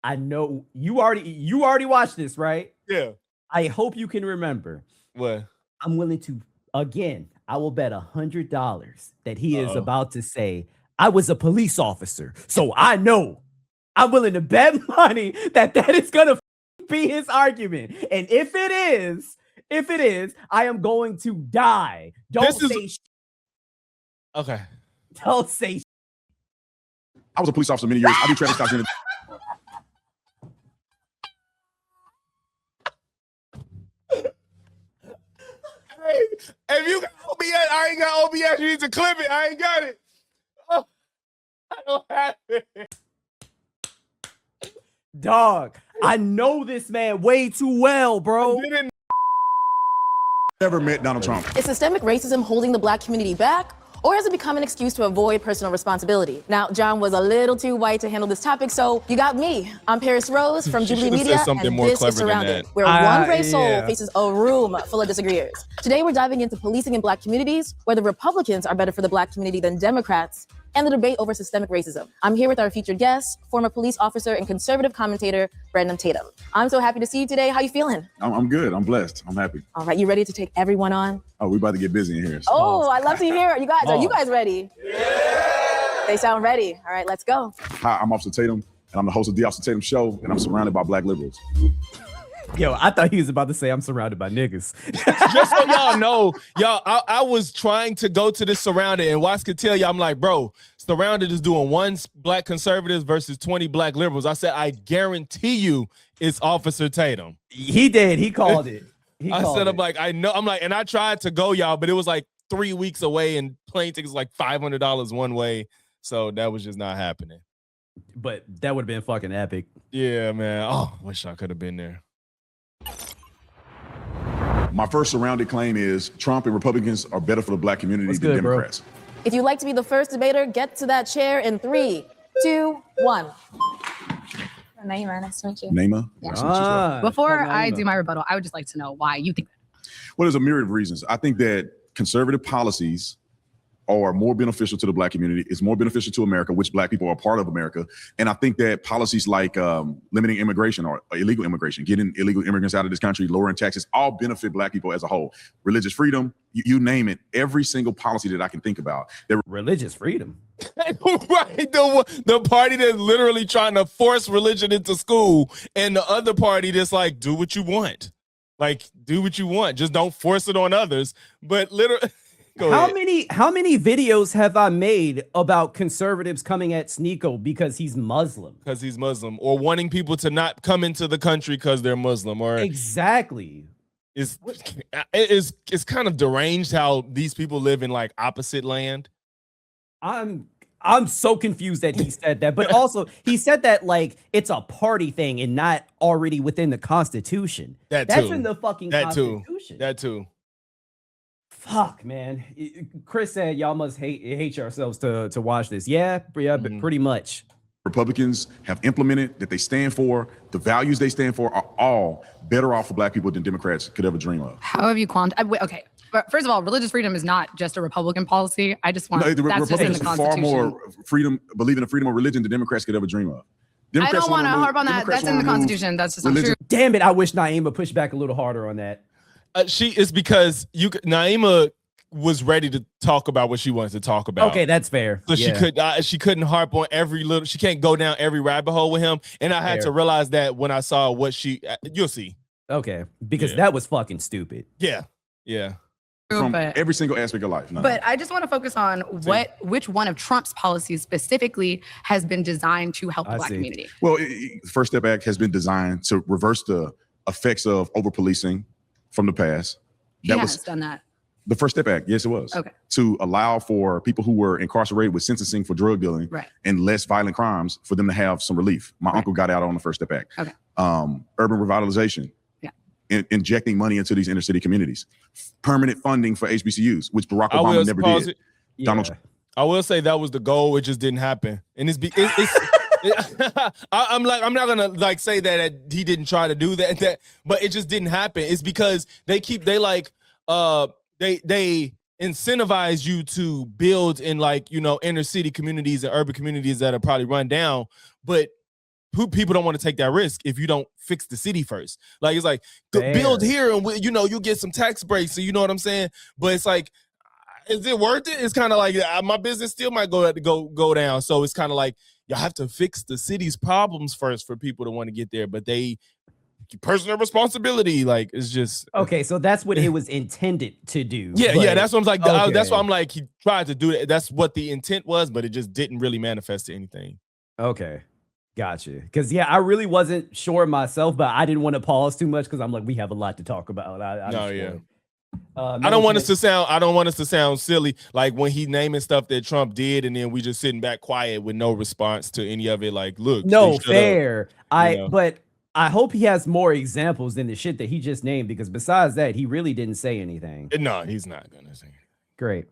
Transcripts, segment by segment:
I know you already watched this, right? Yeah. I hope you can remember. What? I'm willing to, again, I will bet $100 that he is about to say, I was a police officer, so I know. I'm willing to bet money that is going to be his argument. And if it is, I am going to die. Don't say okay. Don't say I was a police officer many years. I do traffic stops in the Hey, if you got OBS, I ain't got OBS. You need to clip it. I ain't got it. Oh, I don't have it. Dog, I know this man way too well, bro. Never met Donald Trump. Is systemic racism holding the black community back? Or has it become an excuse to avoid personal responsibility? Now, John was a little too white to handle this topic, so you got me. I'm Paris Rose from Jubilee Media, and this is Surrounded, where one brave soul faces a room full of disagreeers. Today, we're diving into policing in black communities, whether Republicans are better for the black community than Democrats, and the debate over systemic racism. I'm here with our featured guest, former police officer and conservative commentator, Brandon Tatum. I'm so happy to see you today. How you feeling? I'm good. I'm blessed. I'm happy. All right, you ready to take everyone on? Oh, we're about to get busy in here. So. Oh, I love to hear it. Are you guys ready? Yeah. They sound ready. All right, let's go. Hi, I'm Officer Tatum, and I'm the host of the Officer Tatum Show, and I'm surrounded by black liberals. Yo, I thought he was about to say I'm surrounded by niggas. Just so y'all know, I was trying to go to this Surrounded, and Watts could tell you, I'm like, bro, Surrounded is doing 1 black conservatives versus 20 black liberals. I said, I guarantee you it's Officer Tatum. He did. He called it. I'm like, I know. I'm like, and I tried to go, y'all, but it was like 3 weeks away, and plane tickets like $500 one way. So that was just not happening. But that would have been fucking epic. Yeah, man. Oh, wish I could have been there. My first surrounded claim is Trump and Republicans are better for the black community than Democrats. Bro? If you'd like to be the first debater, get to that chair in 3, 2, 1. Naima, nice to meet you. Naima? Yeah. Before I do my rebuttal, I would just like to know why you think that. Well, there's a myriad of reasons. I think that conservative policies are more beneficial to the black community. It's more beneficial to America, which black people are part of America. And I think that policies like limiting immigration or illegal immigration, getting illegal immigrants out of this country, lowering taxes, all benefit black people as a whole. Religious freedom, you name it, every single policy that I can think about. Religious freedom? Right, the party that's literally trying to force religion into school, and the other party that's like, do what you want. Like, do what you want. Just don't force it on others. But literally... How many videos have I made about conservatives coming at Sneeko because he's Muslim? Because he's Muslim, or wanting people to not come into the country because they're Muslim, or exactly. It's kind of deranged how these people live in like opposite land. I'm so confused that he said that, but also he said that like it's a party thing and not already within the Constitution. That's in the fucking Constitution. That too. Fuck, man. Chris said y'all must hate yourselves to watch this. Yeah, but pretty much. Republicans have implemented that they stand for, the values they stand for are all better off for black people than Democrats could ever dream of. How have you quantified? Okay, first of all, religious freedom is not just a Republican policy. I just want that's Republicans just in the Constitution. Far more freedom, believing in freedom of religion than Democrats could ever dream of. I don't want to harp on that. That's in the Constitution. That's just not true. Damn it! I wish Naima pushed back a little harder on that. She is because Naima was ready to talk about what she wanted to talk about. Okay, that's fair. So she couldn't harp on every little. She can't go down every rabbit hole with him. And I had to realize that when I saw what you'll see. Okay, because that was fucking stupid. Yeah. From every single aspect of life. But I just want to focus on which one of Trump's policies specifically has been designed to help the black community. Well, the First Step Act has been designed to reverse the effects of over-policing from the past. He has done that. The First Step Act, yes, it was. Okay. To allow for people who were incarcerated with sentencing for drug dealing and less violent crimes for them to have some relief. My uncle got out on the First Step Act. Okay. Urban revitalization. Yeah. Injecting money into these inner city communities. Permanent funding for HBCUs, which Barack Obama never did. Donald I will say that was the goal. It just didn't happen. And it's I'm not gonna like say that he didn't try to do that, but it just didn't happen. It's because they incentivize you to build in like, inner city communities and urban communities that are probably run down, but people don't want to take that risk if you don't fix the city first. Like, it's like, build here and you get some tax breaks. So you know what I'm saying? But it's like, is it worth it? It's kind of like my business still might go down. So it's kind of like y'all have to fix the city's problems first for people to want to get there. But personal responsibility, like, it's just okay. So that's what it was intended to do. Yeah, that's what I'm like. Okay. That's why I'm like, he tried to do it. That's what the intent was, but it just didn't really manifest to anything. Okay, gotcha. Because I really wasn't sure myself, but I didn't want to pause too much because I'm like, we have a lot to talk about. I don't want us to sound silly, like when he naming stuff that Trump did, and then we just sitting back quiet with no response to any of it. Like, look, no, fair. But I hope he has more examples than the shit that he just named, because besides that, he really didn't say anything. No, he's not gonna say anything. Great.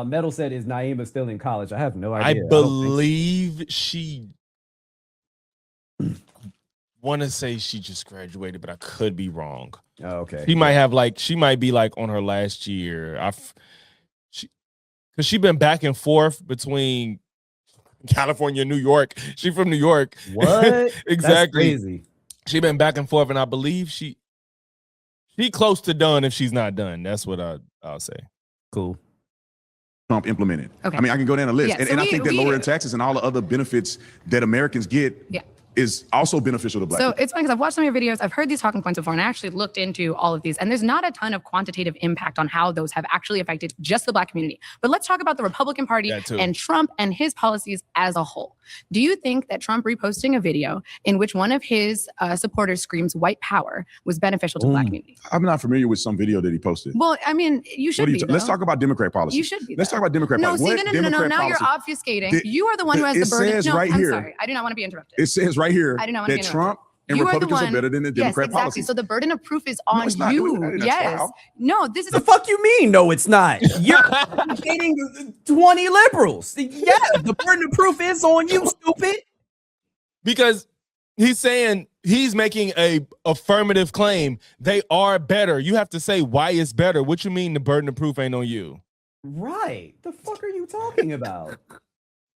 Metal said, is Naima still in college? I have no idea. I believe she want to say she just graduated, but I could be wrong. Oh, okay. She might be like on her last year. Because she been back and forth between California and New York. She from New York. What? Exactly. That's crazy. She been back and forth, and I believe she close to done if she's not done. That's what I'll say. Cool. Trump implemented. Okay. I mean, I can go down a list. Yeah, and I think that lowering taxes and all the other benefits that Americans get is also beneficial to Black people. So it's funny because I've watched some of your videos. I've heard these talking points before, and I actually looked into all of these. And there's not a ton of quantitative impact on how those have actually affected just the Black community. But let's talk about the Republican Party and Trump and his policies as a whole. Do you think that Trump reposting a video in which one of his supporters screams white power was beneficial to the Black community? I'm not familiar with some video that he posted. Well, I mean, you should be. Let's talk about Democrat policy. You should be. Let's talk about Democrat policy. No. Now you're obfuscating. You are the one who has the burden. No, I'm sorry. I do not want to be interrupted. It says right here I do not want to be that Trump and Republicans are better than the Democrat policy. So the burden of proof is on you. Yes. No, this is the fuck you mean? No, it's not. You're dating 20 liberals. Yeah, the burden of proof is on you, stupid. Because he's saying he's making a affirmative claim. They are better. You have to say why it's better. What you mean the burden of proof ain't on you? Right. The fuck are you talking about?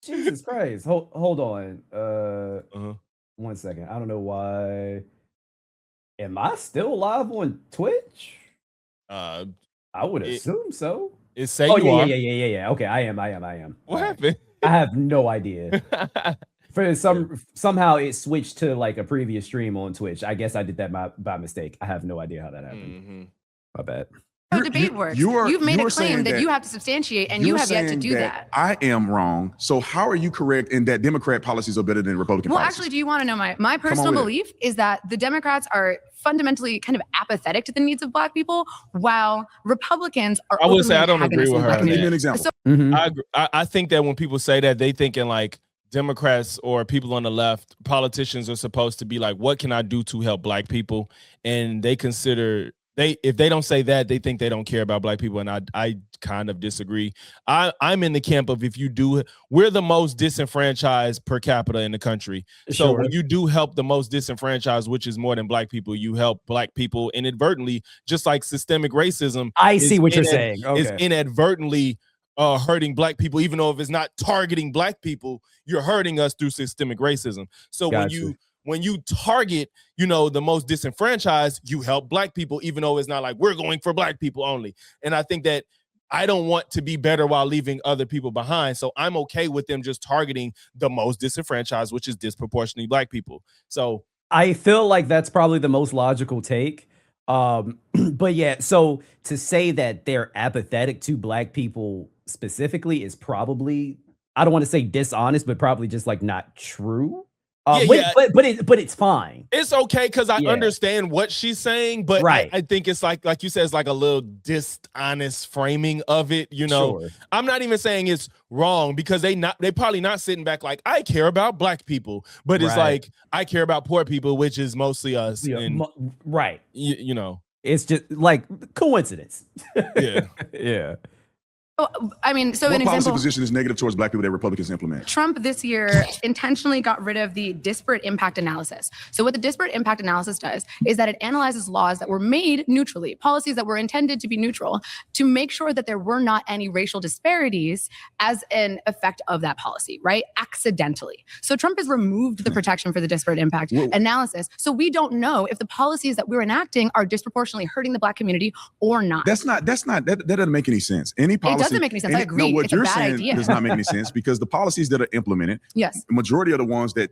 Jesus Christ. Hold on. 1 second. I don't know why. Am I still live on Twitch? I would assume so. It say you are. Yeah. Okay, I am. What happened? I have no idea. Somehow it switched to like a previous stream on Twitch. I guess I did that by mistake. I have no idea how that happened. My bad. How debate works. You've made a claim that you have to substantiate, and you have yet to do that. I am wrong. So how are you correct in that Democrat policies are better than Republican policies? Well, actually, do you want to know my personal belief is that the Democrats are fundamentally kind of apathetic to the needs of Black people, while Republicans are. I would say I don't agree with her. Give me an example. I think that when people say that, they thinking like Democrats or people on the left, politicians are supposed to be like, what can I do to help Black people? And they consider if they don't say that, they think they don't care about Black people. And I kind of disagree. I'm in the camp of we're the most disenfranchised per capita in the country. So when you do help the most disenfranchised, which is more than Black people, you help Black people inadvertently, just like systemic racism. I see what you're saying. Okay. Is inadvertently hurting Black people, even though if it's not targeting Black people, you're hurting us through systemic racism. So when you target, the most disenfranchised, you help Black people, even though it's not like we're going for Black people only. And I think that I don't want to be better while leaving other people behind. So I'm okay with them just targeting the most disenfranchised, which is disproportionately Black people. So I feel like that's probably the most logical take. But yeah, so to say that they're apathetic to Black people specifically is probably, I don't want to say dishonest, but probably just like not true. But it's fine. It's okay because I understand what she's saying, but I think it's like you said, it's like a little dishonest framing of it. Sure. I'm not even saying it's wrong because they probably not sitting back like I care about Black people, but it's like I care about poor people, which is mostly us. And, it's just like coincidence. Yeah. Yeah. I mean, so what an policy example, position is negative towards black people that Republicans implement? Trump this year intentionally got rid of the disparate impact analysis. So what the disparate impact analysis does is that it analyzes laws that were made neutrally, policies that were intended to be neutral, to make sure that there were not any racial disparities as an effect of that policy, right? Accidentally. So Trump has removed the protection for the disparate impact analysis. So we don't know if the policies that we're enacting are disproportionately hurting the black community or not. That doesn't make any sense. Any policy, it doesn't make any sense. I agree. No, what it's you're a bad saying idea. does not make any sense because the policies that are implemented, yes, the majority of the ones that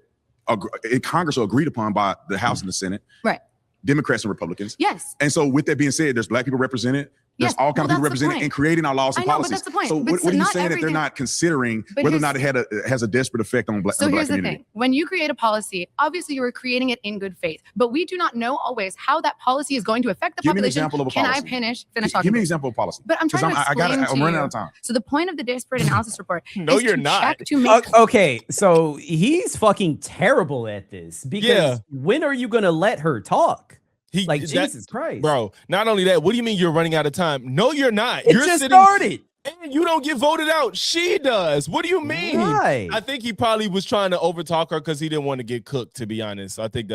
in Congress are agreed upon by the House and the Senate, right? Democrats and Republicans. Yes. And so with that being said, there's black people represented. There's all kinds of people represented in creating our laws and policies. But that's the point. So what are you saying that they're not considering whether or not it has a desperate effect on black community? So here's the thing. When you create a policy, obviously you are creating it in good faith, but we do not know always how that policy is going to affect the population. Give me an example of a policy. Can I finish talking? Give me an example of a policy. But I'm trying to explain to you. I'm running out of time. So the point of the disparate analysis report no, is you're to not. check to make okay, so he's fucking terrible at this because when are you going to let her talk? Jesus Christ, bro. Not only that, what do you mean you're running out of time? No, you're not. It you're just started. And you don't get voted out. She does. What do you mean? Right. I think he probably was trying to overtalk her because he didn't want to get cooked. To be honest, I think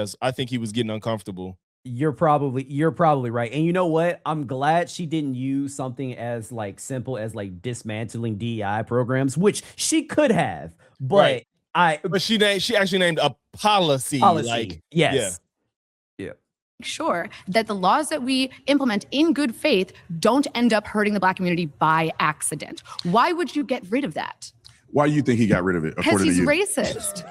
he was getting uncomfortable. You're probably right. And you know what? I'm glad she didn't use something as simple as dismantling DEI programs, which she could have. But but she actually named a policy. Yes. sure that the laws that we implement in good faith don't end up hurting the black community by accident. Why would you get rid of that? Why do you think he got rid of it? Because he's racist.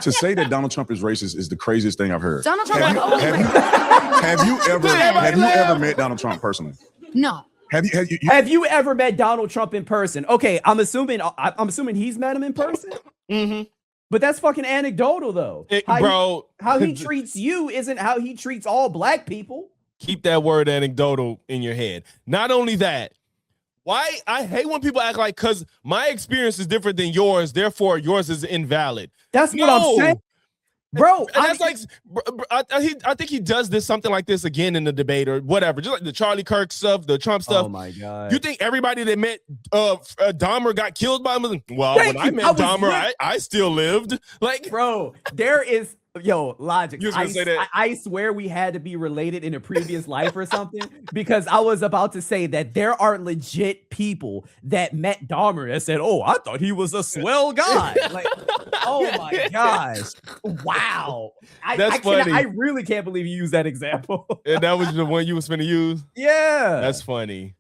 To say that Donald Trump is racist is the craziest thing I've heard. Donald Trump. Have you ever met Donald Trump personally? No. Have you ever met Donald Trump in person? Okay, I'm assuming he's met him in person. Mm-hmm. But that's fucking anecdotal, though. How he treats you isn't how he treats all black people. Keep that word anecdotal in your head. Not only that, why I hate when people act like because my experience is different than yours, therefore yours is invalid. That's what I'm saying. Bro, I think he does something like this again in the debate or whatever, just like the Charlie Kirk stuff, the Trump stuff. Oh my God. You think everybody that met Dahmer got killed by him? Well, when I met Dahmer, I still lived. Bro, there is logic. You was gonna say that? I swear we had to be related in a previous life or something because I was about to say that there are legit people that met Dahmer and said, "Oh, I thought he was a swell guy." Oh my gosh. Wow. That's funny. I really can't believe you used that example. And that was the one you was finna use? Yeah. That's funny.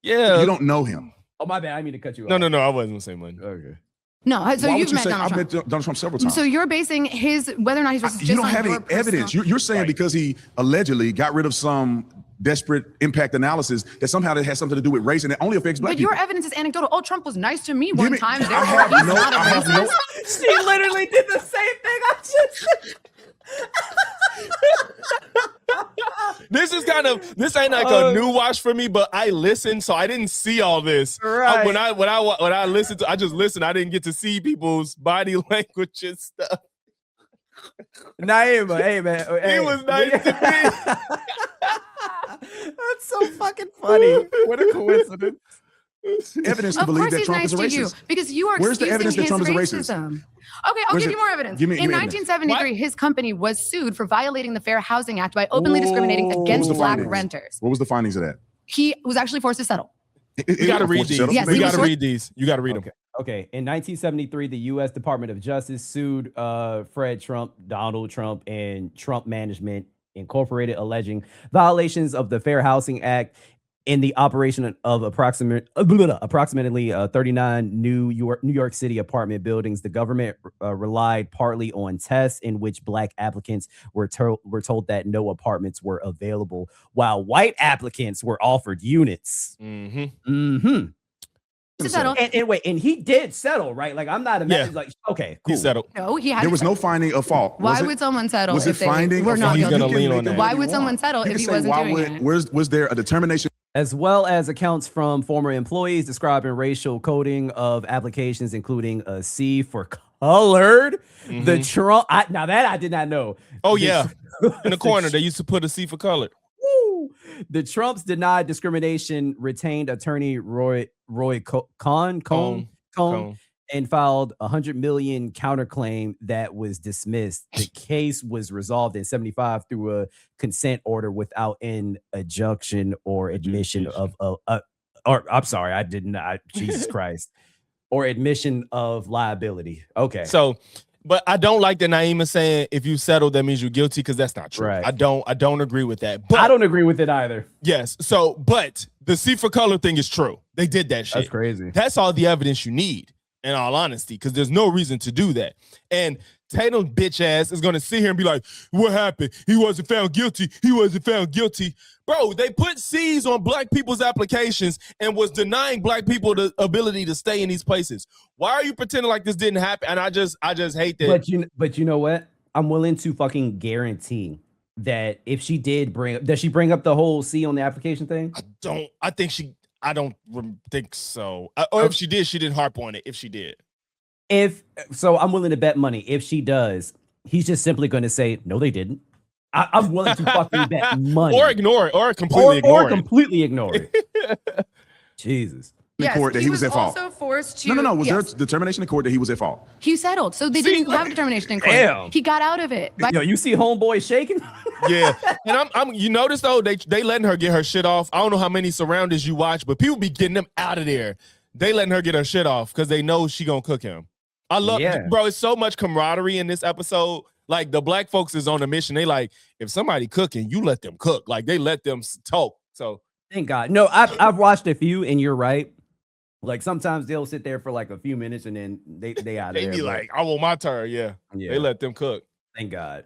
Yeah. You don't know him. Oh, my bad. I mean to cut you off. No, I wasn't the same one. Okay. No, so you've met Donald Trump. I've met Donald Trump several times. So you're basing whether or not he's racist. You don't have any evidence. You're saying because he allegedly got rid of some desperate impact analysis that somehow that has something to do with race and it only affects black people. But your evidence is anecdotal. Oh, Trump was nice to me one time. I have no. She literally did the same thing I just said. This ain't like a new watch for me, but I listened, so I didn't see all this. Right. When I listened I just listened. I didn't get to see people's body language and stuff. Naima, hey man, he was nice to me. That's so fucking funny. What a coincidence. Evidence to believe that Trump is a racist. Because you are Where's the evidence that Trump is a racist? Okay, I'll give you more evidence. In 1973, his company was sued for violating the Fair Housing Act by openly discriminating against black renters. What was the findings of that? He was actually forced to settle. You got to read these. Yes, you got to read these. You got to read them. Okay. In 1973, the U.S. Department of Justice sued Fred Trump, Donald Trump, and Trump Management Incorporated, alleging violations of the Fair Housing Act in the operation of approximately 39 New York City apartment buildings. The government relied partly on tests in which black applicants were told that no apartments were available, while white applicants were offered units. To settle. And he did settle, right? I'm not imagining okay, cool. He settled. No, there was no finding of fault. Why would someone settle? Was it finding? We're not going to lean on that. Why would someone settle if he wasn't doing it? Was there a determination? As well as accounts from former employees describing racial coding of applications, including a C for colored. The Trump. Now that I did not know. Oh yeah, in the corner they used to put a C for colored. Woo. The Trumps denied discrimination, retained attorney Roy Cohn and filed $100 million counterclaim that was dismissed. The case was resolved in 75 through a consent order without an injunction or admission of I'm sorry, I did not. Jesus Christ. Or admission of liability. Okay. So, but I don't like that Naima saying if you settle, that means you're guilty, because that's not true. Right. I don't agree with that. But I don't agree with it either. Yes. So, but the C for color thing is true. They did that shit. That's crazy. That's all the evidence you need, in all honesty, because there's no reason to do that. And Tatum bitch ass is gonna sit here and be like, what happened? He wasn't found guilty. He wasn't found guilty. Bro, they put C's on black people's applications and was denying black people the ability to stay in these places. Why are you pretending like this didn't happen? And I just hate that. But you know what? I'm willing to fucking guarantee that if she did does she bring up the whole C on the application thing? I don't think so. Or if she did, she didn't harp on it. If she did. If so, I'm willing to bet money. If she does, he's just simply going to say, no, they didn't. I'm willing to fucking bet money. Or ignore it. Or completely ignore it. Or completely ignore it. Jesus. Yes, court that he was at fault. Also forced to. No. Was there determination in court that he was at fault? He settled, so they didn't have a determination in court. Damn. He got out of it. Yo, you see homeboy shaking? Yeah, and I'm. You notice though, they letting her get her shit off. I don't know how many surroundings you watch, but people be getting them out of there. They letting her get her shit off because they know she gonna cook him. I love, bro. It's so much camaraderie in this episode. Like the black folks is on a mission. They like, if somebody cooking, you let them cook. Like they let them talk. So thank God. No, I've watched a few, and you're right. Like sometimes they'll sit there for like a few minutes, and then they out of there. They be like, I want my turn. Yeah. They let them cook. Thank God.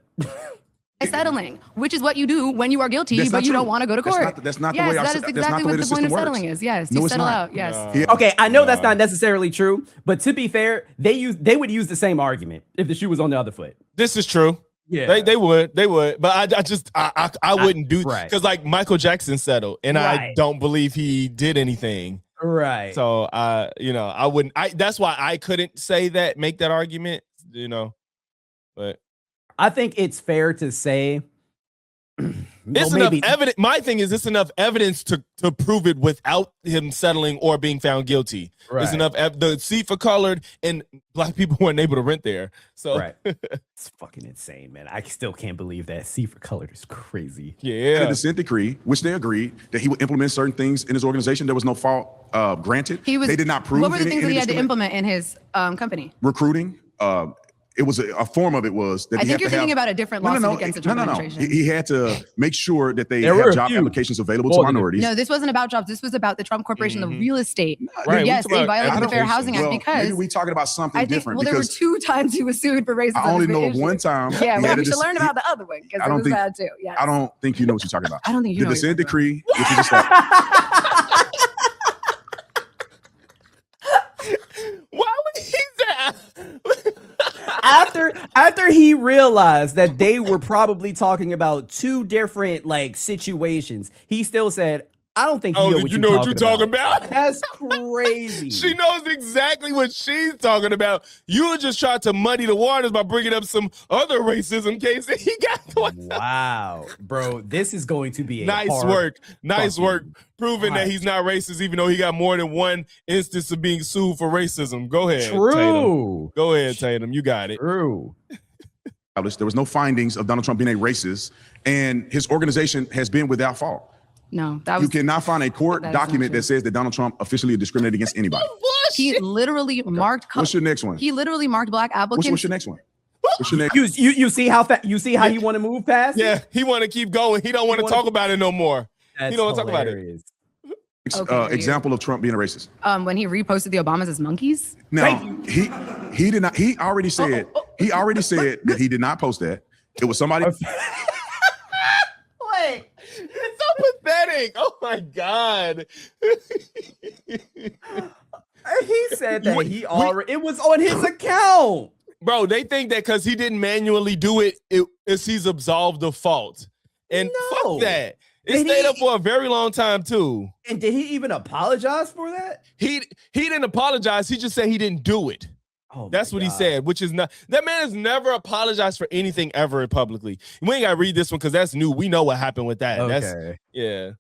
Settling, which is what you do when you are guilty, but you don't want to go to court. That's not the way. That is exactly what the point of settling is. Yes, you settle out. Yes. Okay, I know that's not necessarily true, but to be fair, they would use the same argument if the shoe was on the other foot. This is true. Yeah, they would, but I wouldn't do because like Michael Jackson settled, and I don't believe he did anything. Right. So I wouldn't. That's why I couldn't say that, make that argument. But I think it's fair to say it's enough evidence. My thing is, it's enough evidence to prove it without him settling or being found guilty. Right. It's enough. The C for colored and black people weren't able to rent there. So it's fucking insane, man. I still can't believe that C for colored is crazy. Yeah. The dissent decree, which they agreed that he would implement certain things in his organization. There was no fault granted. They did not prove. What were the things that he had to implement in his company? Recruiting. It was a form of it was that I think you're thinking about a different lawsuit against the Trump administration. He had to make sure that they have job applications available to minorities. No, this wasn't about jobs. This was about the Trump Corporation, the real estate. Right. Yes, they violated the Fair Housing Act because maybe we talking about something different. Well, there were 2 times he was sued for racism. I only know of one time. Yeah, well, we should learn about the other one because it was bad too. Yeah. I don't think you know what you're talking about. I don't think you know. The dissent decree, which is just why would he say? After he realized that they were probably talking about 2 different like situations, he still said, I don't think you know what you're talking about. That's crazy. She knows exactly what she's talking about. You just tried to muddy the waters by bringing up some other racism case that he got going. Wow, bro, this is going to be a nice work proving that he's not racist, even though he got more than one instance of being sued for racism. Go ahead, Tatum. Go ahead, Tatum. You got it. True. There was no findings of Donald Trump being a racist, and his organization has been without fault. No, you cannot find a court document that says that Donald Trump officially discriminated against anybody. He literally marked. What's your next one? He literally marked black applicants. What's your next one? What's your next? You see how he want to move past? Yeah, he want to keep going. He don't want to talk about it no more. He don't want to talk about it. Example of Trump being a racist. When he reposted the Obamas as monkeys. Now he did not. He already said that he did not post that. It was somebody. Wait. It's so pathetic. Oh my God. He said that it was on his account. Bro, they think that because he didn't manually do it, he's absolved of fault. And fuck that. It stayed up for a very long time too. And did he even apologize for that? He didn't apologize. He just said he didn't do it. Oh, that's what he said, which is not, that man has never apologized for anything ever publicly. We ain't got to read this one because that's new. We know what happened with that. Okay. Yeah.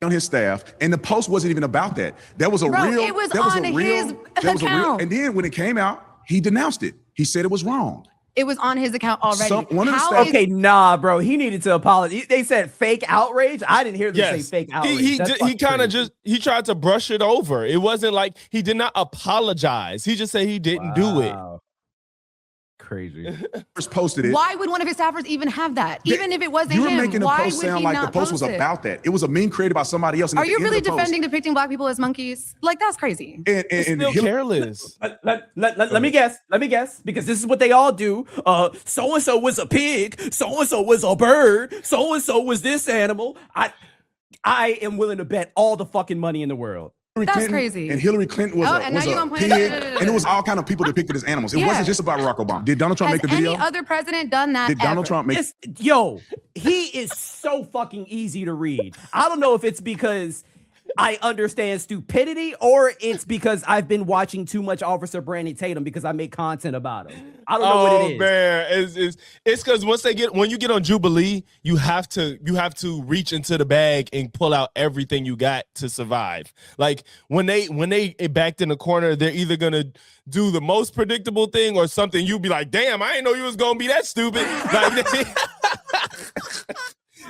On his staff, and the post wasn't even about that. That was a real. It was that was on a real. his That was a real. account. And then when it came out, he denounced it. He said it was wrong. It was on his account already. Okay, nah, bro. He needed to apologize. They said fake outrage. I didn't hear them say fake outrage. He kind of just tried to brush it over. It wasn't like he did not apologize. He just said he didn't do it. Crazy. First posted it. Why would one of his staffers even have that? Even if it wasn't You're him, making the why post would sound he like not the post was post it? about that. It was a meme created by somebody else. Are you really defending depicting black people as monkeys? Like, that's crazy. And still careless. Let me guess. Let me guess, because this is what they all do. So and so was a pig. So and so was a bird. So and so was this animal. I am willing to bet all the fucking money in the world. That's crazy. And Hillary Clinton was a pig, and it was all kind of people depicted as animals. It wasn't just about Barack Obama. Did Donald Trump make the video? Has any other president done that? Did Donald Trump make? Yo, he is so fucking easy to read. I don't know if it's because I understand stupidity or it's because I've been watching too much Officer Brandon Tatum because I make content about him. I don't know what it is. Man, it's because when you get on Jubilee, you have to reach into the bag and pull out everything you got to survive. Like when they backed in the corner, they're either gonna do the most predictable thing or something you'd be like, damn, I didn't know you was gonna be that stupid. Like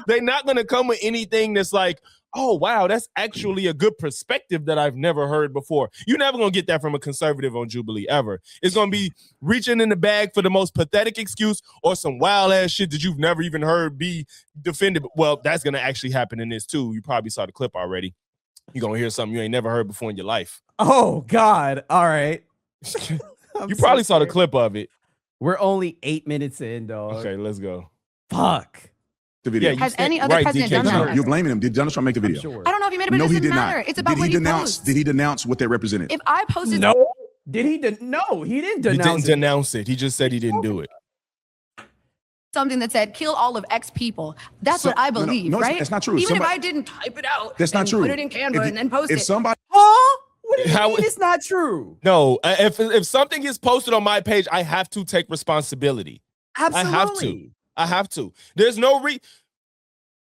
they're not gonna come with anything that's like, oh, wow, that's actually a good perspective that I've never heard before. You're never going to get that from a conservative on Jubilee, ever. It's going to be reaching in the bag for the most pathetic excuse or some wild-ass shit that you've never even heard be defended. Well, that's going to actually happen in this, too. You probably saw the clip already. You're going to hear something you ain't never heard before in your life. Oh, God. All right. You probably saw the clip of it. We're only 8 minutes in, dog. Okay, let's go. Fuck. The video. Has any other president done that? You're blaming him. Did Donald Trump make the video? Sure. I don't know if he made it, but it doesn't matter. It's about what he posts. Did he denounce what they represented? If I posted... No. Did he? No, he didn't denounce it. He didn't denounce it. He just said he didn't do it. Something that said, kill all of X people. That's what I believe, no, right? It's not true. Even if I didn't type it out that's not true. Put it in Canva and then post if it. Somebody... Huh? What do you mean it's not true? No, if something is posted on my page, I have to take responsibility. Absolutely. I have to. There's no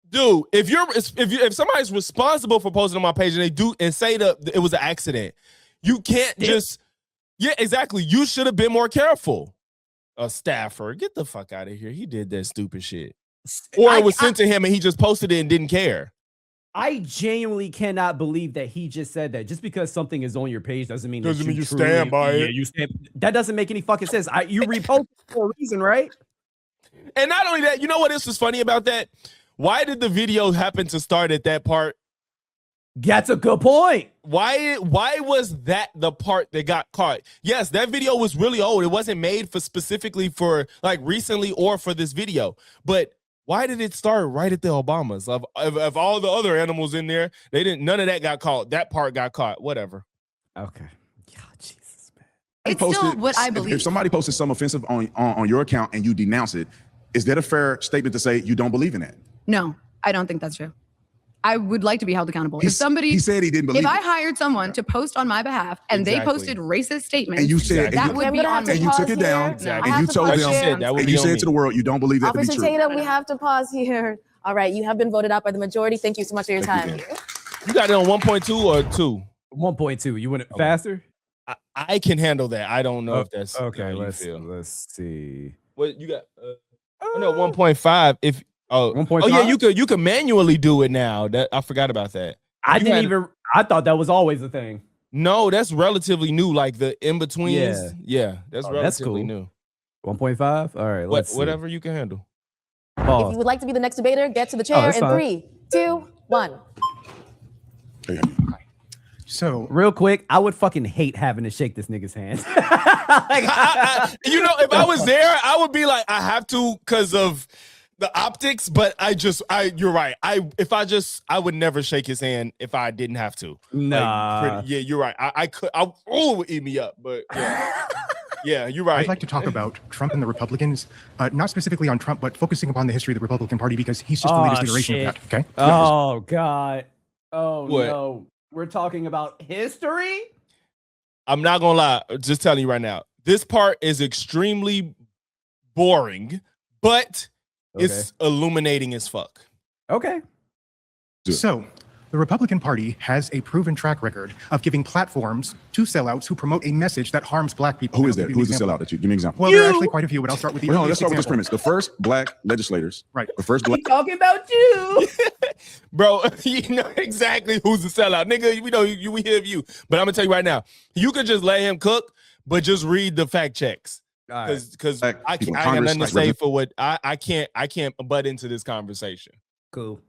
dude, if somebody's responsible for posting on my page and they do and say that it was an accident, you can't just exactly. You should have been more careful. A staffer, get the fuck out of here. He did that stupid shit. Or it was sent to him and he just posted it and didn't care. I genuinely cannot believe that he just said that. Just because something is on your page doesn't mean you stand by it. You stand. That doesn't make any fucking sense. You repost for a reason, right? And not only that, you know what else is funny about that? Why did the video happen to start at that part? That's a good point. Why was that the part that got caught? Yes, that video was really old. It wasn't made specifically for like recently or for this video. But why did it start right at the Obamas? Of all the other animals in there, none of that got caught. That part got caught. Whatever. Okay. God, Jesus, man. It's still what I believe. If somebody posted something offensive on your account and you denounce it, is that a fair statement to say you don't believe in that? No, I don't think that's true. I would like to be held accountable. He said he didn't believe If it. I hired someone to post on my behalf and they posted racist statements, and you said that would be on me. and you took it down, and you told them, and you said to the world, you don't believe that to be Officer true. Tatum, we have to pause here. All right, you have been voted out by the majority. Thank you so much for your time. You got it on 1.2 or 2? 1.2. You want it faster? I can handle that. I don't know if that's okay. Let's see. What you got? No, 1.5. If 1.5? Oh yeah, you could manually do it now. That I forgot about that. I thought that was always a thing. No, that's relatively new. Like the in betweens. Yeah, that's relatively that's cool. new. 1.5. All right, let's see. Whatever you can handle. If you would like to be the next debater, get to the chair in 3, 2, 1. So real quick, I would fucking hate having to shake this nigga's hand. If I was there, I would be like, I have to because of the optics, but you're right. I would never shake his hand if I didn't have to. Nah. Yeah, you're right. It would eat me up, but yeah. Yeah, you're right. I'd like to talk about Trump and the Republicans, not specifically on Trump, but focusing upon the history of the Republican Party because he's just the latest iteration of that, okay? Oh, God. Oh, what? No. We're talking about history? I'm not going to lie. Just telling you right now. This part is extremely boring, but it's illuminating as fuck. Okay. So, the Republican Party has a proven track record of giving platforms to sellouts who promote a message that harms black people. Who is that? Who is the sellout that you give me an example? Well, there are actually quite a few, but I'll start with the let's start with this premise. The first black legislators. Right. The first black. Talking about you. Bro, you know exactly who's the sellout. Nigga, we know we hear of you. But I'm gonna tell you right now, you could just let him cook, but just read the fact checks. Because I got nothing to say for what I can't butt into this conversation. Cool.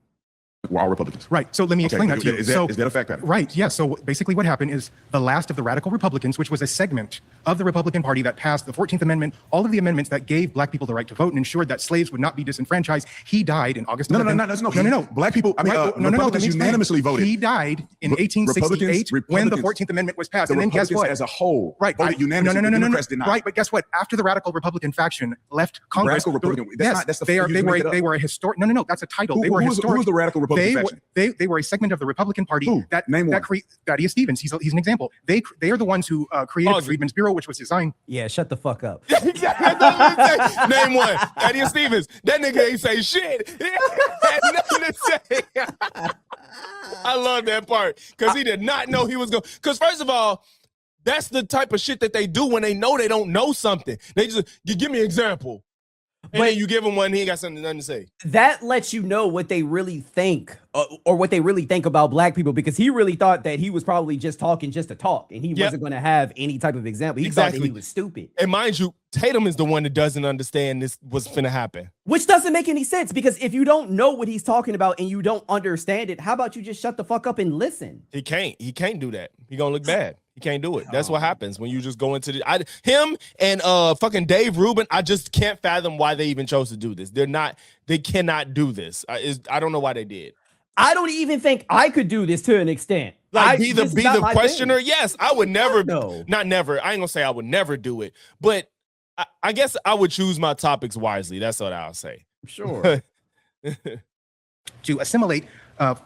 We're all Republicans. Right. So let me explain that to you. Is that a fact pattern? Right. Yeah. So basically what happened is the last of the radical Republicans, which was a segment of the Republican Party that passed the 14th Amendment, all of the amendments that gave black people the right to vote and ensured that slaves would not be disenfranchised. He died in August. No. Black people, Republicans unanimously voted. He died in 1868 when the 14th Amendment was passed. And then guess what? As a whole, right. voted unanimously. No. Democrats did not. Right. But guess what? After the radical Republican faction left Congress, they were a historic. No. That's a title. They were historic. Who was the radical Republican faction? They were a segment of the Republican Party Name one. Thaddeus Stevens. He's an example. They are the ones who created the Freedmen's Bureau, which was designed. Yeah, shut the fuck up. Name one. Thaddeus Stevens. That nigga ain't say shit. He had nothing to say. I love that part because he did not know he was going. Because first of all, that's the type of shit that they do when they know they don't know something. They just, you give me an example. And then you give him one, he ain't got nothing to say. That lets you know what they really think or what they really think about black people, because he really thought that he was probably just talking just to talk and he wasn't going to have any type of example. He thought that he was stupid. And mind you, Tatum is the one that doesn't understand this what's finna happen. Which doesn't make any sense, because if you don't know what he's talking about and you don't understand it, how about you just shut the fuck up and listen? He can't do that. He gonna look bad. He can't do it. That's what happens when you just go into him and fucking Dave Rubin. I just can't fathom why they even chose to do this. They cannot do this. I don't know why they did. I don't even think I could do this to an extent. Like be the questioner. Thing. Yes, I would never. No. Not never. I ain't gonna say I would never do it, but I guess I would choose my topics wisely. That's what I'll say. Sure. To assimilate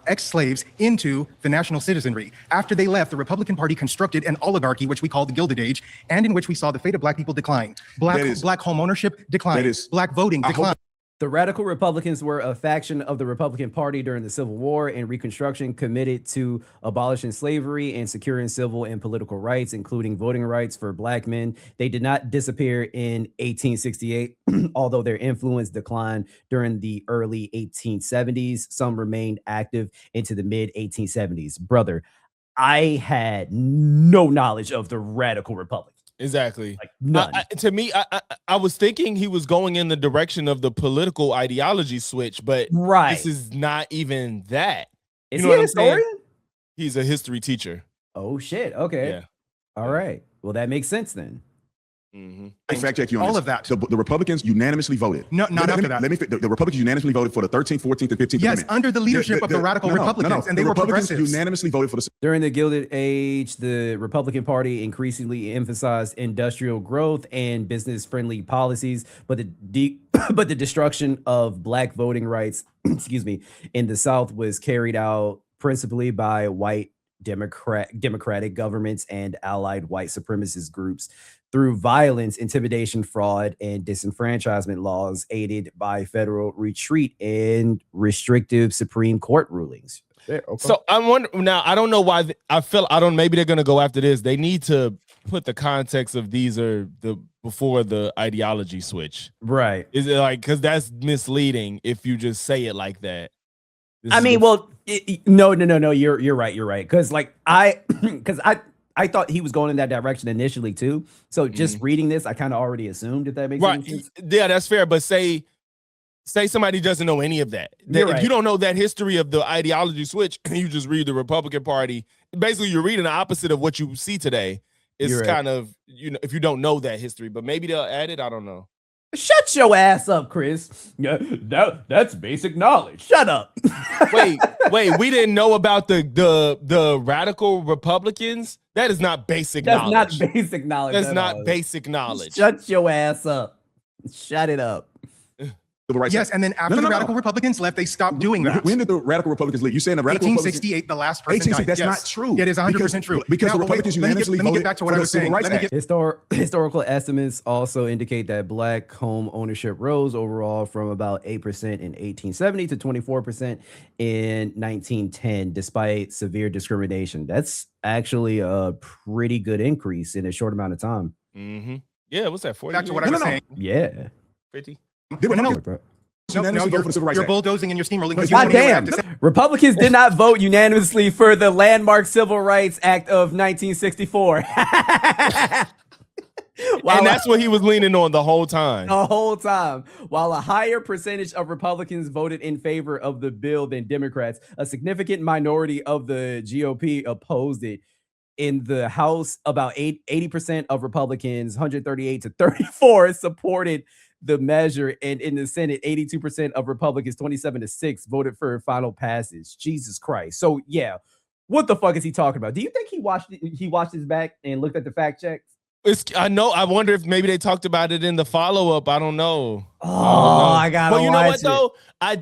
ex-slaves into the national citizenry. After they left, the Republican Party constructed an oligarchy, which we call the Gilded Age, and in which we saw the fate of black people decline. Black home ownership decline. Black voting decline. The radical Republicans were a faction of the Republican Party during the Civil War and Reconstruction, committed to abolishing slavery and securing civil and political rights, including voting rights for black men. They did not disappear in 1868, although their influence declined during the early 1870s. Some remained active into the mid 1870s. Brother, I had no knowledge of the radical Republic. Exactly. Like none. To me, I was thinking he was going in the direction of the political ideology switch, but this is not even that. Is he a historian? He's a history teacher. Oh shit. Okay. Yeah. All right. Well, that makes sense then. Mm-hmm. I fact check you on all this. Of that. The Republicans unanimously voted. No, not after that. The Republicans unanimously voted for the 13th, 14th, and 15th. Yes, under the leadership of the radical Republicans, and they were progressives. Unanimously voted for the. During the Gilded Age, the Republican Party increasingly emphasized industrial growth and business-friendly policies, but the destruction of black voting rights, in the South was carried out principally by white democratic governments and allied white supremacist groups through violence, intimidation, fraud, and disenfranchisement laws, aided by federal retreat and restrictive Supreme Court rulings. Okay. So I'm wondering now. I don't know why. Maybe they're gonna go after this. They need to put the context of these are before the ideology switch, right? Is it like, because that's misleading if you just say it like that? No. You're right. Because I thought he was going in that direction initially too. So just reading this, I kind of already assumed that makes any sense. Yeah, that's fair. But say somebody doesn't know any of that. If you don't know that history of the ideology switch, and you just read the Republican Party, basically you're reading the opposite of what you see today. It's kind of, if you don't know that history, but maybe they'll add it. I don't know. Shut your ass up, Chris. Yeah, that's basic knowledge. Shut up. wait, we didn't know about the radical Republicans? That is not basic knowledge. That's not basic knowledge. That's not basic knowledge. Shut your ass up. Shut it up. Civil Rights Yes, Act. and then after the radical Republicans left, they stopped doing that. When did the radical Republicans leave? You saying the radical 1868, the last person died. That's Yes. not true. It is 100% true. Because Now, the Republicans unanimously let me get voted back to for what I the was Civil saying. Rights Let me Act. get Historical estimates also indicate that black home ownership rose overall from about 8% in 1870 to 24% in 1910, despite severe discrimination. That's actually a pretty good increase in a short amount of time. Mm-hmm. Yeah, what's that? 40 back to what I was saying. Yeah. 50. You're bulldozing and you're steamrolling. God damn. Republicans did not vote unanimously for the landmark Civil Rights Act of 1964. And that's what he was leaning on the whole time. The whole time. While a higher percentage of Republicans voted in favor of the bill than Democrats, a significant minority of the GOP opposed it. In the House, about 80% of Republicans, 138 to 34, supported the measure, and in the Senate, 82% of Republicans, 27 to 6, voted for final passage. Jesus Christ! So yeah, what the fuck is he talking about? Do you think he watched his back and looked at the fact checks? I know. I wonder if maybe they talked about it in the follow up. I don't know. I gotta. But you know what it. though? I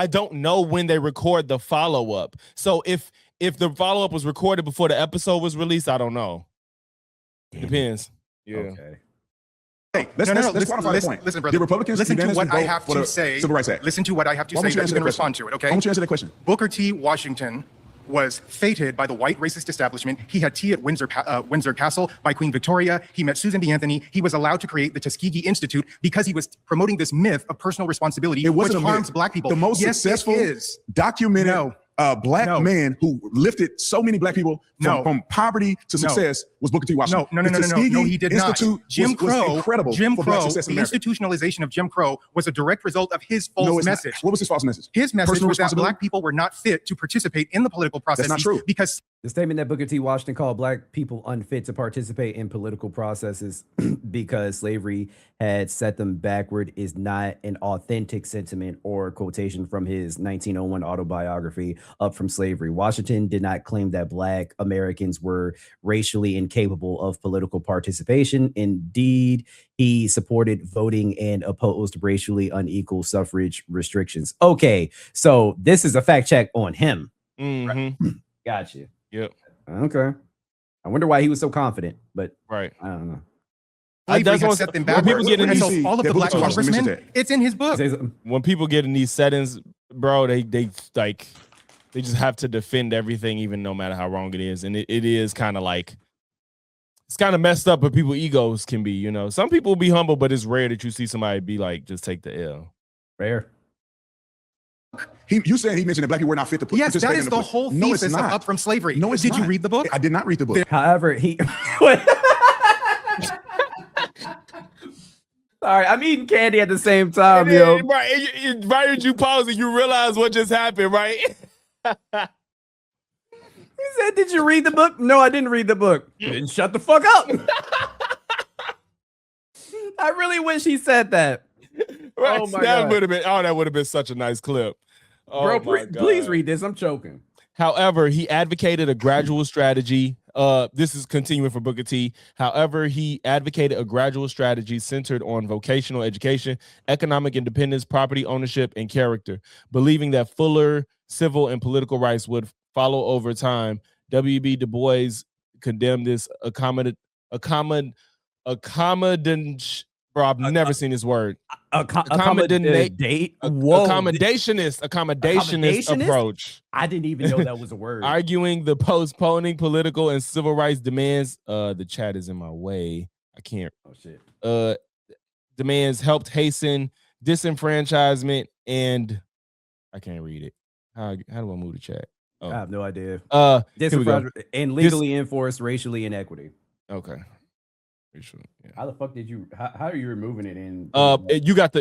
don't know when they record the follow up. So if the follow up was recorded before the episode was released, I don't know. Depends. Yeah. Okay. Hey, let's quantify the point. Listen, brother. The Republicans listen to what I vote have for to the say. Civil Rights Act. Listen to what I have to say. Then you're going to respond to it, okay? I want you to answer that question. Booker T. Washington was feted by the white racist establishment. He had tea at Windsor Castle by Queen Victoria. He met Susan B. Anthony. He was allowed to create the Tuskegee Institute because he was promoting this myth of personal responsibility, which harms black people. The most successful documented black man who lifted so many black people from poverty to success was Booker T. Washington. No, he did not. Jim Crow, incredible. Jim for Crow, black success in the America. institutionalization of Jim Crow was a direct result of his false message. What was his false message? His message was that black people were not fit to participate in the political process. That's not true. Because the statement that Booker T. Washington called black people unfit to participate in political processes because slavery had set them backward is not an authentic sentiment or quotation from his 1901 autobiography, Up from Slavery. Washington did not claim that black Americans were racially incapable of political participation. Indeed, he supported voting and opposed racially unequal suffrage restrictions. Okay, so this is a fact check on him. Mm-hmm. Right? Gotcha. Yep. Okay. I wonder why he was so confident, but right. I don't know. Slavery had set them back. People get in these, all of the black congressmen, it's in his book. When people get in these settings, bro, they just have to defend everything, even no matter how wrong it is. And it is kind of like, it's kind of messed up, but people's egos can be, you know. Some people be humble, but it's rare that you see somebody be like, just take the L. Rare. You said he mentioned that black people were not fit to put. Yes, that is the whole thesis of Up from Slavery. No, it's Did not. you read the book? I did not read the book. However, he. Sorry, I'm eating candy at the same time, yo. Right as you pause and you realize what just happened, right? He said, "Did you read the book?" No, I didn't read the book. Then shut the fuck up. I really wish he said that. Right, that would have been such a nice clip. Oh, bro, please read this. I'm choking. However, he advocated a gradual strategy. This is continuing for Booker T. However, he advocated a gradual strategy centered on vocational education, economic independence, property ownership, and character, believing that fuller civil and political rights would follow over time. W.B. Du Bois condemned this bro, I've never seen this word. Accommodationist approach. I didn't even know that was a word. Arguing the postponing political and civil rights demands. The chat is in my way. I can't. Oh shit. Demands helped hasten disenfranchisement and I can't read it. How do I move the chat? Oh. I have no idea. Disenfranchisement and legally enforced racially inequity. Okay. Yeah. How the fuck did you? How are you removing it in? You got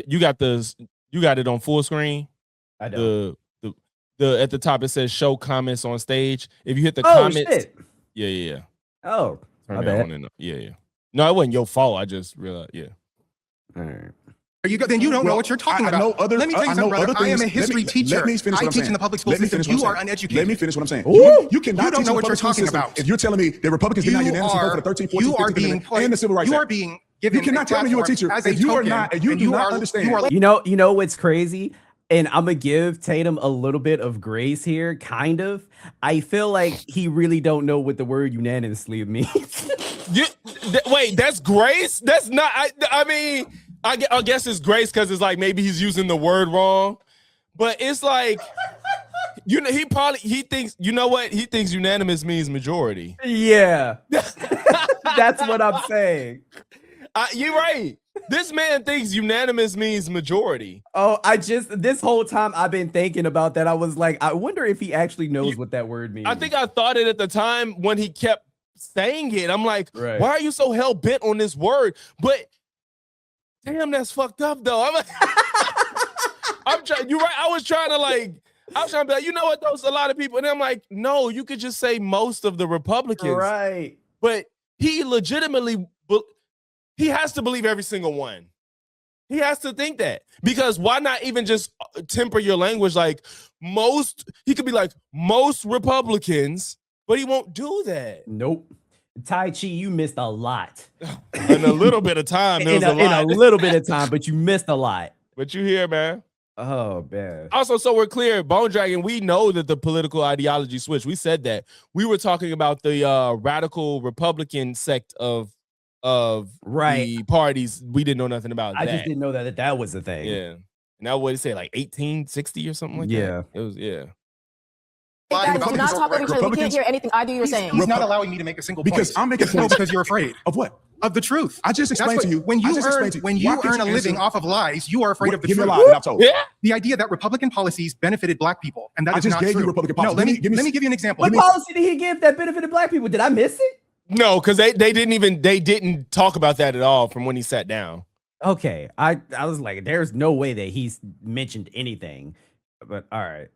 it on full screen. I don't. The at the top it says show comments on stage. If you hit the comments, shit. Yeah. Oh, turn that on. Yeah. No, it wasn't your fault. I just realized. Yeah. All right. Then you don't know what you're talking about. Let me tell you something, brother. I am a history teacher. Let me finish what I'm I teach in the public school system. You are uneducated. Let me finish what I'm saying. You cannot you don't know what you're talking about. If you're telling me the Republicans did not unanimously vote for the 13th, 14th, 15th Amendment and the Civil Rights Act. given You cannot tell me you're a teacher as a if you are token, not, and you do not understand. You know what's crazy? And I'm gonna give Tatum a little bit of grace here, kind of. I feel like he really don't know what the word unanimously means. Wait, that's grace? That's not. I mean, I guess it's grace because it's like maybe he's using the word wrong, but it's like, you know, he thinks, you know what? He thinks unanimous means majority. Yeah, that's what I'm saying. You're right. This man thinks unanimous means majority. Oh, this whole time I've been thinking about that. I was like, I wonder if he actually knows what that word means. I think I thought it at the time when he kept saying it. I'm like, why are you so hell bent on this word? But damn, that's fucked up though. I'm trying. You're right. I was trying to be like, you know what? Those a lot of people, and I'm like, no, you could just say most of the Republicans, right? But he legitimately. He has to believe every single one. He has to think that, because why not even just temper your language? Like he could be like most Republicans, but he won't do that. Nope. Tai Chi, you missed a lot. In a little bit of time, in a little bit of time, but you missed a lot. But you here, man. Oh, man. Also, so we're clear, Bone Dragon, we know that the political ideology switched. We said that. We were talking about the radical Republican sect of the parties. We didn't know nothing about that. I just didn't know that was a thing. Yeah. And that what he said, like 1860 or something like that. It was, yeah. Guys, do not talk over each other. We can't hear anything either you're saying. He's not allowing me to make a single point. Because I'm making points. Because you're afraid. Of what? Of the truth. I just explained to you. When you earn a living off of lies, you are afraid of the truth. Yeah. The idea that Republican policies benefited black people, and that is not true. I just gave you Republican policies. No, let me give you an example. What policy did he give that benefited black people? Did I miss it? No, because they didn't talk about that at all from when he sat down. Okay. I was like, there's no way that he's mentioned anything. But all right.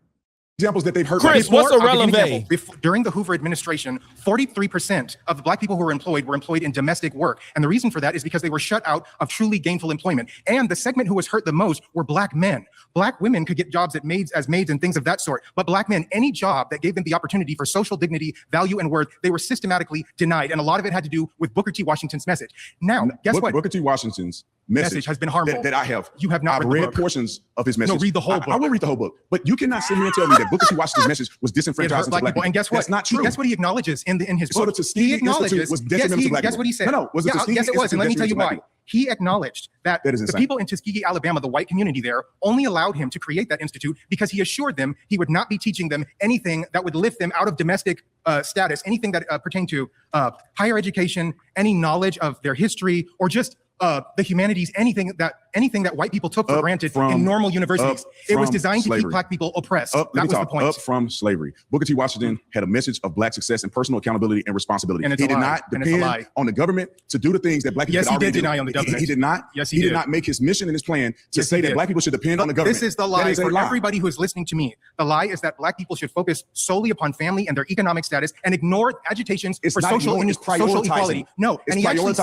Examples that they've heard. Chris, what's irrelevant? During the Hoover administration, 43% of the black people who were employed in domestic work. And the reason for that is because they were shut out of truly gainful employment. And the segment who was hurt the most were black men. Black women could get jobs as maids and things of that sort. But black men, any job that gave them the opportunity for social dignity, value, and worth, they were systematically denied. And a lot of it had to do with Booker T. Washington's message. Now, guess what? Booker T. Washington's message has been harmful. That I have. You have not read portions of his message. No, read the whole book. I will read the whole book. But you cannot sit here and tell me that Booker T. Washington's message was disenfranchising black people. And guess what? That's not true. Guess what he acknowledges in his book? So the Tuskegee Institute was detrimental to black people. Guess what he said? No, was it Tuskegee? Yes, it was. And let me tell you why. He acknowledged that the people in Tuskegee, Alabama, the white community there, only allowed him to create that institute because he assured them he would not be teaching them anything that would lift them out of domestic status, anything that pertained to higher education, any knowledge of their history, or just the humanities, anything that white people took for granted in normal universities. It was designed to keep black people oppressed. That was the point. Up from slavery. Booker T. Washington had a message of black success and personal accountability and responsibility. And he did not depend on the government to do the things that black people he did deny on the government. He did not. Yes, he did not make his mission and his plan to say that black people should depend on the government. This is the lie for everybody who is listening to me. The lie is that black people should focus solely upon family and their economic status and ignore agitations for social equality. No, and he actually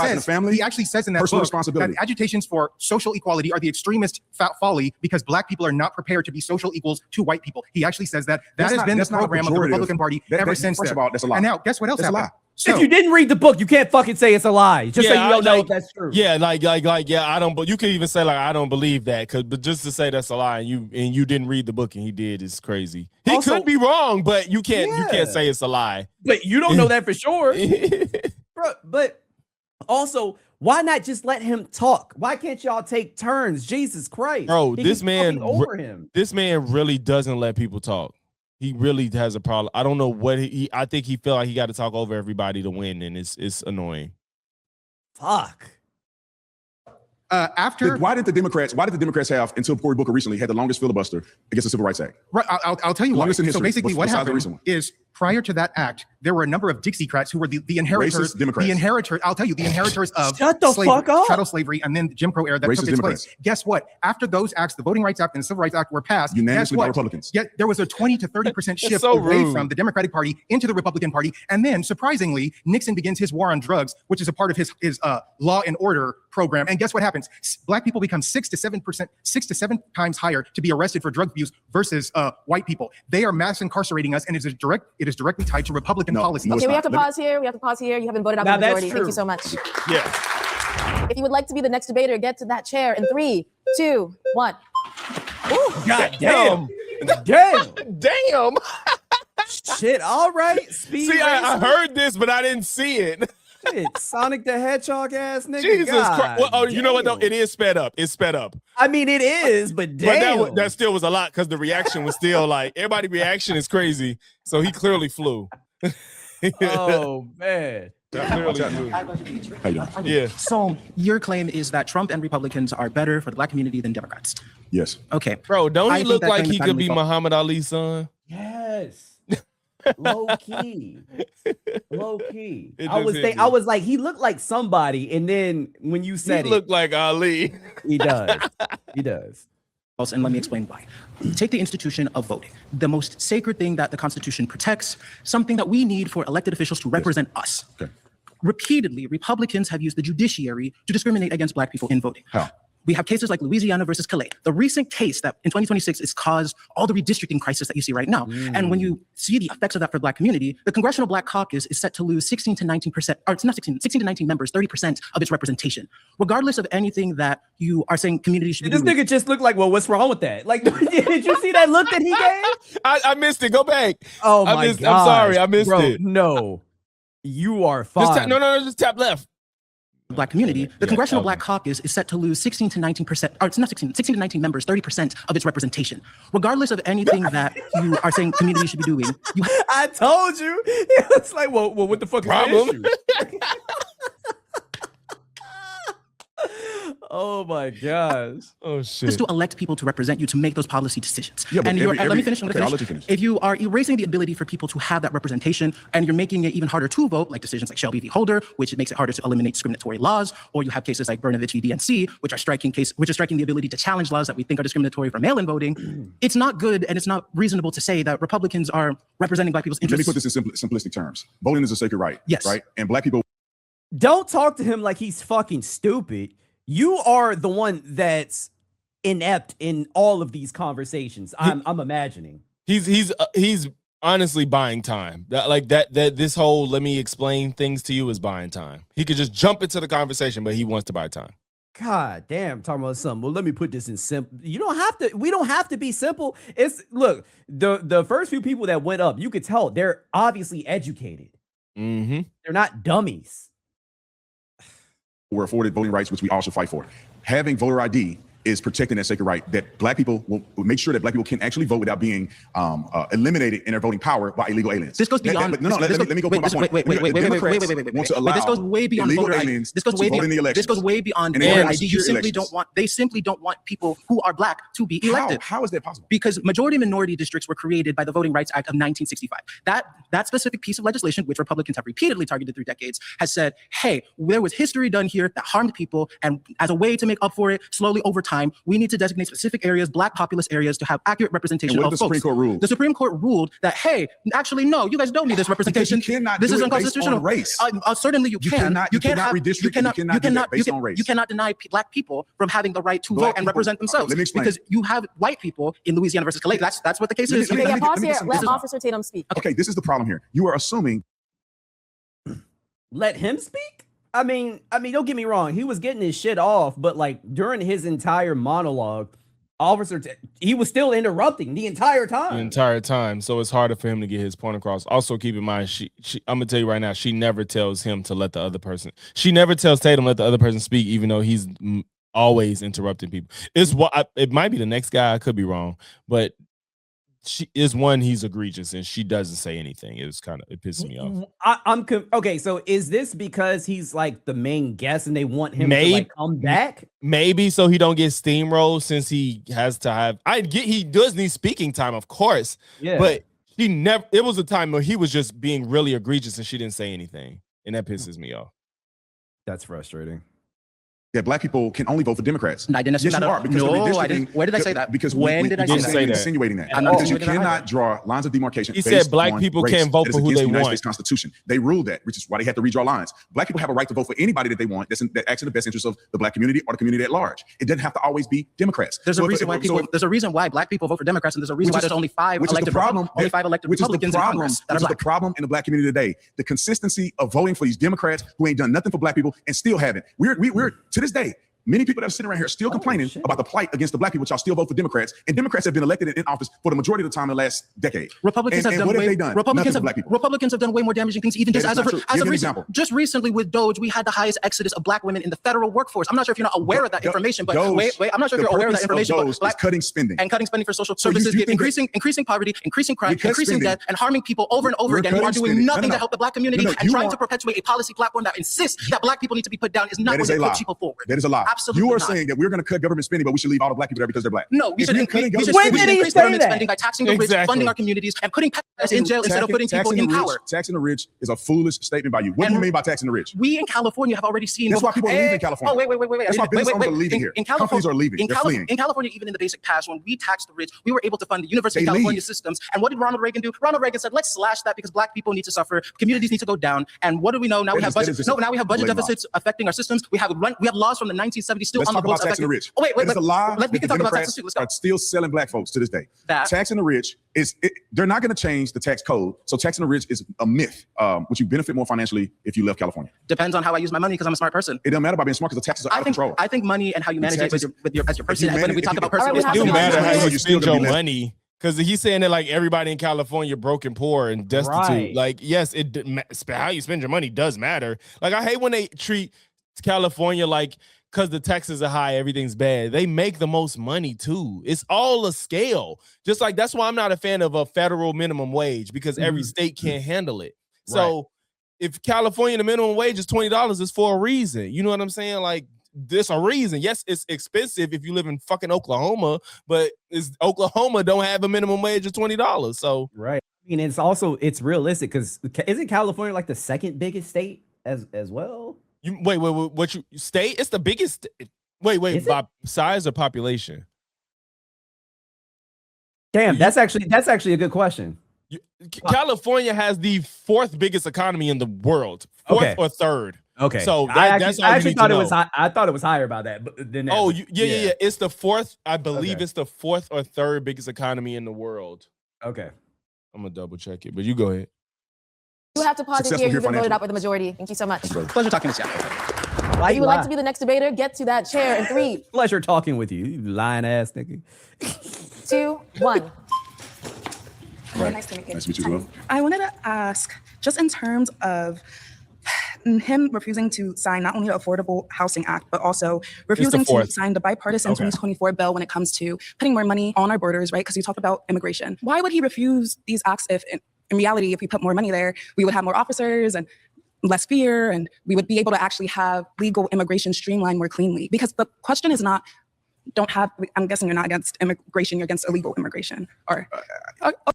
says in that book that agitations for social equality are the extremist folly because black people are not prepared to be social equals to white people. He actually says that has been the program of the Republican Party ever since then. That's a lie. And now, guess what else happened? So, if you didn't read the book, you can't fucking say it's a lie. Just so you don't know if that's true. Yeah, I don't. But you can even say like I don't believe that, but just to say that's a lie, and you didn't read the book and he did is crazy. He also could be wrong, but you can't say it's a lie. But you don't know that for sure, bro. But also, why not just let him talk? Why can't y'all take turns? Jesus Christ, bro! This man really doesn't let people talk. He really has a problem. I don't know what I think he felt like he got to talk over everybody to win, and it's annoying. Fuck. Why did the Democrats have, until Cory Booker recently, had the longest filibuster against the Civil Rights Act? Right. I'll tell you why. So basically what happened is prior to that act, there were a number of Dixiecrats who were the inheritors. I'll tell you, the inheritors of chattel slavery and then the Jim Crow era that took its place. Guess what? After those acts, the Voting Rights Act and the Civil Rights Act were passed. Unanimously by Republicans. Yet there was a 20 to 30% shift away from the Democratic Party into the Republican Party. And then, surprisingly, Nixon begins his war on drugs, which is a part of his law and order program. And guess what happens? Black people become 6 to 7 times higher to be arrested for drug abuse versus white people. They are mass incarcerating us, and it is directly tied to Republican policy. Okay, we have to pause here. You haven't voted out the majority. Thank you so much. Yeah. If you would like to be the next debater, get to that chair in 3, 2, 1. God damn. Damn. Damn. Shit. All right. Speed. See, I heard this, but I didn't see it. Shit. Sonic the Hedgehog ass nigga. Jesus Christ. Well, oh, you know what though? damn. It is sped up. It's sped up. I mean, it is, but damn. But that still was a lot because the reaction was still like everybody's reaction is crazy. So he clearly flew. Oh man. How you doing? Yeah. So your claim is that Trump and Republicans are better for the black community than Democrats. Yes. Okay. Bro, don't I he think look that like claim is he could patently be false. Muhammad Ali's son? Yes. Low key. Low key. It I just hit me. was like, he looked like somebody, and then when you He said it, looked like Ali. he does. He does. And let me explain why. Take the institution of voting, the most sacred thing that the Constitution protects, something that we need for elected officials to represent us. Okay. Repeatedly, Republicans have used the judiciary to discriminate against black people in voting. How? We have cases like Louisiana versus Calais. The recent case that in 2026 has caused all the redistricting crisis that you see right now. And when you see the effects of that for the black community, the Congressional Black Caucus is set to lose 16 to 19%, or it's not 16 to 19 members, 30% of its representation. Regardless of anything that you are saying communities should be This doing. nigga just looked like, well, what's wrong with that? Like, did you see that look that he gave? I missed it. Go back. Oh I my missed, god! I'm sorry. I missed Bro, it. No, you are Just fine. no, just tap left. Black community, the Yeah, Congressional okay. Black Caucus is set to lose 16 to 19%, or it's not 16 to 19 members, 30% of its representation. Regardless of anything that you are saying communities should be doing, you I told you. It's like, well, what the fuck is Problem. the issue? Oh my gosh. Oh shit. just to elect people to represent you to make those policy decisions. Yeah, but and you're, every- let me finish. okay, I'll let you finish. If you are erasing the ability for people to have that representation, and you're making it even harder to vote, like decisions like Shelby v. Holder, which makes it harder to eliminate discriminatory laws, or you have cases like Brnovich v. DNC, which are striking the ability to challenge laws that we think are discriminatory for mail-in voting. It's not good, and it's not reasonable to say that Republicans are representing black people's Let me interests. put this in simplistic terms. Voting is a sacred right. Yes. Right. And black people. Don't talk to him like he's fucking stupid. You are the one that's inept in all of these conversations. I'm imagining. He's honestly buying time. That this whole let me explain things to you is buying time. He could just jump into the conversation, but he wants to buy time. God damn, talking about something. Well, let me put this in simple. You don't have to. We don't have to be simple. It's look, the first few people that went up, you could tell they're obviously educated. Mm-hmm. They're not dummies. Were afforded voting rights, which we all should fight for. Having voter ID is protecting that sacred right that black people will make sure that black people can actually vote without being eliminated in their voting power by illegal aliens. This goes beyond. Let me go. Wait, my point. wait. Want to allow This goes way beyond illegal voter ID. aliens This goes to way vote in beyond. the elections. This goes way beyond And they voter want ID. You secure simply elections. don't want. They simply don't want people who are black to be elected. How is that possible? Because majority minority districts were created by the Voting Rights Act of 1965. That specific piece of legislation, which Republicans have repeatedly targeted through decades, has said, hey, there was history done here that harmed people, and as a way to make up for it, slowly over time, we need to designate specific areas, black populous areas, to have accurate representation And what of did the folks. Supreme Court rule? The Supreme Court ruled that, hey, actually, no, you guys don't need this representation. You cannot This do is it based unconstitutional. on race. Certainly, you You can. cannot- you cannot redistrict, you cannot do that based on race. You cannot deny black people from having the right to Black vote and people- represent themselves. let me explain. Because you have white people in Louisiana versus Calais. That's what the case Let me- is. let me- Okay, let yeah, pause me here. get some- Let this is- Officer Tatum speak. Okay, this is the problem here. You are assuming. Let him speak. I mean, don't get me wrong. He was getting his shit off, but like during his entire monologue, he was still interrupting the entire time. The entire time, so it's harder for him to get his point across. Also, keep in mind, she I'm gonna tell you right now, she never tells him to let the other person. She never tells Tatum let the other person speak, even though he's always interrupting people. It might be the next guy. I could be wrong, but she is one. He's egregious, and she doesn't say anything. It pisses me off. Okay. So is this because he's like the main guest and they want him to Maybe. like come back? Maybe so he don't get steamrolled since he has to have. He does need speaking time, of course. Yeah. But he never. It was a time where he was just being really egregious, and she didn't say anything, and that pisses me off. That's frustrating. that black people can only vote for Democrats. I didn't assume yes, that. You are, because no, I didn't. Where did I say that? Because when did I say that? Insinuating that. I'm not because you insinuating cannot draw lines of demarcation. He said black people can't vote for who they the United want. States Constitution. They ruled that, which is why they had to redraw lines. Black people have a right to vote for anybody that they want that acts in the best interest of the black community or the community at large. It doesn't have to always be Democrats. There's a reason why there's a reason why black people vote for Democrats, and there's a reason why there's only five elected Republicans in Congress. Which is the problem in the black community today. The consistency of voting for these Democrats who ain't done nothing for black people and still haven't. We're to this day. Many people that are sitting around here are still complaining about the plight against the black people, which y'all still vote for Democrats. And Democrats have been elected in office for the majority of the time in the last decade. Republicans have done way more damaging things, even just as of recent. Just recently with Doge, we had the highest exodus of black women in the federal workforce. I'm not sure if you're not aware of that information, but wait, I'm not sure if you're aware of that information. But cutting spending for social services, increasing poverty, increasing crime, increasing debt, and harming people over and over again who are doing nothing to help the black community, and trying to perpetuate a policy platform that insists that black people need to be put down is not going to put people forward. That is a lie. Absolutely you are not. saying that we're going to cut government spending, but we should leave all the black people there because they're black. No, we should increase government spending by taxing the rich, funding our communities, and putting us in jail instead of putting people in power. Taxing the rich is a foolish statement by you. What do you mean by taxing the rich? We in California have already seen. That's why people are leaving California. Oh, wait. That's why business owners are leaving here. Companies are leaving. They're fleeing. In California, even in the basic past, when we taxed the rich, we were able to fund the University of California systems. And what did Ronald Reagan do? Ronald Reagan said, let's slash that because black people need to suffer. Communities need to go down. And what do we know? Now we have budget. No, now we have budget deficits affecting our systems. We have laws from the 1970s still on the books affecting the rich. Oh, wait. It's a lie. We can talk about taxes too. Let's go. Are still selling black folks to this day. Taxing the rich they're not going to change the tax code. So taxing the rich is a myth. Would you benefit more financially if you left California? Depends on how I use my money because I'm a smart person. It doesn't matter about being smart because the taxes are out of control. I think money and how you manage it as your person. When we talk about person, it do matter how you spend your money. Because he's saying that like everybody in California broke and poor and destitute. Right. Like, yes, how you spend your money does matter. Like, I hate when they treat California like because the taxes are high, everything's bad. They make the most money too. It's all a scale. Just like that's why I'm not a fan of a federal minimum wage because every state can't handle it. So if California the minimum wage is $20, it's for a reason. You know what I'm saying? Like there's a reason. Yes, it's expensive if you live in fucking Oklahoma, but Oklahoma don't have a minimum wage of $20. So right. I mean, it's realistic because isn't California like the second biggest state as well? Wait, what you state? It's the biggest. Wait, by size or population? Damn, that's actually a good question. California has the fourth biggest economy in the world, fourth or third. Okay, so that's I actually thought it was high. I thought it was higher about that. But than that, yeah. It's the fourth. I believe it's the fourth or third biggest economy in the world. Okay, I'm gonna double check it, but you go ahead. You have to pause it here. You've been voted out by the majority. Thank you so much. Pleasure talking to you. If you would like to be the next debater, get to that chair in 3. Pleasure talking with you, you lying ass nigga. 2, 1. Right. Nice to meet you. Nice to meet you as well. I wanted to ask, just in terms of him refusing to sign not only the Affordable Housing Act, but also refusing to sign the bipartisan 2024 bill when it comes to putting more money on our borders, right? Because you talked about immigration. Why would he refuse these acts if, in reality, if we put more money there, we would have more officers and less fear, and we would be able to actually have legal immigration streamlined more cleanly? Because the question is not, I'm guessing you're not against immigration, you're against illegal immigration. Or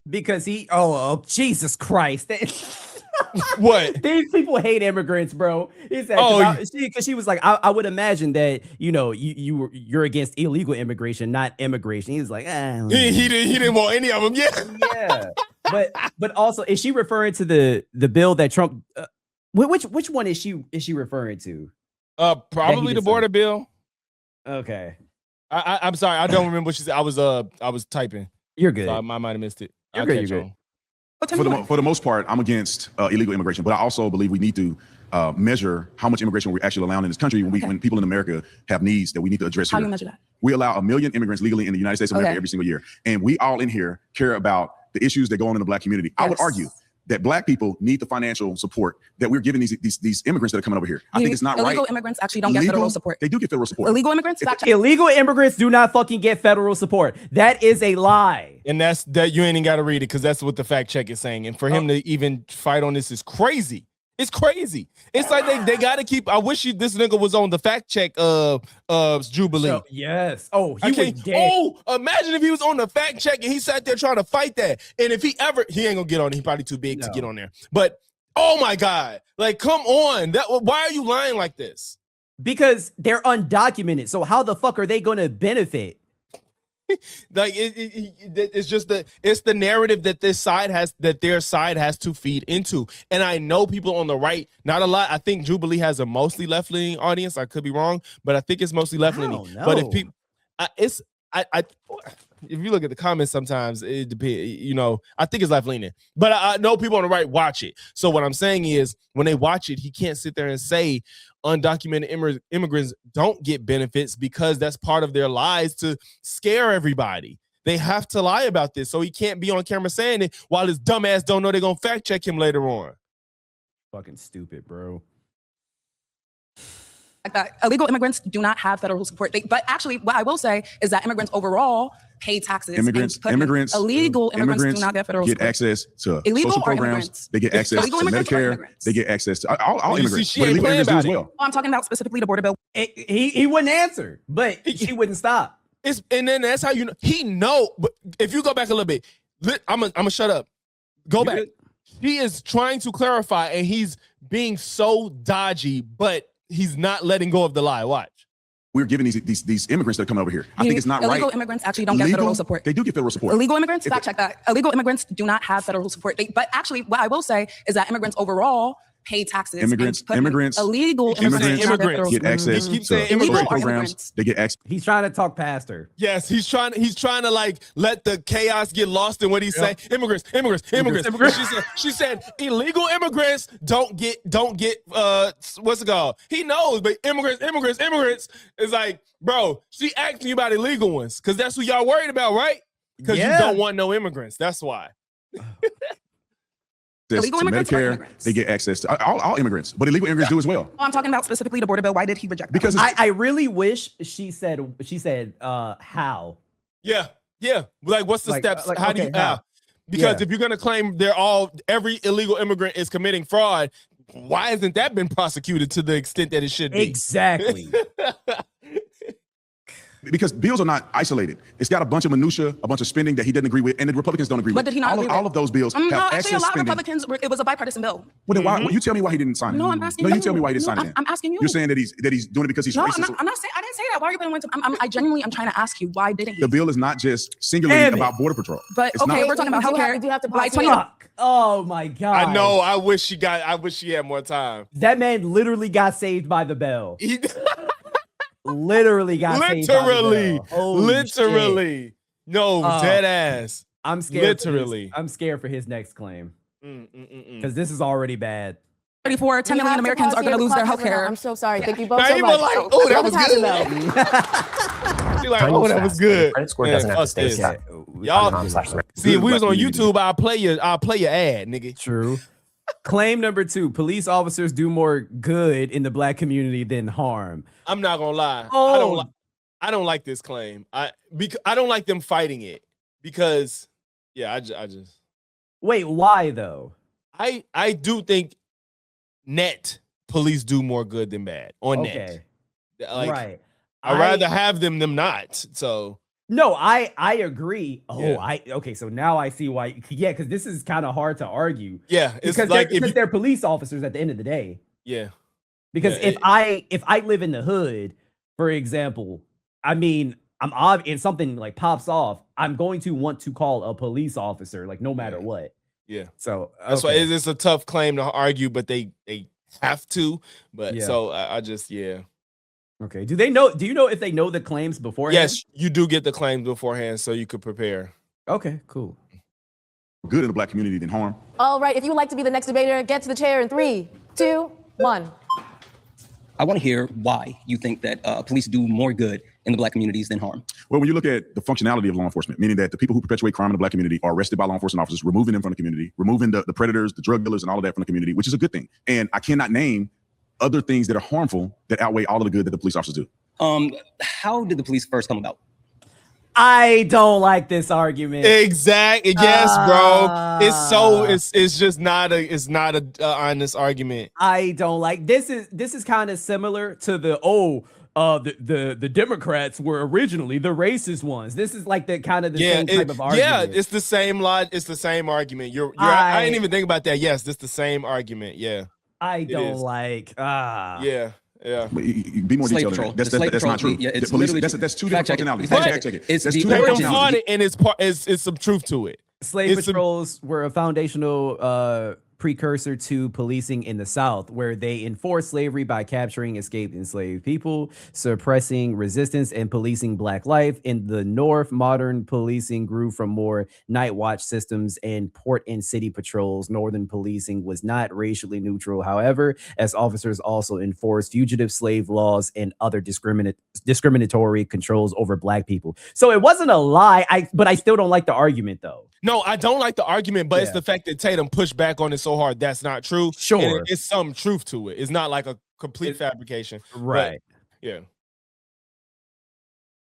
because Jesus Christ. What? These people hate immigrants, bro. He said, because she was like, I would imagine that you're against illegal immigration, not immigration. He was like, he didn't want any of them. Yeah. But also, is she referring to the bill that Trump? Which one is she referring to? Probably the border bill. Okay. I'm sorry, I don't remember what she said. I was typing. You're good. So I might have missed it. You're good. For the most part, I'm against illegal immigration, but I also believe we need to measure how much immigration we're actually allowing in this country when people in America have needs that we need to address. How do you measure that? We allow 1 million immigrants legally in the United States of America every single year, and we all in here care about the issues that go on in the black community. Yes. I would argue that black people need the financial support that we're giving these immigrants that are coming over here. I think it's not right. Illegal immigrants actually don't get federal support. They do get federal support. Illegal immigrants? Illegal immigrants do not fucking get federal support. That is a lie. And that's you ain't even got to read it because that's what the fact check is saying. And for him to even fight on this is crazy. It's crazy. It's like they got to keep. I wish this nigga was on the fact check Jubilee. So, yes. Oh, he was dead. Oh, imagine if he was on the fact check and he sat there trying to fight that. And if he ain't gonna get on. He probably too big to get on there. But oh my God, like come on. Why are you lying like this? Because they're undocumented. So how the fuck are they going to benefit? Like it's just the narrative that their side has to feed into. And I know people on the right, not a lot. I think Jubilee has a mostly left-leaning audience. I could be wrong, but I think it's mostly left-leaning. But if people, if you look at the comments, sometimes it depends. You know, I think it's left-leaning, but I know people on the right watch it. So what I'm saying is, when they watch it, he can't sit there and say undocumented immigrants don't get benefits because that's part of their lies to scare everybody. They have to lie about this, so he can't be on camera saying it while his dumbass don't know they're gonna fact check him later on. Fucking stupid, bro. That illegal immigrants do not have federal support. But actually, what I will say is that immigrants overall pay taxes. Illegal immigrants do not get federal support. Access to social programs. They get access to Medicare. They get access to all immigrants. But illegal immigrants do as well. I'm talking about specifically the border bill. He wouldn't answer, but he wouldn't stop. And then that's how you know he know. But if you go back a little bit, I'm gonna shut up. Go back. He is trying to clarify, and he's being so dodgy, but he's not letting go of the lie. Watch. We're giving these immigrants that are coming over here. I think it's not right. Illegal immigrants actually don't get federal support. They do get federal support. Illegal immigrants, fact check that. Illegal immigrants do not have federal support. But actually, what I will say is that immigrants overall pay taxes. Illegal immigrants get access to social programs. They get access. He's trying to talk past her. Yes, he's trying to like let the chaos get lost in what he's saying. Immigrants. She said illegal immigrants don't get what's it called? He knows, but immigrants is like, bro, she asking you about illegal ones because that's who y'all worried about, right? Because you don't want no immigrants. That's why. Illegal immigrants Medicare, they get access to all immigrants, but illegal immigrants do as well. I'm talking about specifically the border bill. Why did he reject that? Because I really wish she said how. Yeah. Like, what's the steps? How do you how? Because if you're gonna claim every illegal immigrant is committing fraud, why hasn't that been prosecuted to the extent that it should be? Exactly. Because bills are not isolated. It's got a bunch of minutia, a bunch of spending that he doesn't agree with, and the Republicans don't agree with. But did he not agree with? All of those bills have no, access actually, a lot spending. of Republicans, it was a bipartisan bill. Well, then why? You tell me why he didn't sign it. No, I'm asking you. No, you tell me why he didn't sign it. I'm asking you. You're saying that he's doing it because he's racist. I'm not saying. I didn't say that. Why are you going to? I genuinely am trying to ask you why didn't he? The bill is not just singularly about border patrol. But it's okay, not. we're talking about healthcare. Do you have to by 20? Oh my god! I know. I wish she had more time. That man literally got saved by the bell. Literally got saved by the bell. Literally. Shit. No, dead ass. I'm scared. Literally. I'm scared for his next claim. Because this is already bad. 10 million Americans are going to lose their health care. I'm so sorry. Thank you both now so much. Like, oh, that was good. She's like, oh, that was good. Credit score doesn't have to stay set. Y'all, see, if we was on YouTube, I'll play your ad, nigga. True. Claim number 2: police officers do more good in the black community than harm. I'm not gonna lie. I don't like this claim. I don't like them fighting it because I just wait. Why though? I do think net police do more good than bad on net. Like, right. I'd rather have them not. So no, I agree. So now I see why. Yeah, because this is kind of hard to argue. Yeah, it's because like they're police officers at the end of the day. Yeah. Because if I live in the hood, for example, I mean, and something like pops off, I'm going to want to call a police officer, like no matter what. Yeah. So that's why it's a tough claim to argue, but they have to. But so I just Okay. Do you know if they know the claims beforehand? Yes, you do get the claims beforehand, so you could prepare. Okay, cool. Good in the black community than harm. All right, if you would like to be the next debater, get to the chair in 3, 2, 1. I want to hear why you think that police do more good in the black communities than harm. Well, when you look at the functionality of law enforcement, meaning that the people who perpetuate crime in the black community are arrested by law enforcement officers, removing them from the community, removing the predators, the drug dealers, and all of that from the community, which is a good thing. And I cannot name other things that are harmful that outweigh all of the good that the police officers do. How did the police first come about? I don't like this argument. Exactly. Yes, bro. It's just not a honest argument. I don't like this. Is kind of similar to the Democrats were originally the racist ones. This is like the kind of the same type of argument. Yeah, it's the same line. It's the same argument. I didn't even think about that. Yes, it's the same argument. Yeah. I don't like. Yeah. Yeah. Be more Slave detailed. patrol. That's not true. Yeah, it's police, literally that's two different functionalities. Fact check it. It's the origins. And it's some truth to it. Slave patrols were a foundational precursor to policing in the South, where they enforced slavery by capturing escaped enslaved people, suppressing resistance, and policing Black life. In the North, modern policing grew from more night watch systems and port and city patrols. Northern policing was not racially neutral, however, as officers also enforced fugitive slave laws and other discriminatory controls over Black people. So it wasn't a lie, but I still don't like the argument, though. No, I don't like the argument, but it's the fact that Tatum pushed back on it so hard. That's not true. Sure. And it's some truth to it. It's not like a complete fabrication. Right. But, yeah.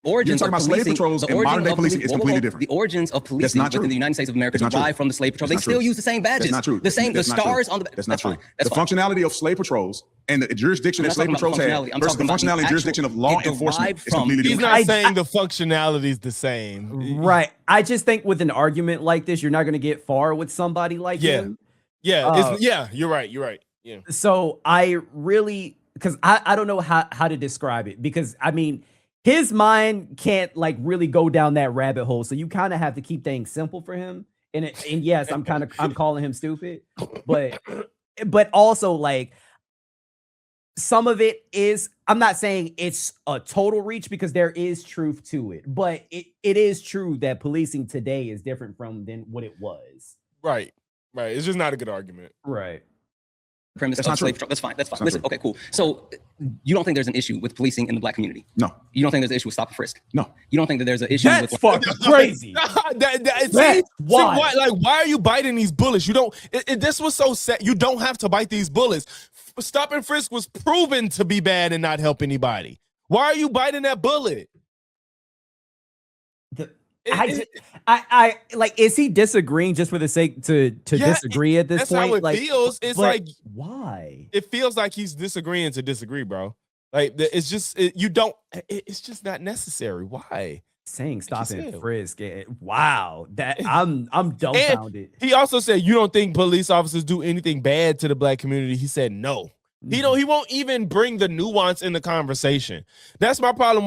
Origins of policing, slave patrols and modern day policing is completely different. The origins of policing within the United States of America derive from the slave patrol. They still use the same badges. That's not true. The stars on the. That's not true. The functionality of slave patrols and the jurisdiction that slave patrols have versus the functionality and jurisdiction of law enforcement is completely different. He's not saying the functionality is the same. Right. I just think with an argument like this, you're not going to get far with somebody like him. Yeah. You're right. Yeah. So I really, because I don't know how to describe it, because I mean, his mind can't like really go down that rabbit hole. So you kind of have to keep things simple for him. And yes, I'm calling him stupid, but also like some of it is, I'm not saying it's a total reach because there is truth to it, but it is true that policing today is different than what it was. Right. It's just not a good argument. Right. Premise of slave patrol. That's fine. Listen, okay, cool. So you don't think there's an issue with policing in the Black community? No. You don't think there's an issue with stop and frisk? No. You don't think that there's an issue with fucking crazy? Why are you biting these bullets? You don't. This was so sad. You don't have to bite these bullets. Stop and frisk was proven to be bad and not help anybody. Why are you biting that bullet? I like, is he disagreeing just for the sake to disagree at this that's point? That's how it feels. It's like, why? It feels like he's disagreeing to disagree, bro. Like it's just it's just not necessary. Why? Saying stop and frisk. Wow, that I'm dumbfounded. And he also said, you don't think police officers do anything bad to the Black community? He said no. He won't even bring the nuance in the conversation. That's my problem.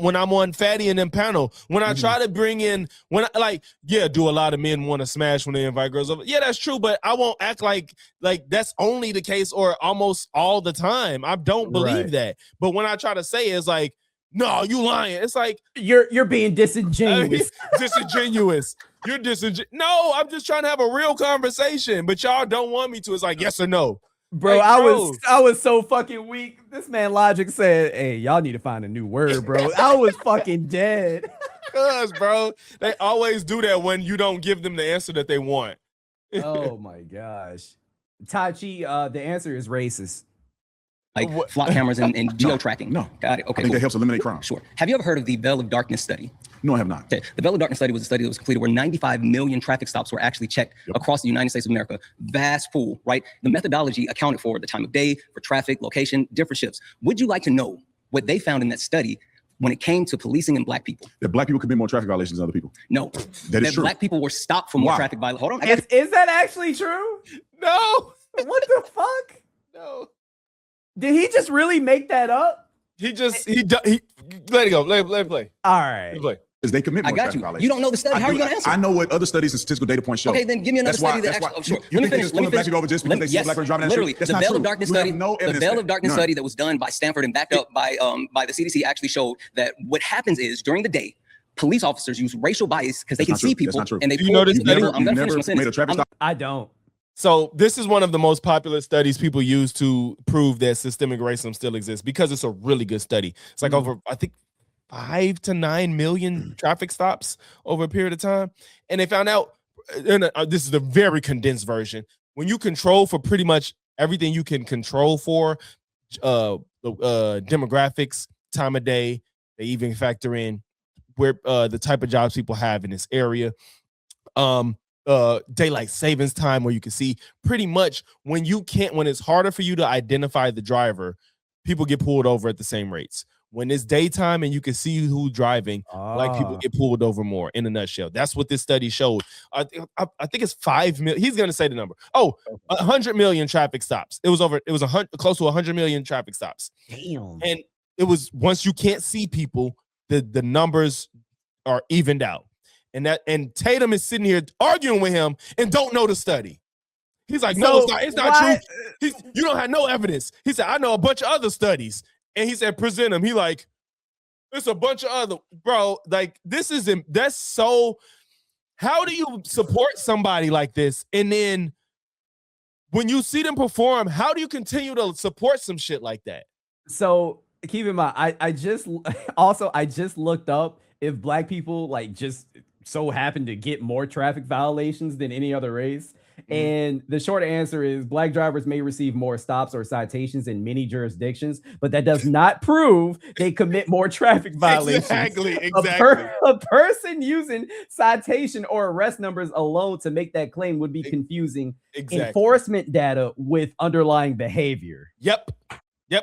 When I'm on Fatty and them panel, when I try to bring in, do a lot of men want to smash when they invite girls over? Yeah, that's true, but I won't act like that's only the case or almost all the time. I don't believe that. But when I try to say it's like, no, you lying. It's like you're being disingenuous. Disingenuous. You're disingenuous. No, I'm just trying to have a real conversation, but y'all don't want me to. It's like yes or no. Bro, I was so fucking weak. This man Logic said, hey, y'all need to find a new word, bro. I was fucking dead. Cuz, bro, they always do that when you don't give them the answer that they want. Oh my gosh. Tachi, the answer is racist. Like flock cameras and geo-tracking. No. Got it. Okay, I think that helps eliminate crime. Sure. Have you ever heard of the Veil of Darkness study? No, I have not. Okay. The Veil of Darkness study was a study that was completed where 95 million traffic stops were actually checked across the United States of America. Vast pool, right? The methodology accounted for the time of day, for traffic, location, different shifts. Would you like to know what they found in that study when it came to policing and Black people? That Black people commit more traffic violations than other people. No. That is true. Black people were stopped for more traffic violations. Hold on. Is that actually true? No. What the fuck? No. Did he just really make that up? He let it go. Let it play. All right. Because they commit more traffic violations. You don't know the study. How are you going to answer? I know what other studies and statistical data points show. Okay, then give me another study that actually. Sure. Let me finish. Let me finish. Over just because they see Black people driving literally, the Veil of Darkness study. The Veil of Darkness study that was done by Stanford and backed up by the CDC actually showed that what happens is during the day, police officers use racial bias because they can see people and they. You know this study? I'm going to finish my sentence. I don't. So this is one of the most popular studies people use to prove that systemic racism still exists because it's a really good study. It's like over, I think, 5 to 9 million traffic stops over a period of time. And they found out, this is the very condensed version, when you control for pretty much everything you can control for, demographics, time of day, they even factor in where the type of jobs people have in this area. Daylight savings time, where you can see pretty much when it's harder for you to identify the driver, people get pulled over at the same rates. when it's daytime and you can see who's driving, black people get pulled over more. In a nutshell, that's what this study showed. I think it's 5 million. He's gonna say the number. 100 million traffic stops. It was close to 100 million traffic stops. Damn. And it was, once you can't see people, the numbers are evened out. And Tatum is sitting here arguing with him and don't know the study. He's like, no, it's not true. You don't have no evidence. He said, I know a bunch of other studies. And he said, present them. He like, it's a bunch of other, bro. Like, that's so, how do you support somebody like this? And then when you see them perform, how do you continue to support some shit like that? So keep in mind, I just looked up if black people like just so happen to get more traffic violations than any other race. And the short answer is black drivers may receive more stops or citations in many jurisdictions, but that does not prove they commit more traffic violations. Exactly. A person using citation or arrest numbers alone to make that claim would be confusing enforcement data with underlying behavior. Yep.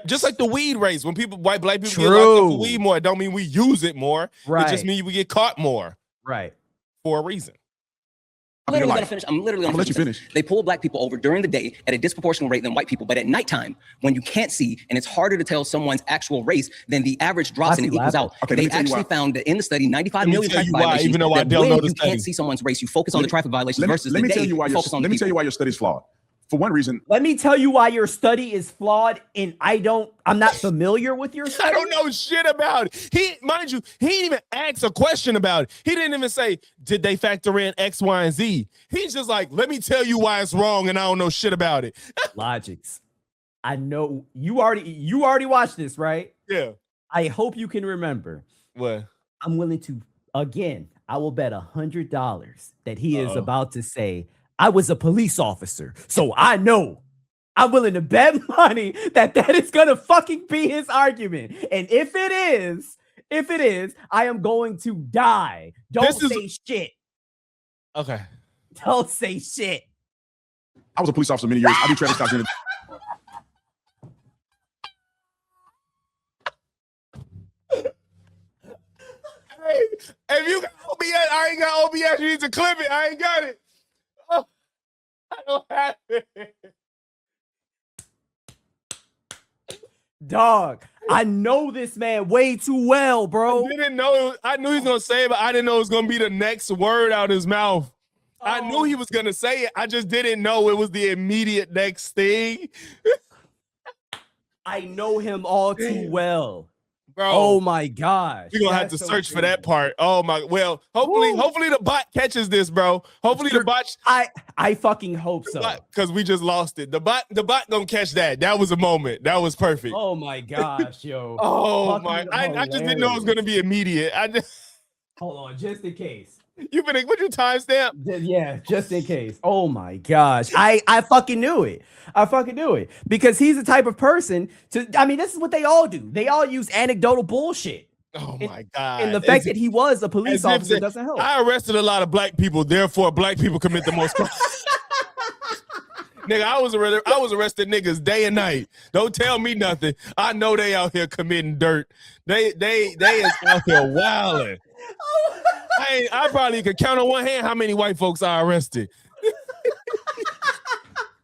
Just like the weed race. When black people get locked up for weed more, it don't mean we use it more. Right. It just means we get caught more. Right. For a reason. I'm literally gonna let you finish. They pull black people over during the day at a disproportionate rate than white people, but at nighttime, when you can't see and it's harder to tell someone's actual race, then the average drops and it equals out. Okay, they actually found that in the study, 95 million traffic violations. Even though I don't know the you can't see someone's race, you focus on the traffic violations versus the day. Let me tell you why your study's flawed. For one reason, let me tell you why your study is flawed, and I'm not familiar with your study. I don't know shit about it. Mind you, he didn't even ask a question about it. He didn't even say, did they factor in X, Y, and Z? He's just like, let me tell you why it's wrong, and I don't know shit about it. Logics. I know you already watched this, right? Yeah. I hope you can remember. What? I'm willing to, again, I will bet $100 that he is about to say, I was a police officer, so I know. I'm willing to bet money that is gonna fucking be his argument. And if it is, I am going to die. Don't say shit. Okay. Don't say shit. I was a police officer many years. I do traffic stops in Hey, if you got OBS, I ain't got OBS. You need to clip it. I ain't got it. Oh, I don't have it. Dog, I know this man way too well, bro. I knew he was gonna say it, but I didn't know it was gonna be the next word out his mouth. I knew he was gonna say it. I just didn't know it was the immediate next thing. I know him all too well. Bro, oh my gosh. We're gonna have to search for that part. Oh my, well, hopefully the bot catches this, bro. Hopefully the bot. I fucking hope so. Because we just lost it. The bot gonna catch that. That was a moment. That was perfect. Oh my gosh, yo. Oh my, I just didn't know it was gonna be immediate. Hold on, just in case. Would you timestamp? Yeah, just in case. Oh my gosh. I fucking knew it. I fucking knew it. Because he's the type of person this is what they all do. They all use anecdotal bullshit. Oh my God. And the fact that he was a police officer doesn't help. I arrested a lot of black people, therefore black people commit the most crimes. Nigga, I was arrested niggas day and night. Don't tell me nothing. I know they out here committing dirt. They is out here wilding. I probably could count on one hand how many white folks I arrested.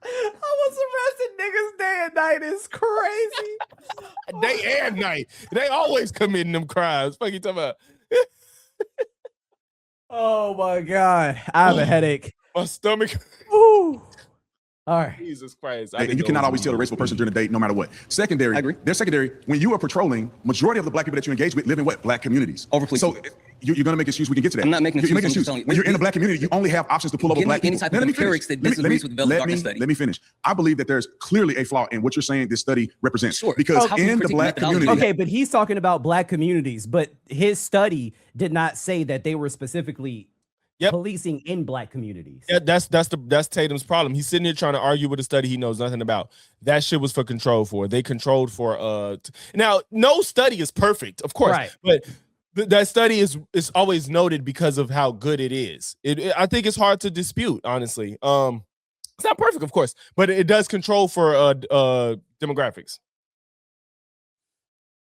I was arrested niggas day and night. It's crazy. Day and night. They always committing them crimes. Fuck you talking about? Oh my God. I have a headache. My stomach. Ooh. All right. Jesus Christ. And you cannot always tell the racial person during the day, no matter what. Secondary, I agree. They're secondary. When you are patrolling, majority of the black people that you engage with live in what? Black communities. So you're going to make excuses. We can get to that. I'm not making excuses. When you're in the black community, you only have options to pull over black people. Any type of empirics that disagrees with the Bell Darkness study. Let me finish. I believe that there's clearly a flaw in what you're saying this study represents. Sure. Because in the black community. Okay, but he's talking about black communities, but his study did not say that they were specifically policing in black communities. Yeah, that's Tatum's problem. He's sitting here trying to argue with a study he knows nothing about. That shit was for control for. They controlled for now no study is perfect, of course. Right. But that study is always noted because of how good it is. I think it's hard to dispute, honestly. It's not perfect, of course, but it does control for demographics.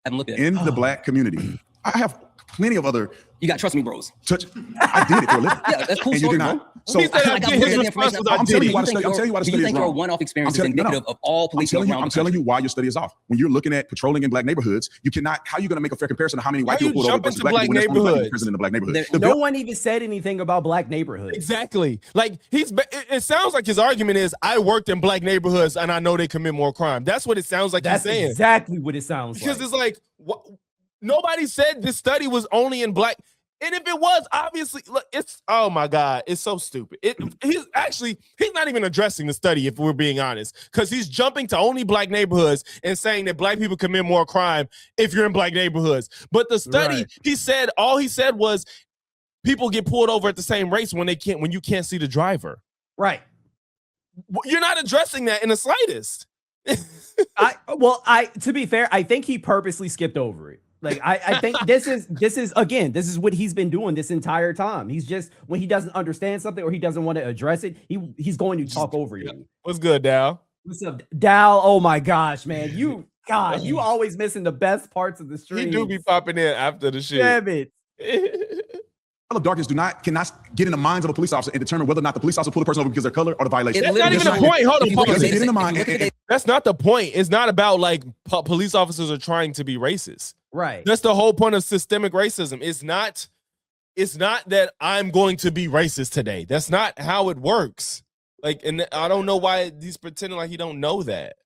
haven't looked at it. In the black community, I have plenty of other. You got to trust me, bros. I did it for a living. Yeah, that's cool. And you did not. So He said, I got his the response information. was, I'm telling you why the Do study. I'm telling you why the do study you is think your wrong. one-off experience is I'm telling- no, no. indicative of all police around the I'm telling country? you why your study is off. When you're looking at patrolling in black neighborhoods, you cannot. How are you going to make a fair comparison of how many white Why people you pulled over jump versus into black people when there's only black people neighborhoods? present in the black neighborhood? The No one even said anything about black neighborhoods. Exactly. Like it sounds like his argument is, I worked in black neighborhoods and I know they commit more crime. That's what it sounds like That's he's saying. exactly what it sounds Because like. it's like, nobody said this study was only in black. And if it was, obviously, look, it's, oh my God, it's so stupid. He's not even addressing the study, if we're being honest, because he's jumping to only black neighborhoods and saying that black people commit more crime if you're in black neighborhoods. But the study, Right. all he said was people get pulled over at the same rates when you can't see the driver. Right. You're not addressing that in the slightest. To be fair, I think he purposely skipped over it. Like I think this is what he's been doing this entire time. He's just, when he doesn't understand something or he doesn't want to address it, he's going to talk over you. What's good, Dal? What's up, Dal? Oh my gosh, man. You always missing the best parts of the stream. He do be popping in after the shit. Damn it. of darkness cannot get in the minds of a police officer and determine whether or not the police officer pulled the person over because of their color or the violation. That's not even the point. Hold on. Doesn't get in the mind. That's not the point. It's not about like police officers are trying to be racist. Right. That's the whole point of systemic racism. It's not that I'm going to be racist today. That's not how it works. Like, and I don't know why he's pretending like he don't know that.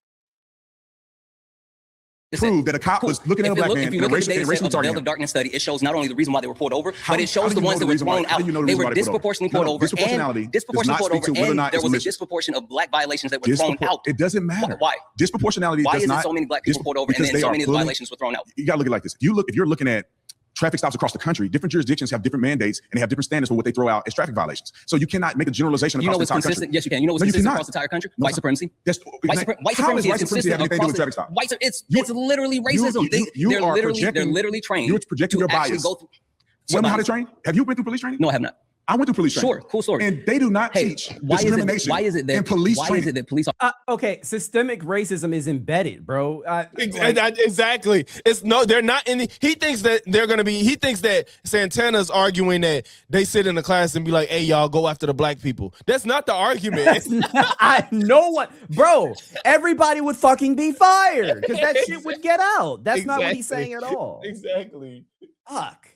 Prove that a cop was looking at a black man if you in a look at the racial data set of the targeting Veil of Darkness study, it shows not only the reason why they were pulled over, How- but it how shows do the you know ones the that were reason why- thrown how out. do you know the They reason were why they pulled over? disproportionately No, pulled over, disproportionality and does not speak to whether or not there it's was a malicious. disproportion of black violations that were thrown out. It doesn't matter. Why? Disproportionality Why does is not. it so many black people pulled over and because then they so are many of the pulling- violations were thrown out? You gotta look at it like this. If you're looking at traffic stops across the country, different jurisdictions have different mandates and they have different standards for what they throw out as traffic violations. So you cannot make a generalization You across know what's the entire consistent? country. Yes, you can. You know what's No, you consistent cannot. across the entire country? No, White supremacy. That's, White how supremacy does white supremacy is have consistent anything to do across with traffic stops? it's literally racism. They're literally trained. You're projecting your actually bias. go through. Tell me how to train. Have you been through police training? No, I have not. I went through police training. Sure, cool story. And they do not teach discrimination in police training. Okay, systemic racism is embedded, bro. Exactly. They're not in he thinks that they're going to be, he thinks that Santana's arguing that they sit in the class and be like, hey, y'all go after the black people. That's not the argument. Bro, everybody would fucking be fired because that shit would get out. That's not what he's saying at all. Exactly. Fuck.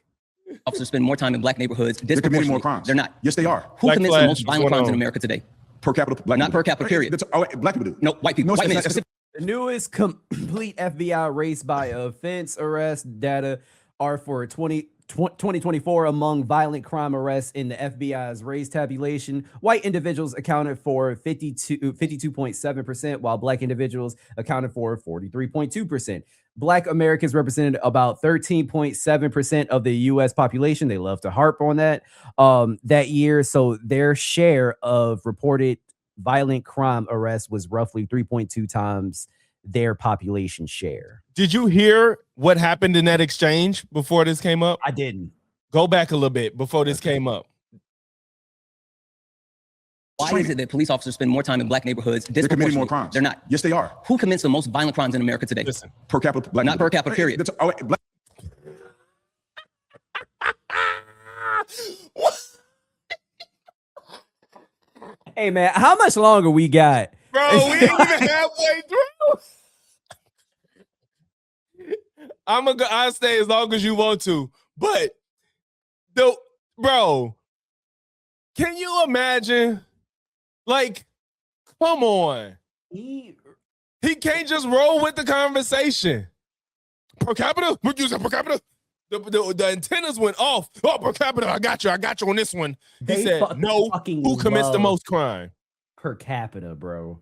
Officers spend more time in black neighborhoods. They're committing more crimes. They're not. Yes, they are. Who Black commits flag, the most violent what's crimes going in on? America today? Per capita, black Not people. per capita, period. Black people do. No, white people. No, White men. that's- The newest complete FBI race by offense arrest data are for 2024 among violent crime arrests in the FBI's race tabulation. White individuals accounted for 52.7%, while black individuals accounted for 43.2%. Black Americans represented about 13.7% of the U.S. population. They love to harp on that year. So their share of reported violent crime arrests was roughly 3.2 times their population share. Did you hear what happened in that exchange before this came up? I didn't. Go back a little bit before this came up. Why is it that police officers spend more time in black neighborhoods? They're committing more crimes. They're not. Yes, they are. Who commits the most violent crimes in America today? Listen. Per capita, black Not people. per capita, period. Hey man, how much longer we got? Bro, we ain't even halfway through. I'll stay as long as you want to. But bro, can you imagine? Like, come on. He can't just roll with the conversation. Per capita? What you said, per capita? The antennas went off. Oh, per capita, I got you on this one. He said, no, who commits the most crime? Per capita, bro.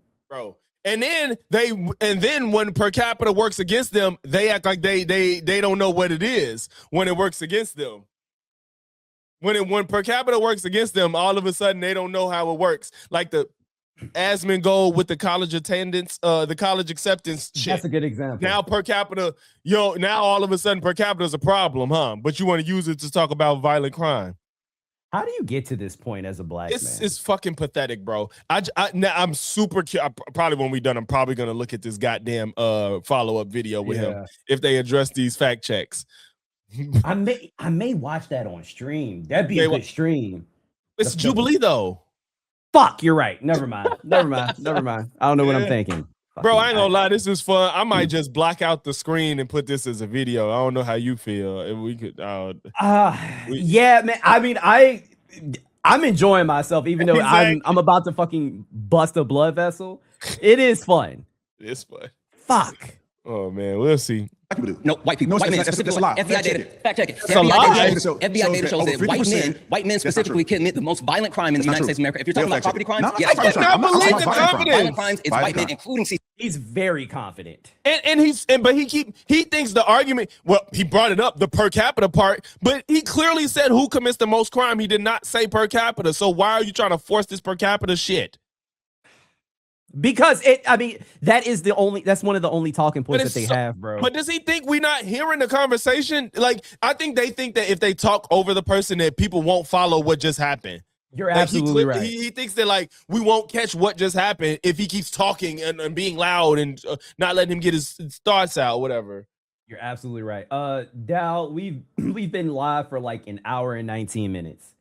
And then when per capita works against them, they act like they don't know what it is when it works against them. When per capita works against them, all of a sudden they don't know how it works. Like the Asman goal with the college attendance, the college acceptance shit. That's a good example. Now per capita, now all of a sudden per capita is a problem, huh? But you want to use it to talk about violent crime. How do you get to this point as a black man? It's fucking pathetic, bro. I'm super probably when we done, I'm probably gonna look at this goddamn follow-up video with him if they address these fact checks. I may watch that on stream. That'd be a good stream. It's Jubilee though. Fuck, you're right. Never mind. I don't know what I'm thinking. Bro, I ain't gonna lie, this is fun. I might just block out the screen and put this as a video. I don't know how you feel. If we could yeah, man. I mean, I'm enjoying myself, even though I'm about to fucking bust a blood vessel. It is fun. It's fun. Fuck. Oh man, we'll see. No, white people. No, white men that's specifically. a lie. FBI data. Fact check it. That's a lie. FBI data shows that white men specifically commit the most violent crime in the United States of America. If you're talking about property crimes, I cannot believe the confidence. Violent crimes is white men, including He's very confident. But he thinks the argument, well, he brought it up, the per capita part, but he clearly said who commits the most crime. He did not say per capita. So why are you trying to force this per capita shit? Because that's one of the only talking points that they have, bro. But does he think we're not hearing the conversation? Like, I think they think that if they talk over the person that people won't follow what just happened. You're absolutely right. He thinks that like we won't catch what just happened if he keeps talking and being loud and not letting him get his thoughts out, whatever. You're absolutely right. Dal, we've been live for like an hour and 19 minutes.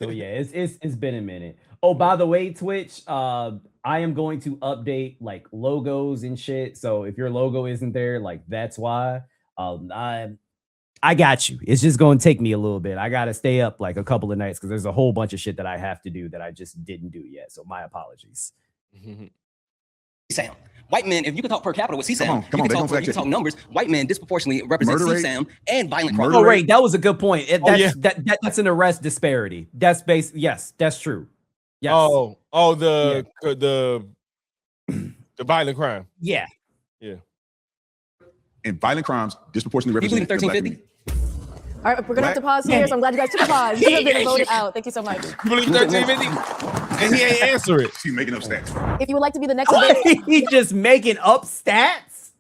So yeah, it's been a minute. Oh, by the way, Twitch, I am going to update like logos and shit. So if your logo isn't there, like that's why. I got you. It's just going to take me a little bit. I got to stay up like a couple of nights because there's a whole bunch of shit that I have to do that I just didn't do yet. So my apologies. CSAM. White men, if you can talk per capita with CSAM, come on, you can talk numbers. White men disproportionately represent CSAM and violent crime. Oh, right. That was a good point. That's an arrest disparity. That's based. Yes, that's true. Yes. The violent crime. Yeah. And violent crimes disproportionately represent 1350. All right, we're gonna have to pause here, so I'm glad you guys took a pause. You have been voted out. Thank you so much. You believe 1350? And he ain't answer it. He's making up stats. If you would like to be the next debate, he just making up stats.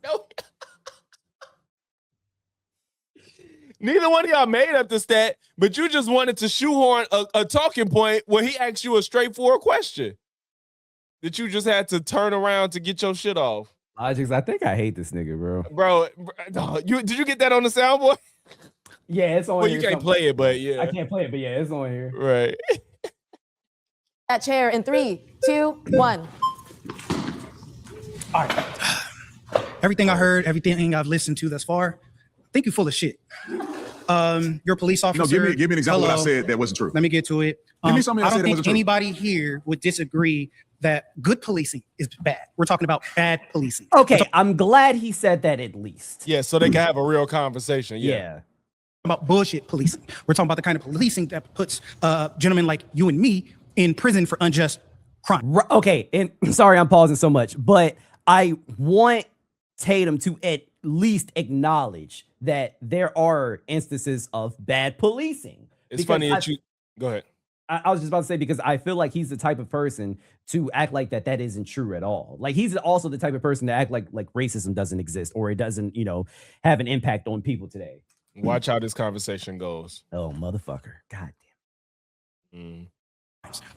Neither one of y'all made up the stat, but you just wanted to shoehorn a talking point where he asked you a straightforward question that you just had to turn around to get your shit off. Logics, I think I hate this nigga, bro. Bro, did you get that on the soundboard? Yeah, it's on here. Well, you can't play it, but yeah. I can't play it, but yeah, it's on here. Right. that chair in 3, 2, 1. All right. Everything I heard, everything I've listened to thus far, I think you're full of shit. You're a police officer. No, give me an example of what I said that wasn't true. Let me get to it. Give me something I don't said that wasn't think anybody here would disagree that good policing is bad. We're talking about bad policing. Okay, I'm glad he said that at least. Yeah, so they can have a real conversation. Yeah. About bullshit policing. We're talking about the kind of policing that puts gentlemen like you and me in prison for unjust crime. Okay, and sorry I'm pausing so much, but I want Tatum to at least acknowledge that there are instances of bad policing. It's funny that you go ahead. I was just about to say, because I feel like he's the type of person to act like that isn't true at all. Like he's also the type of person to act like racism doesn't exist or it doesn't, have an impact on people today. Watch how this conversation goes. Oh, motherfucker. God damn.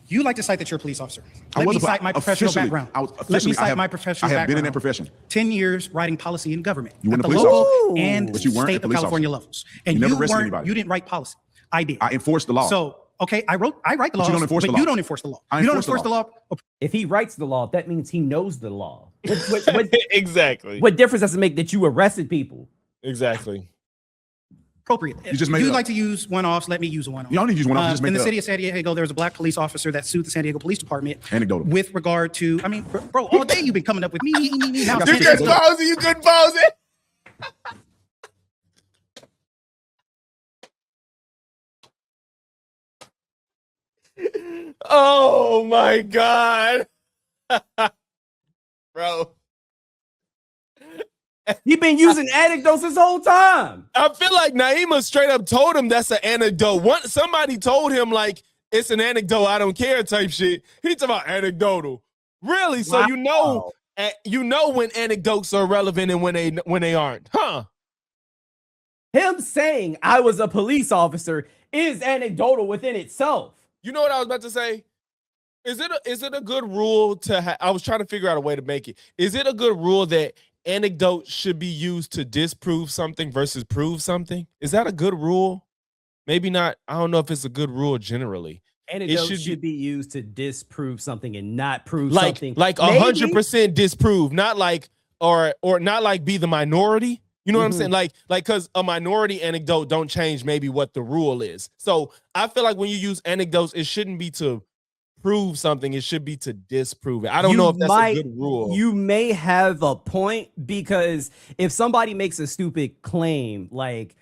You like to cite that you're a police officer. Let me cite my professional background. Let me cite my professional background. I have been in that profession. 10 years writing policy in government. You at were the a police local officer. and But you weren't a state of police California officer. levels. And You never arrested anybody. you didn't write policy. I did. I enforced the law. So, okay, I write the But laws, you don't enforce the law. you don't enforce the law. I You don't enforce the enforce the law. If he writes the law, that means he knows the law. Exactly. What difference does it make that you arrested people? Exactly. Appropriate. You just made it You up. like to use one-offs, let me use a one-off. You don't need to use one-off, just make In the it up. city of San Diego, there was a black police officer that sued the San Diego Police Department. Anecdotal. With regard to, bro, all day you've been coming up with me. You couldn't pause it. You couldn't pause it. Oh my God. Bro. He been using anecdotes this whole time. I feel like Naima straight up told him that's an anecdote. Somebody told him like it's an anecdote, I don't care type shit. He's talking about anecdotal. Really? So Wow. you know when anecdotes are relevant and when they aren't, huh? Him saying I was a police officer is anecdotal within itself. You know what I was about to say? Is it a good rule to I was trying to figure out a way to make it. Is it a good rule that anecdotes should be used to disprove something versus prove something? Is that a good rule? Maybe not. I don't know if it's a good rule generally. Anecdotes should be used to disprove something and not prove like, something. Like 100% disprove, not like or not like be the minority. You know what I'm saying? Like because a minority anecdote don't change maybe what the rule is. So I feel like when you use anecdotes, it shouldn't be to prove something. It should be to disprove it. I don't know if that's a good rule. You may have a point, because if somebody makes a stupid claim like,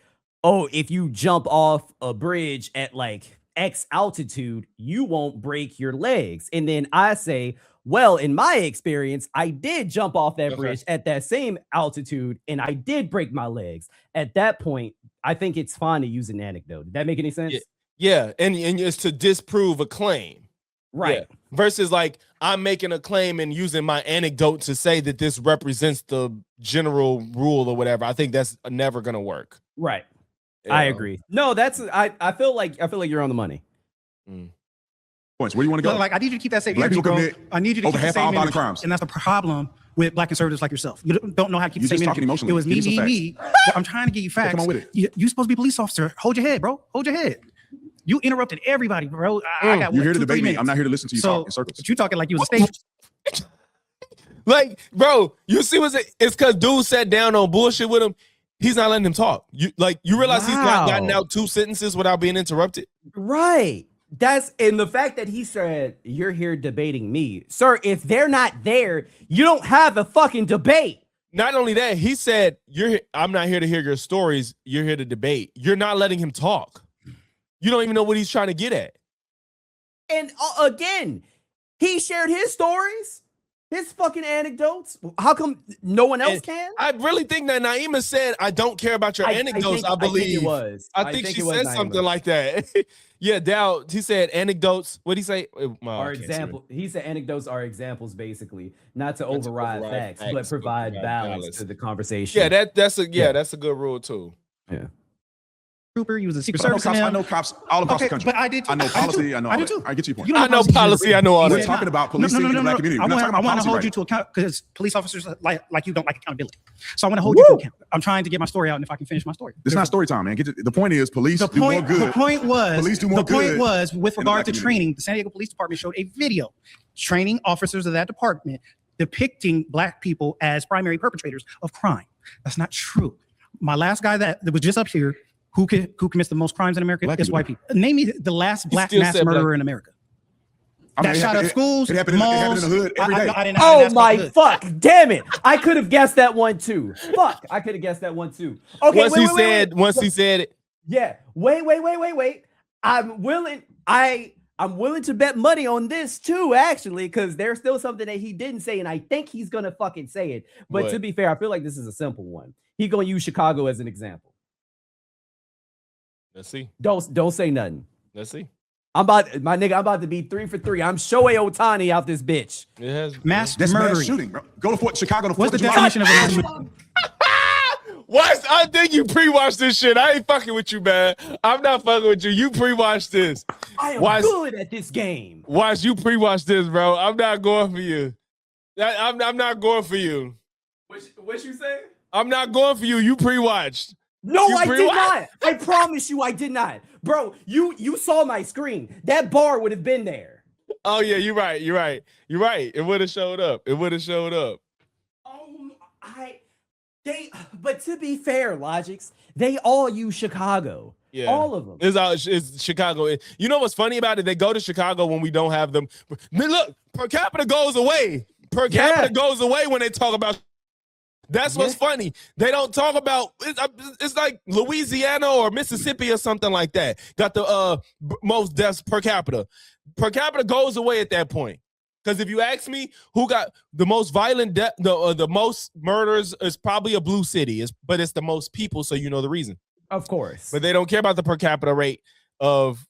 oh, if you jump off a bridge at like X altitude, you won't break your legs. And then I say, well, in my experience, I did jump off that bridge at that same altitude and I did break my legs. At that point, I think it's fine to use an anecdote. Did that make any sense? Yeah. And it's to disprove a claim. Right. Yeah. Versus like I'm making a claim and using my anecdote to say that this represents the general rule or whatever. I think that's never going to work. Right. Yeah. I agree. No, that's I feel like you're on the money. Points. Where do you want to go? Like, I need you to keep that same Black energy, people bro. commit I need you to over keep the half same all violent energy. crimes. And that's the problem with black conservatives like yourself. You don't know how to keep the same just energy. talking emotionally. It was Give me me. Well, I'm trying to give you facts. come on with it. You supposed to be a police officer. Hold your head, bro. Hold your head. You interrupted everybody, bro. I got You're here to 2-3 debate me. minutes. I'm not here to listen to you talk in circles. But you talking like you was a stage. Like, bro, you see what's it's because dude sat down on bullshit with him. He's not letting him talk. You realize he's gotten out 2 sentences without being interrupted? Right. That's in the fact that he said, you're here debating me. Sir, if they're not there, you don't have a fucking debate. Not only that, he said, I'm not here to hear your stories. You're here to debate. You're not letting him talk. You don't even know what he's trying to get at. And again, he shared his stories, his fucking anecdotes. How come no one else can? I really think that Naima said, I don't care about your anecdotes, I believe. I think it was. I think she said something like that. Yeah, Dow, he said anecdotes. What did he say? Are example. He said anecdotes are examples, basically, not to override facts, but provide balance to the conversation. Yeah, that's a good rule too. Yeah. Trooper, you was a Secret I know Service. I know cops all across the country. But I did too. I know policy. I know. I do too. I get your point. I know policy. I know all We're that. talking about policing in the black community. I want to hold policy you to account because police officers like you don't like accountability. So I want to hold you to account. I'm trying to get my story out, and if I can finish my story. It's not story time, man. The point is, police do more good. The point was, police do more good. The point was, with regard to training, the San Diego Police Department showed a video training officers of that department depicting black people as primary perpetrators of crime. That's not true. My last guy that was just up here, who commits the most crimes in America is white people. Name me the last black mass murderer in America. That shot up schools, malls. In the hood every day. Oh my fuck! Damn it! I could have guessed that one too. Fuck! I could have guessed that one too. Okay. Once he said it. Yeah. Wait. I'm willing to bet money on this too, actually, because there's still something that he didn't say, and I think he's gonna fucking say it. But to be fair, I feel like this is a simple one. He's gonna use Chicago as an example. Let's see. Don't say nothing. Let's see. I'm about to be 3 for 3. I'm Shohei Ohtani out this bitch. It has mass murdering. Shooting, bro. Go to Chicago. What's the definition of a mass shooting? I think you pre-watched this shit. I ain't fucking with you, man. I'm not fucking with you. You pre-watched this. I am good at this game. Watch you pre-watch this, bro. I'm not going for you. I'm not going for you. What you say? I'm not going for you. You pre-watched. No, I did not. I promise you I did not. Bro, you saw my screen. That bar would have been there. Oh, yeah, you're right. It would have showed up. But to be fair, Logics, they all use Chicago. Yeah. All of them. It's Chicago. You know what's funny about it? They go to Chicago when we don't have them. Look, per capita goes away. Per capita goes away when they talk about. That's what's funny. They don't talk about it's like Louisiana or Mississippi or something like that. Got the most deaths per capita. Per capita goes away at that point. Because if you ask me who got the most violent death, the most murders is probably a blue city. But it's the most people, so you know the reason. Of course. But they don't care about the per capita rate of.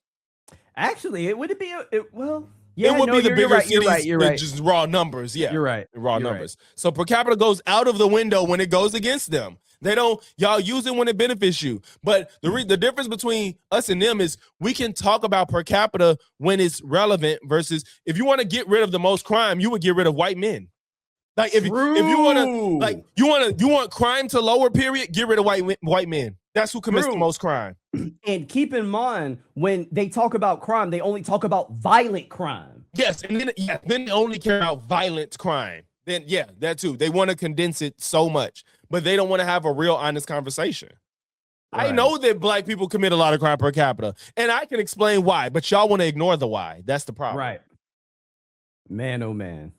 Actually, it would be well. Yeah, it would be the bigger cities. You're right. Just raw numbers. Yeah, you're right. Raw numbers. Right. So per capita goes out of the window when it goes against them. Y'all use it when it benefits you. But the difference between us and them is we can talk about per capita when it's relevant versus if you want to get rid of the most crime, you would get rid of white men. Like if you want crime to lower, period, get rid of white men. That's who commits the most crime. And keep in mind, when they talk about crime, they only talk about violent crime. Yes, and then they only care about violent crime. Then that too. They want to condense it so much, but they don't want to have a real honest conversation. Right. I know that black people commit a lot of crime per capita, and I can explain why, but y'all want to ignore the why. That's the problem. Right. Man, oh man.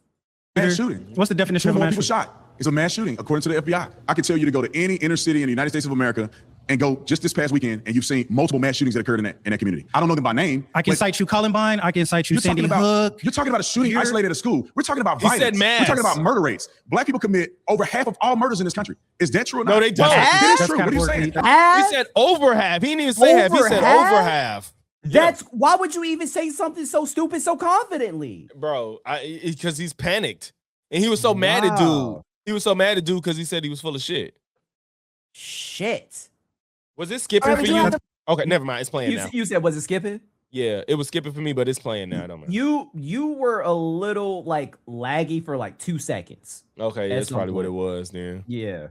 Mass shooting. What's the definition of a mass shooting? Shot. It's a mass shooting, according to the FBI. I can tell you to go to any inner city in the United States of America and go just this past weekend, and you've seen multiple mass shootings that occurred in that community. I don't know them by name. I can cite you Columbine. I can cite you Sandy Hook. You're talking about a shooting isolated at a school. We're talking about violence. We're talking about murder rates. Black people commit over half of all murders in this country. Is that true or not? No, they don't. It is true. What are you saying? He said over half. He didn't even say half. He said over half. That's why would you even say something so stupid so confidently? Bro, because he's panicked. And he was so mad at dude. He was so mad at dude because he said he was full of shit. Shit. Was it skipping for you? Okay, never mind. It's playing now. You said, was it skipping? Yeah, it was skipping for me, but it's playing now. I don't know. You were a little like laggy for like 2 seconds. Okay, that's probably what it was then. Yeah.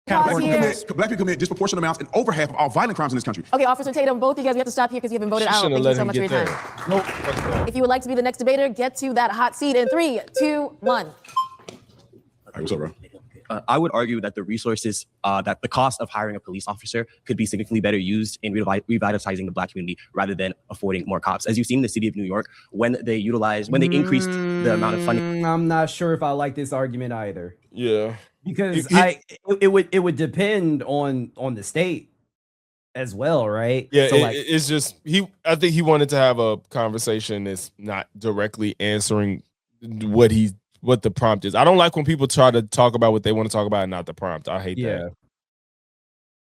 Black people commit disproportionate amounts and over half of all violent crimes in this country. Okay, Officer Tatum, both of you guys, we have to stop here because you haven't voted out. Thank you so much for your time. Nope. If you would like to be the next debater, get to that hot seat in 3, 2, 1. All right, what's up, bro? I would argue that the resources, that the cost of hiring a police officer could be significantly better used in revitalizing the Black community rather than affording more cops. As you've seen in the city of New York, when they increased the amount of funding. I'm not sure if I like this argument either. Yeah. Because it would depend on the state as well, right? Yeah, so it's just I think he wanted to have a conversation that's not directly answering what the prompt is. I don't like when people try to talk about what they want to talk about and not the prompt. I hate that.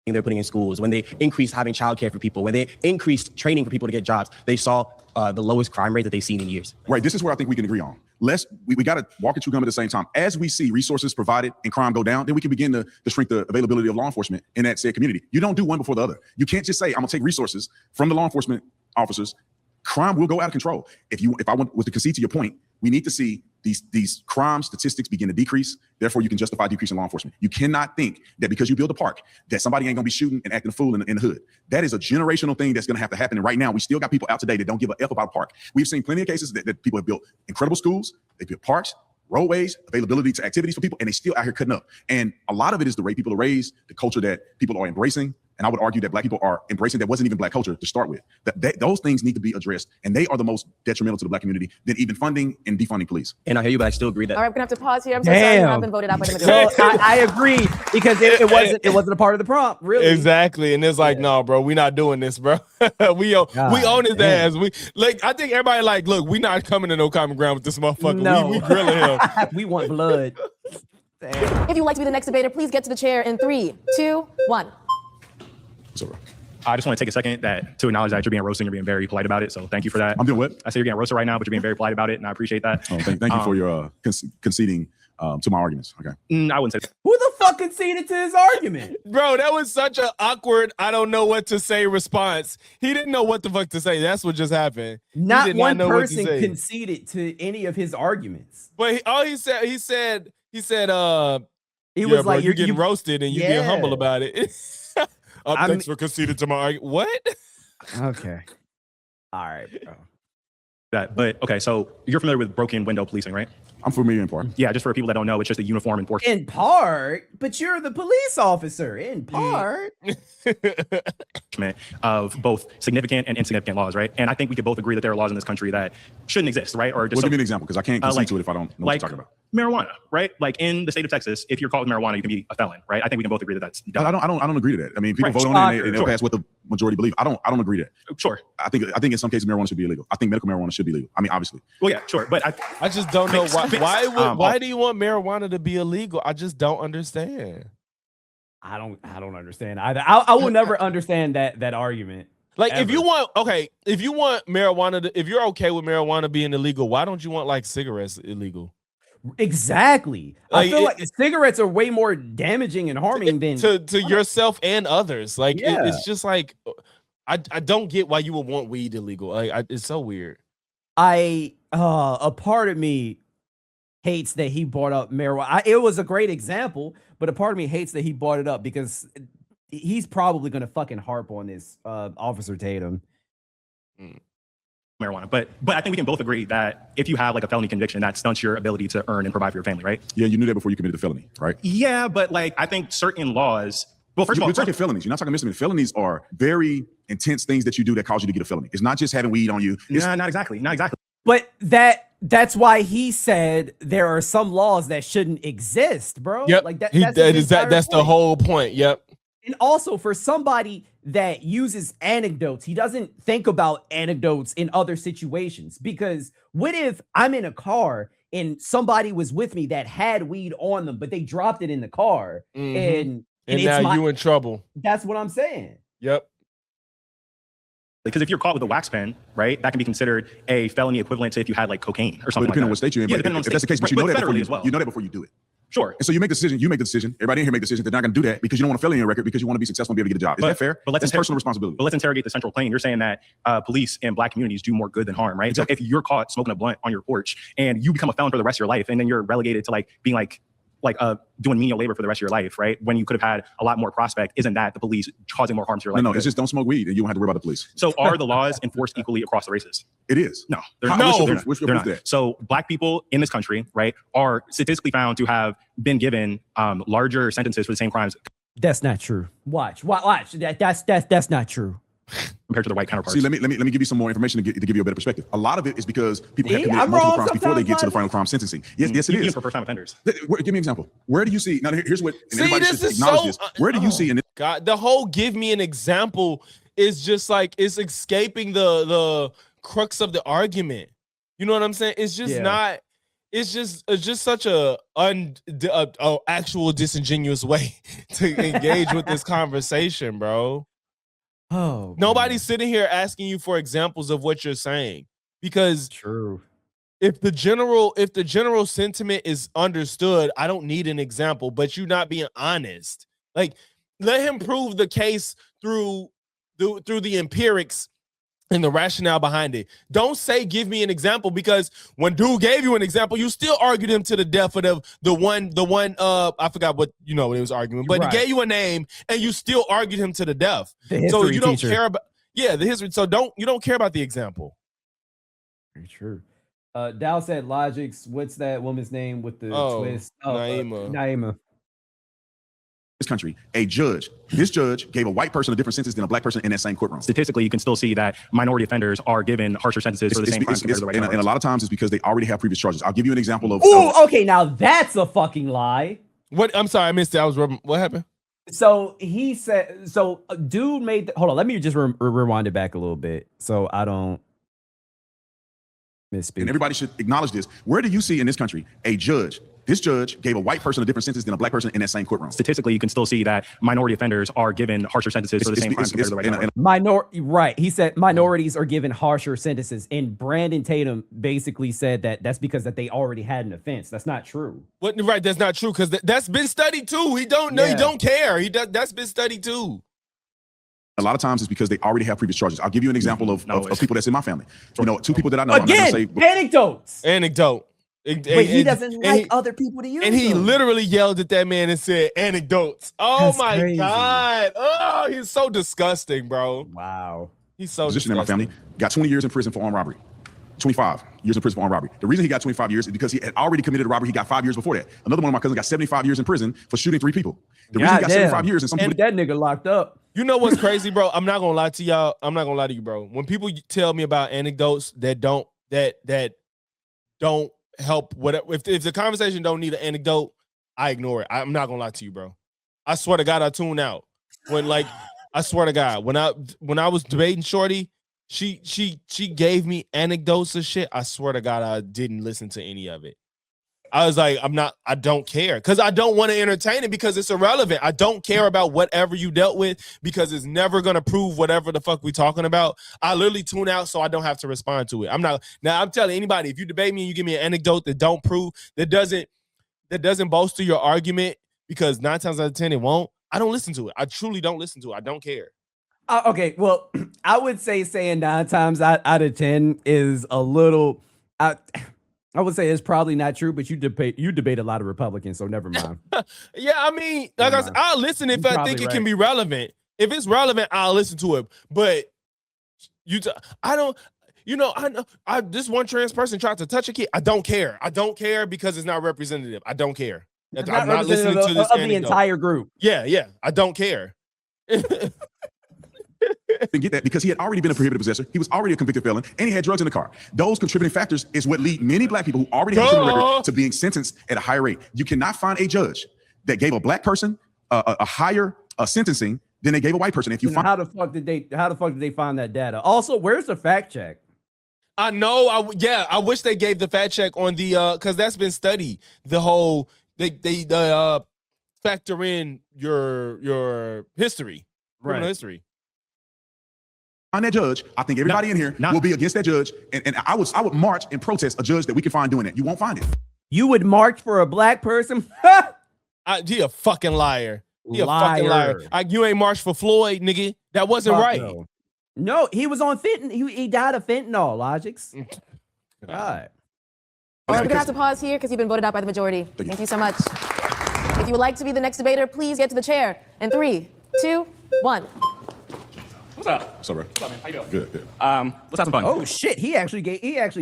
They're putting in schools, when they increased having childcare for people, when they increased training for people to get jobs, they saw the lowest crime rate that they've seen in years. Right. This is where I think we can agree on. We got to walk and chew gum at the same time. As we see resources provided and crime go down, then we can begin to shrink the availability of law enforcement in that said community. You don't do one before the other. You can't just say, I'm gonna take resources from the law enforcement officers. Crime will go out of control. If I was to concede to your point, we need to see these crime statistics begin to decrease. Therefore, you can justify decreasing law enforcement. You cannot think that because you build a park, that somebody ain't gonna be shooting and acting a fool in the hood. That is a generational thing that's gonna have to happen. And right now, we still got people out today that don't give a F about a park. We've seen plenty of cases that people have built incredible schools, they built parks, roadways, availability to activities for people, and they still out here cutting up. And a lot of it is the way people are raised, the culture that people are embracing. And I would argue that Black people are embracing that wasn't even Black culture to start with. Those things need to be addressed, and they are the most detrimental to the Black community than even funding and defunding police. And I hear you, but I still agree that. All right, we're gonna have to pause here. I'm so sorry you have been voted out by the majority. So I agree because it wasn't a part of the prompt, really. Exactly, and it's like, no, bro, we not doing this, bro. we own his ass. I think everybody like, look, we not coming to no common ground with this motherfucker. No. We grilling him. We want blood. Damn. If you'd like to be the next debater, please get to the chair in 3, 2, 1. I just want to take a second to acknowledge that you're being roasted and you're being very polite about it. So thank you for that. I'm doing what? I say you're getting roasted right now, but you're being very polite about it, and I appreciate that. Oh, thank you for your conceding to my arguments. Okay. I wouldn't say that. Who the fuck conceded to his argument? Bro, that was such an awkward, I don't know what to say response. He didn't know what the fuck to say. That's what just happened. Not one person conceded to any of his arguments. But he said, he was like, you're getting roasted and you're being humble about it. Thanks for conceding to my argument. What? Okay. All right, bro. Okay, so you're familiar with broken window policing, right? I'm familiar in part. Yeah, just for people that don't know, it's just a uniform enforcement. In part, but you're the police officer. In part. Of both significant and insignificant laws, right? And I think we could both agree that there are laws in this country that shouldn't exist, right? Or just give me an example, because I can't concede to it if I don't know what you're talking about. Marijuana, right? Like in the state of Texas, if you're caught with marijuana, you can be a felon, right? I think we can both agree that that's dumb. But I don't agree to that. I mean, people vote on it and they'll pass what the majority believe. I don't agree to that. Sure. I think in some cases marijuana should be illegal. I think medical marijuana should be legal. I mean, obviously. Well, yeah, sure. But I just don't know why do you want marijuana to be illegal? I just don't understand. I don't understand either. I will never understand that argument. Like ever. if you want marijuana if you're okay with marijuana being illegal, why don't you want like cigarettes illegal? Exactly. I feel like cigarettes are way more damaging and harming than to yourself and others. Like it's just like I don't get why you would want weed illegal. Like it's so weird. A part of me hates that he brought up marijuana. It was a great example, but a part of me hates that he brought it up because he's probably going to fucking harp on this, Officer Tatum. Marijuana, but I think we can both agree that if you have like a felony conviction, that stunts your ability to earn and provide for your family, right? Yeah, you knew that before you committed the felony, right? Yeah, but like I think certain laws. Well, first of all, you're talking felonies. You're not talking misdemeanors. Felonies are very intense things that you do that cause you to get a felony. It's not just having weed on you. Not exactly. But that's why he said there are some laws that shouldn't exist, bro. Yep. Like that's the whole point. Yep. And also for somebody that uses anecdotes, he doesn't think about anecdotes in other situations. Because what if I'm in a car and somebody was with me that had weed on them, but they dropped it in the car, and now you in trouble. That's what I'm saying. Yep. Because if you're caught with a wax pen, right, that can be considered a felony equivalent to if you had like cocaine or something. Depending on like what state you're in. Yeah, But if that's the case, but you know that before you know that before you do it. Sure. And so you make the decision. You make the decision. Everybody in here make the decision. They're not going to do that because you don't want a felony on your record because you want to be successful and be able to get a job. Is that fair? But that's personal responsibility. But let's interrogate the central claim. You're saying that police in black communities do more good than harm, right? Exactly. So if you're caught smoking a blunt on your porch and you become a felon for the rest of your life, and then you're relegated to like being like doing menial labor for the rest of your life, right? When you could have had a lot more prospect, isn't that the police causing more harm to your life? No, it's just don't smoke weed and you don't have to worry about the police. So are the laws enforced equally across the races? It is. No, they're not. They're not. So black people in this country, right, are statistically found to have been given larger sentences for the same crimes. That's not true. Watch. That's not true. Compared to the white counterparts. See, let me give you some more information to give you a better perspective. A lot of it is because people have committed multiple crimes before they get to the final crime sentencing. Yes, it is. For first-time offenders. Give me an example. Where do you see? Now, here's what. And See, this is so. Where do you see? In God, the whole give me an example is just like it's escaping the crux of the argument. You know what I'm saying? It's just not. It's just such a actual disingenuous way to engage with this conversation, bro. Oh, nobody's sitting here asking you for examples of what you're saying, because if the general sentiment is understood, I don't need an example. But you're not being honest. Like, let him prove the case through the empirics and the rationale behind it. Don't say give me an example, because when dude gave you an example, you still argued him to the death for the one I forgot what he was arguing, but he gave you a name and you still argued him to the death. So you don't care about the history. So you don't care about the example. Very true. Dow said Logic's, what's that woman's name with the twist? Naima. This country, this judge gave a white person a different sentence than a black person in that same courtroom. Statistically, you can still see that minority offenders are given harsher sentences for the same crimes compared to the white. And a lot of times it's because they already have previous charges. I'll give you an example of. Okay, now that's a fucking lie. What? I'm sorry, I missed it. What happened? So he said. So a dude made. Hold on, let me just rewind it back a little bit so I don't misspeak. And everybody should acknowledge this. Where do you see in this country this judge gave a white person a different sentence than a black person in that same courtroom? Statistically, you can still see that minority offenders are given harsher sentences for the same crimes compared to the white. Right. He said minorities are given harsher sentences, and Brandon Tatum basically said that's because that they already had an offense. That's not true. What? Right. That's not true, because that's been studied too. He don't know. He don't care. That's been studied too. A lot of times it's because they already have previous charges. I'll give you an example of people that's in my family. Two people that I know. Again, anecdotes. Anecdote. But he doesn't like other people to use them. And he literally yelled at that man and said anecdotes. Oh my crazy. God. Oh, he's so disgusting, bro. Wow. He's so disgusting. In my family, got 20 years in prison for armed robbery. 25 years in prison for armed robbery. The reason he got 25 years is because he had already committed a robbery. He got 5 years before that. Another one of my cousins got 75 years in prison for shooting 3 people. The reason he got 75 years and that nigga locked up. You know what's crazy, bro? I'm not gonna lie to y'all. I'm not gonna lie to you, bro. When people tell me about anecdotes that don't help, whatever, if the conversation don't need an anecdote, I ignore it. I'm not gonna lie to you, bro. I swear to God, I tune out. I swear to God, when I was debating Shorty, she gave me anecdotes of shit. I swear to God, I didn't listen to any of it. I was like, I don't care because I don't want to entertain it because it's irrelevant. I don't care about whatever you dealt with because it's never going to prove whatever the fuck we talking about. I literally tune out so I don't have to respond to it. I'm telling anybody, if you debate me and you give me an anecdote that don't prove, that doesn't bolster your argument because 9 times out of 10 it won't, I don't listen to it. I truly don't listen to it. I don't care. Okay, well, I would say saying 9 times out of 10 is a little... I would say it's probably not true, but you debate a lot of Republicans, so never mind. Yeah, I mean, like I said, I'll listen if I think it can be relevant. If it's relevant, I'll listen to it. But this one trans person tried to touch a kid. I don't care. I don't care because it's not representative. I don't care. I'm not listening to this of the entire group. Yeah, I don't care. Get that because he had already been a prohibited possessor. He was already a convicted felon, and he had drugs in the car. Those contributing factors is what lead many black people who already have a criminal record to being sentenced at a higher rate. You cannot find a judge that gave a black person a higher sentencing than they gave a white person. If you find how the fuck did they find that data? Also, where's the fact check? I know. I wish they gave the fact check on the because that's been studied. The whole they factor in your history, criminal history. On that judge, I think everybody in here will be against that judge, and I would march and protest a judge that we can find doing that. You won't find it. You would march for a black person? He a fucking liar. He a fucking liar. You ain't marched for Floyd, nigga. That wasn't right. No, he was on fentanyl. He died of fentanyl. Logics. God. All right, we're gonna have to pause here because you've been voted out by the majority. Thank you so much. If you would like to be the next debater, please get to the chair. In 3, 2, 1. What's up? What's up, bro? What's up, man? How you doing? Good. Let's have some fun. Oh shit! He actually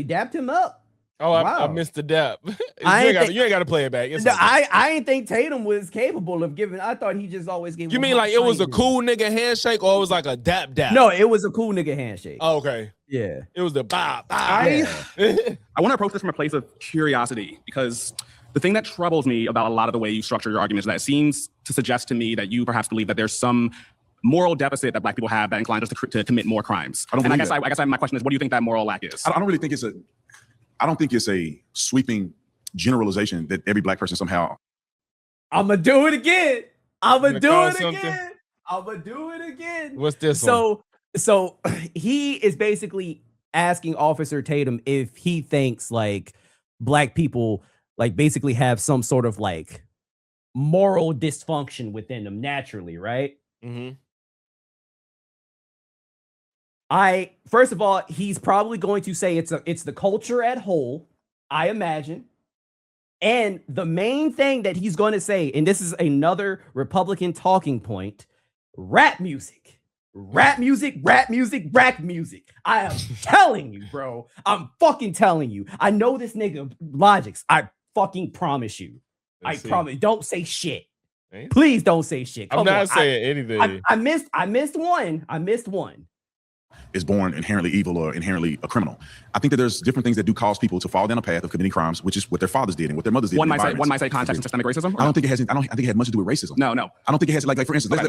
dapped him up. Oh, wow. I missed the dap. You ain't got to play it back. No, I ain't think Tatum was capable of giving. I thought he just always gave. You mean like it was a cool nigga handshake or it was like a dap? No, it was a cool nigga handshake. Oh, okay. Yeah. It was the bop. I want to approach this from a place of curiosity because the thing that troubles me about a lot of the way you structure your arguments is that it seems to suggest to me that you perhaps believe that there's some moral deficit that black people have that inclines us to commit more crimes. I guess my question is, what do you think that moral lack is? I don't really think I don't think it's a sweeping generalization that every black person somehow. I'm gonna do it again. I'm gonna do it again. What's this one? So he is basically asking Officer Tatum if he thinks like black people like basically have some sort of like moral dysfunction within them naturally, right? Mm-hmm. First of all, he's probably going to say it's the culture at whole, I imagine. And the main thing that he's going to say, and this is another Republican talking point, rap music. I am telling you, bro. I'm fucking telling you. I know this nigga Logics. I fucking promise you. I promise. Don't say shit. Please don't say shit. I'm not saying anything. I missed one. Is born inherently evil or inherently a criminal. I think that there's different things that do cause people to fall down a path of committing crimes, which is what their fathers did and what their mothers did. One might say context and systemic racism. I don't think it had much to do with racism. No. I don't think it has like for instance,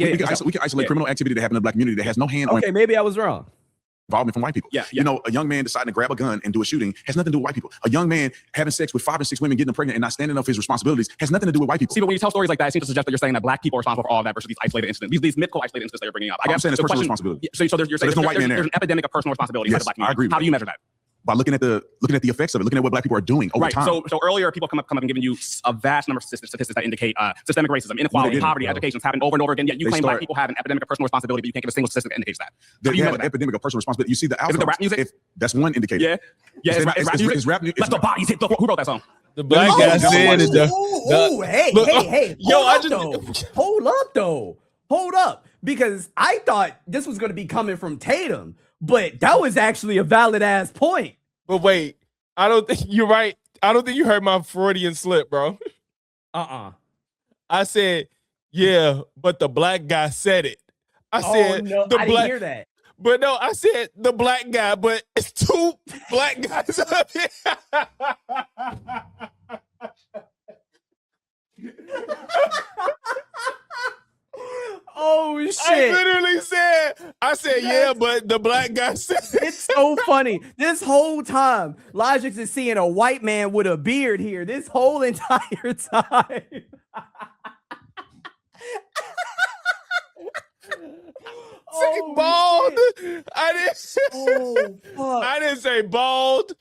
we can isolate criminal activity that happened in the black community that has no hand. Okay, maybe I was wrong. Involvement from white people. Yeah. You know, a young man deciding to grab a gun and do a shooting has nothing to do with white people. A young man having sex with 5 or 6 women, getting them pregnant and not standing up for his responsibilities has nothing to do with white people. See, but when you tell stories like that, it seems to suggest that you're saying that black people are responsible for all of that versus these isolated incidents, these mythical isolated incidents that you're bringing up. I'm saying it's personal responsibility. So you're saying there's no white man there. There's an epidemic of personal responsibility by the black community. I agree. How do you measure that? By looking at the effects of it, looking at what black people are doing over time. So earlier, people come up and giving you a vast number of statistics that indicate systemic racism, inequality, poverty, education happened over and over again. Yet you claim black people have an epidemic of personal responsibility, but you can't give a single statistic that indicates that. They have an epidemic of personal responsibility. You see the outcomes. Is it the rap music? That's one indicator. Yeah. Is rap music? Let the bodies hit. Who wrote that song? The black guy said it. Hey. Hold up. Because I thought this was going to be coming from Tatum, but that was actually a valid ass point. But wait, I don't think you're right. I don't think you heard my Freudian slip, bro. I said, yeah, but the black guy said it. I said, no, I didn't hear that. But no, I said the black guy, but it's 2 black guys up here. Oh shit! I literally said, yeah, but the black guy said it's so funny. This whole time, Logix is seeing a white man with a beard here. This whole entire time. Say bald. Shit. I didn't say bald.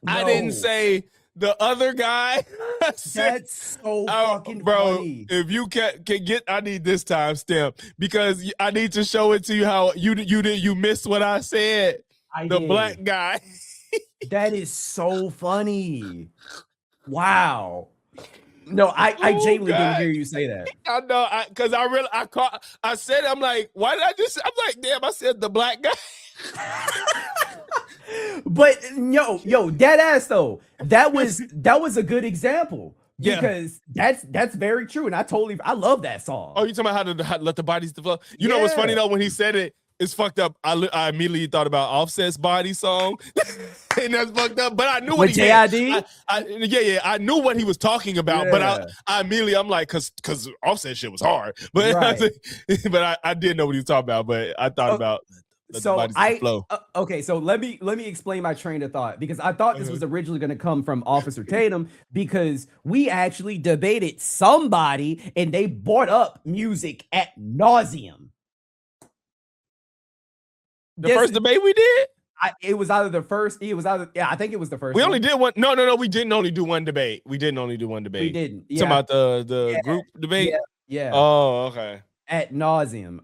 No. I didn't say the other guy. That's so fucking funny. If you can get, I need this time stamp because I need to show it to you how you missed what I said. Black guy. That is so funny. Wow. No, I genuinely didn't hear you say that. I know, because I said, I'm like, why did I'm like, damn, I said the black guy. But yo, dead ass though. That was a good example because that's very true, and I love that song. Oh, you talking about how to let the bodies flow? You know what's funny though? When he said it, it's fucked up. I immediately thought about Offset's body song, and that's fucked up. But I knew what he meant. I knew what he was talking about. But I immediately, I'm like, cause Offset shit was hard. But I didn't know what he was talking about. But I thought about. So okay, so let me explain my train of thought because I thought this was originally going to come from Officer Tatum because we actually debated somebody and they brought up music ad nauseum. The first debate we did? It was either the first. I think it was the first. We only did one. No, we didn't only do one debate. We didn't only do one debate. We didn't. Yeah. Talking about the group debate? Yeah. Oh, okay. Ad nauseum.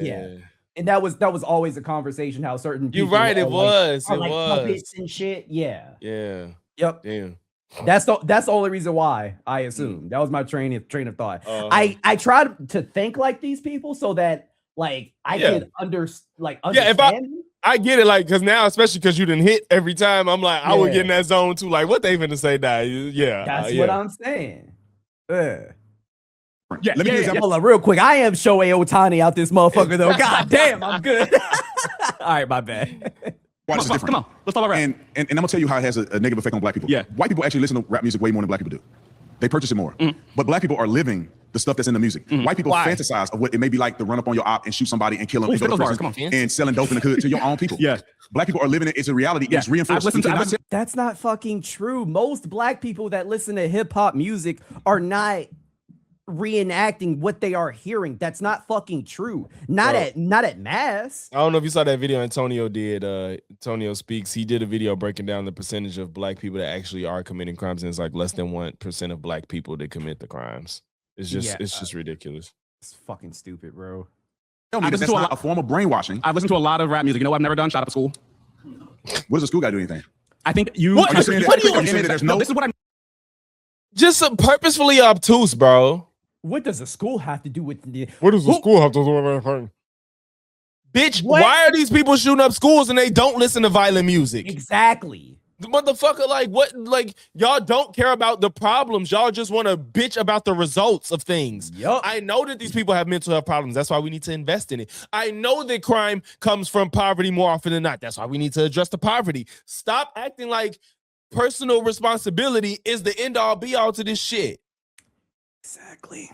Yeah. And that was always a conversation how certain people You're right, it was. Puppets and shit. Yeah. Yep. Damn. That's the only reason why I assume. That was my train of thought. I tried to think like these people so that like I could understand. If I get it, like, because now, especially because you didn't hit every time, I'm like, I would get in that zone too. Like, what they finna say now? That's what I'm saying. Let me give you an example. Hold on, real quick. I am Shohei Ohtani out this motherfucker though. God damn, I'm good. All right, my bad. Watch this different. Come on, let's talk about rap. And I'm gonna tell you how it has a negative effect on black people. Yeah. White people actually listen to rap music way more than black people do. They purchase it more. But black people are living the stuff that's in the music. White people fantasize of what it may be like to run up on your op and shoot somebody and kill them and go to prison and selling dope in the hood to your own people. Black people are living it. It's a reality. It's reinforced. That's not fucking true. Most black people that listen to hip hop music are not reenacting what they are hearing. That's not fucking true. Not at mass. I don't know if you saw that video Antonio did. Antonio Speaks. He did a video breaking down the percentage of black people that actually are committing crimes, and it's like less than 1% of black people that commit the crimes. It's just ridiculous. It's fucking stupid, bro. That's not a form of brainwashing. I've listened to a lot of rap music. You know what I've never done? Shot up a school. What does a school guy do anything? I think you. What? Are you saying that there's no? This is what I'm. Just purposefully obtuse, bro. What does a school have to do with the? What does the school have to do with anything? Bitch, why are these people shooting up schools and they don't listen to violent music? Exactly. The motherfucker, like, what? Like, y'all don't care about the problems. Y'all just want to bitch about the results of things. Yep. I know that these people have mental health problems. That's why we need to invest in it. I know that crime comes from poverty more often than not. That's why we need to address the poverty. Stop acting like personal responsibility is the end all be all to this shit. Exactly.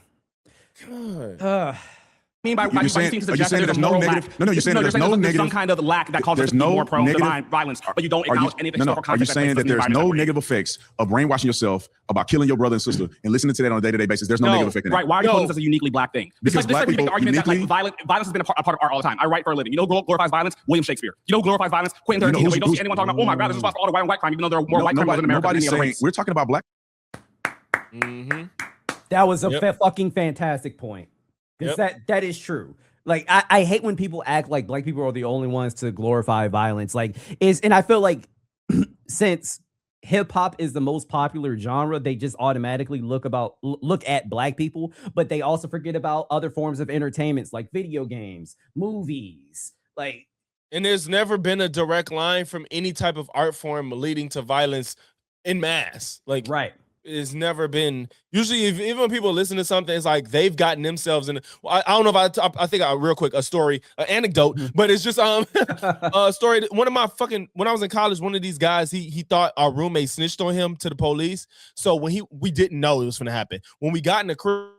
God. I mean by you're saying that there's no negative. No, you're saying there's no negative. Some kind of lack that causes people more prone to violence, but you don't acknowledge any of the historical context. Are you saying that there's no negative effects of brainwashing yourself about killing your brother and sister and listening to that on a day-to-day basis? There's no negative effect in that. Right? Why are you calling this as a uniquely black thing? Because black people the argument that like violence has been a part of art all the time. I write for a living. You know, glorifies violence. William Shakespeare. You know, glorifies violence. Quentin Tarantino. You don't see anyone talking about, oh my God, this is responsible for all the white crime, even though there are more white criminals in America than any other race. We're talking about black. That was a fucking fantastic point. Because that is true. Like, I hate when people act like black people are the only ones to glorify violence. And I feel like since hip hop is the most popular genre, they just automatically look at black people, but they also forget about other forms of entertainments like video games, movies, like. And there's never been a direct line from any type of art form leading to violence in mass. Like, right. It's never been. Usually, even when people listen to something, it's like they've gotten themselves in. I don't know if I think real quick a story, an anecdote, but it's just a story. When I was in college, one of these guys he thought our roommate snitched on him to the police. So when we didn't know it was going to happen. When we got in the crib,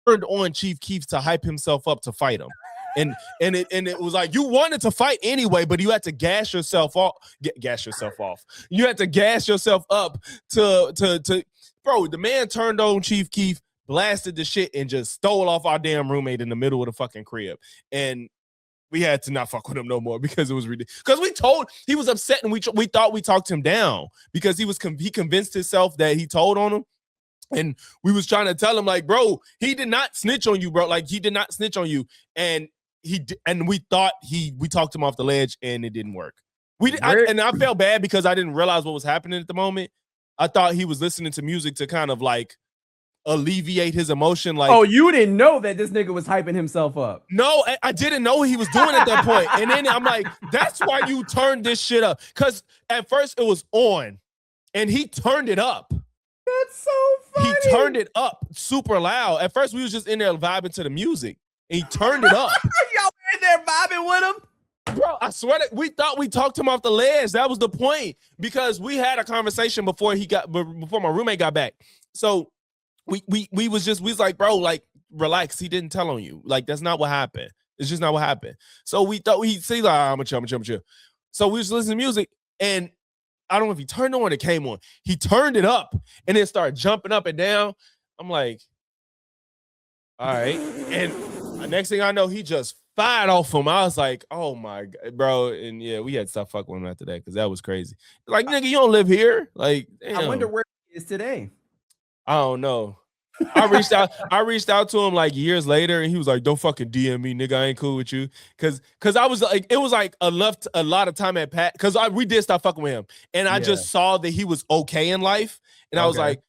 turned on Chief Keef to hype himself up to fight him. And it was like you wanted to fight anyway, but you had to gas yourself off. You had to gas yourself up to bro. The man turned on Chief Keef, blasted the shit, and just stole off our damn roommate in the middle of the fucking crib. And we had to not fuck with him no more because it was ridiculous. Because he was upset, and we thought we talked him down because he convinced himself that he told on him. And we was trying to tell him, like, bro, he did not snitch on you, bro. Like, he did not snitch on you. And we thought we talked him off the ledge, and it didn't work. I felt bad because I didn't realize what was happening at the moment. I thought he was listening to music to kind of like alleviate his emotion. Like, oh, you didn't know that this nigga was hyping himself up? No, I didn't know what he was doing at that point. And then I'm like, that's why you turned this shit up. Because at first it was on, and he turned it up. That's so funny. He turned it up super loud. At first we was just in there vibing to the music, and he turned it up. Y'all were in there vibing with him? Bro, I swear that we thought we talked him off the ledge. That was the point, because we had a conversation before my roommate got back. So we was like, bro, like, relax. He didn't tell on you. Like, that's not what happened. It's just not what happened. So we thought he'd say, like, I'm gonna chill. So we was listening to music, and I don't know if he turned on or it came on. He turned it up and then started jumping up and down. I'm like, all right. And the next thing I know, he just fired off him. I was like, oh my God, bro. And yeah, we had to stop fucking with him after that because that was crazy. Like, nigga, you don't live here. Like, damn. I wonder where he is today. I don't know. I reached out to him like years later, and he was like, don't fucking DM me, nigga. I ain't cool with you. Cause I was like, it was like a lot of time had passed. Cause we did stop fucking with him. And I just saw that he was okay in life. And I was like,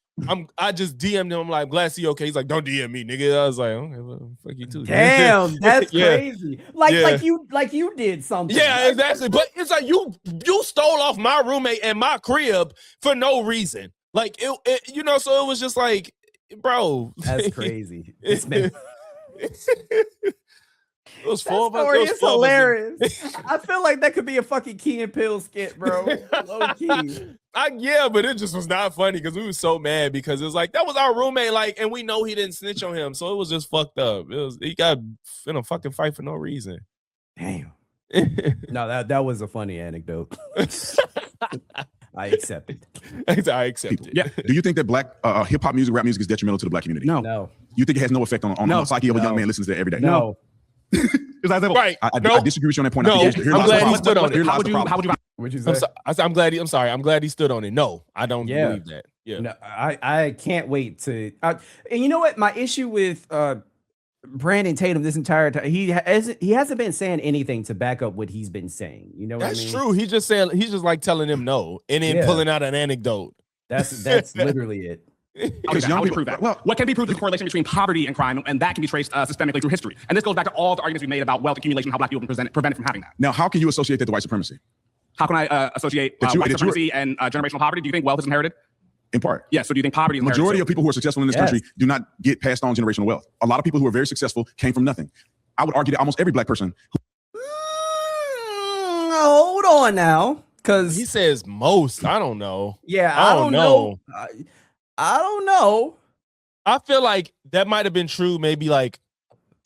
I just DM'd him. I'm like, glad to see you okay. He's like, don't DM me, nigga. I was like, okay, well, fuck you too. Damn, that's crazy. Like you did something. Yeah, exactly. But it's like you stole off my roommate and my crib for no reason. Like it so it was just like, bro, that's crazy. It's been it was four of us. It's hilarious. I feel like that could be a fucking Key and Peele skit, bro. Low key. Yeah, but it just was not funny because we were so mad because it was like that was our roommate, like, and we know he didn't snitch on him, so it was just fucked up. He got in a fucking fight for no reason. Damn. No, that was a funny anecdote. I accept it. I accept it. Yeah. Do you think that black hip hop music, rap music is detrimental to the black community? No. You think it has no effect on the psyche of a young man listening to that every day? No. Right. I disagree with you on that point. No. I'm glad he stood on it. I'm sorry. I'm glad he stood on it. No, I don't believe that. Yeah. No, I can't wait to. And you know what? My issue with Brandon Tatum this entire time, he hasn't been saying anything to back up what he's been saying. You know what I mean? That's true. He's just like telling him no and then pulling out an anecdote. That's literally it. How would you prove that? Well, what can be proved is the correlation between poverty and crime, and that can be traced systemically through history. And this goes back to all the arguments we've made about wealth accumulation, how black people have been prevented from having that. Now, how can you associate that to white supremacy? How can I associate white supremacy and generational poverty? Do you think wealth is inherited? In part. Yeah, so do you think poverty is inherited? Majority of people who are successful in this country do not get passed on generational wealth. A lot of people who are very successful came from nothing. I would argue that almost every black person. Hold on now. Because he says most. I don't know. Yeah, I don't know. I don't know. I feel like that might have been true maybe like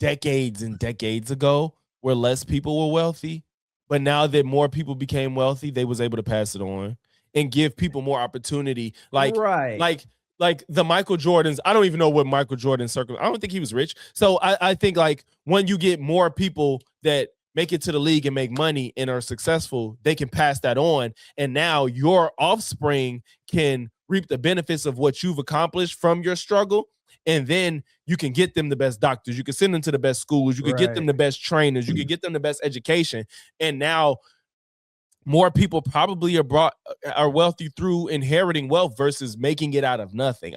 decades and decades ago where less people were wealthy. But now that more people became wealthy, they was able to pass it on and give people more opportunity. Like the Michael Jordans. I don't even know what Michael Jordan's I don't think he was rich. So I think like when you get more people that make it to the league and make money and are successful, they can pass that on. And now your offspring can reap the benefits of what you've accomplished from your struggle. And then you can get them the best doctors. You can send them to the best schools. You can get them the best trainers. You can get them the best education. And now more people probably are wealthy through inheriting wealth versus making it out of nothing.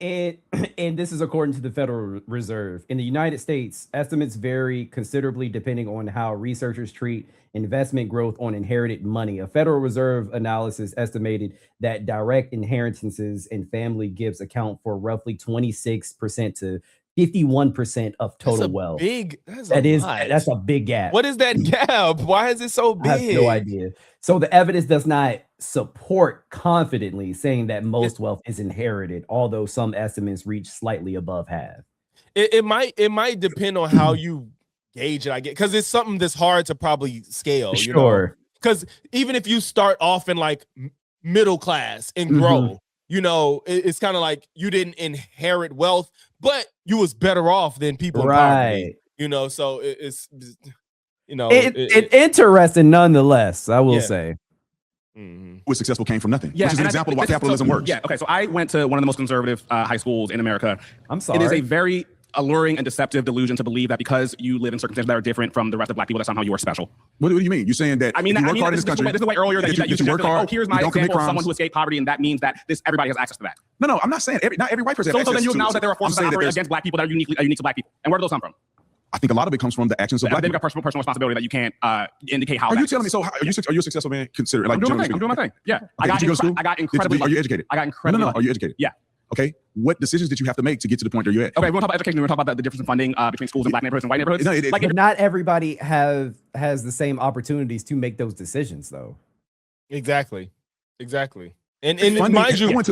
And this is according to the Federal Reserve. In the United States, estimates vary considerably depending on how researchers treat investment growth on inherited money. A Federal Reserve analysis estimated that direct inheritances and family gifts account for roughly 26% to 51% of total wealth. That's a big gap. What is that gap? Why is it so big? I have no idea. So the evidence does not support confidently saying that most wealth is inherited, although some estimates reach slightly above half. It might depend on how you gauge it, I get, because it's something that's hard to probably scale. Sure. You know? Because even if you start off in like middle class and grow, you know, it's kind of like you didn't inherit wealth, but you was better off than people in poverty. You know, so it's you know, it's interesting nonetheless, I will say. Was successful came from nothing, yeah, which is an example of why capitalism works. Yeah, okay, so I went to one of the most conservative high schools in America. I'm sorry. It is a very alluring and deceptive delusion to believe that because you live in circumstances that are different from the rest of Black people, that somehow you are special. What do you mean? You're saying that you work hard in this country. This is the way earlier that you work hard. Oh, here's my example of someone who escaped poverty, and that means that everybody has access to that. No, I'm not saying not every white person has access to it. So then you acknowledge that there are forces that operate against Black people that are unique to Black people. And where do those come from? I think a lot of it comes from the actions of Black people. They've got personal responsibility that you can't indicate how. Are you telling me? So are you a successful man? Consider like I'm doing my thing. Yeah, I got incredibly. Are you educated? I got incredibly. No. Are you educated? Yeah. Okay. What decisions did you have to make to get to the point where you're at? Okay, we want to talk about education. We want to talk about the difference in funding between schools in Black neighborhoods and white neighborhoods. But not everybody has the same opportunities to make those decisions, though. Exactly. And mind you,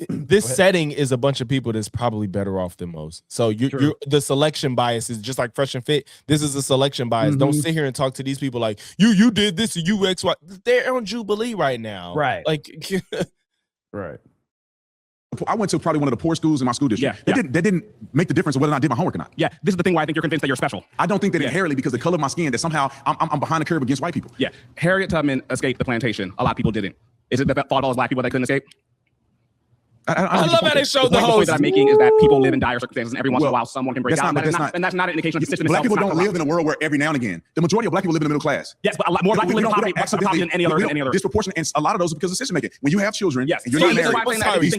this setting is a bunch of people that's probably better off than most. So you're the selection bias is just like Fresh and Fit. This is a selection bias. Don't sit here and talk to these people like you did this and you X, Y. They're on Jubilee right now. Right. Like right. I went to probably one of the poor schools in my school district. That didn't make the difference of whether or not I did my homework or not. Yeah, this is the thing why I think you're convinced that you're special. I don't think that inherently because the color of my skin that somehow I'm behind the curve against white people. Yeah, Harriet Tubman escaped the plantation. A lot of people didn't. Is it the fault of all those Black people that couldn't escape? I love how they showed the whole. The point that I'm making is that people live in dire circumstances, and every once in a while, someone can break out. And that's not an indication of the system. Black people don't live in a world where every now and again, the majority of Black people live in the middle class. Yes, but a lot more Black people live in poverty than any other. Disproportionate, and a lot of those are because of system making. When you have children, and you're not married.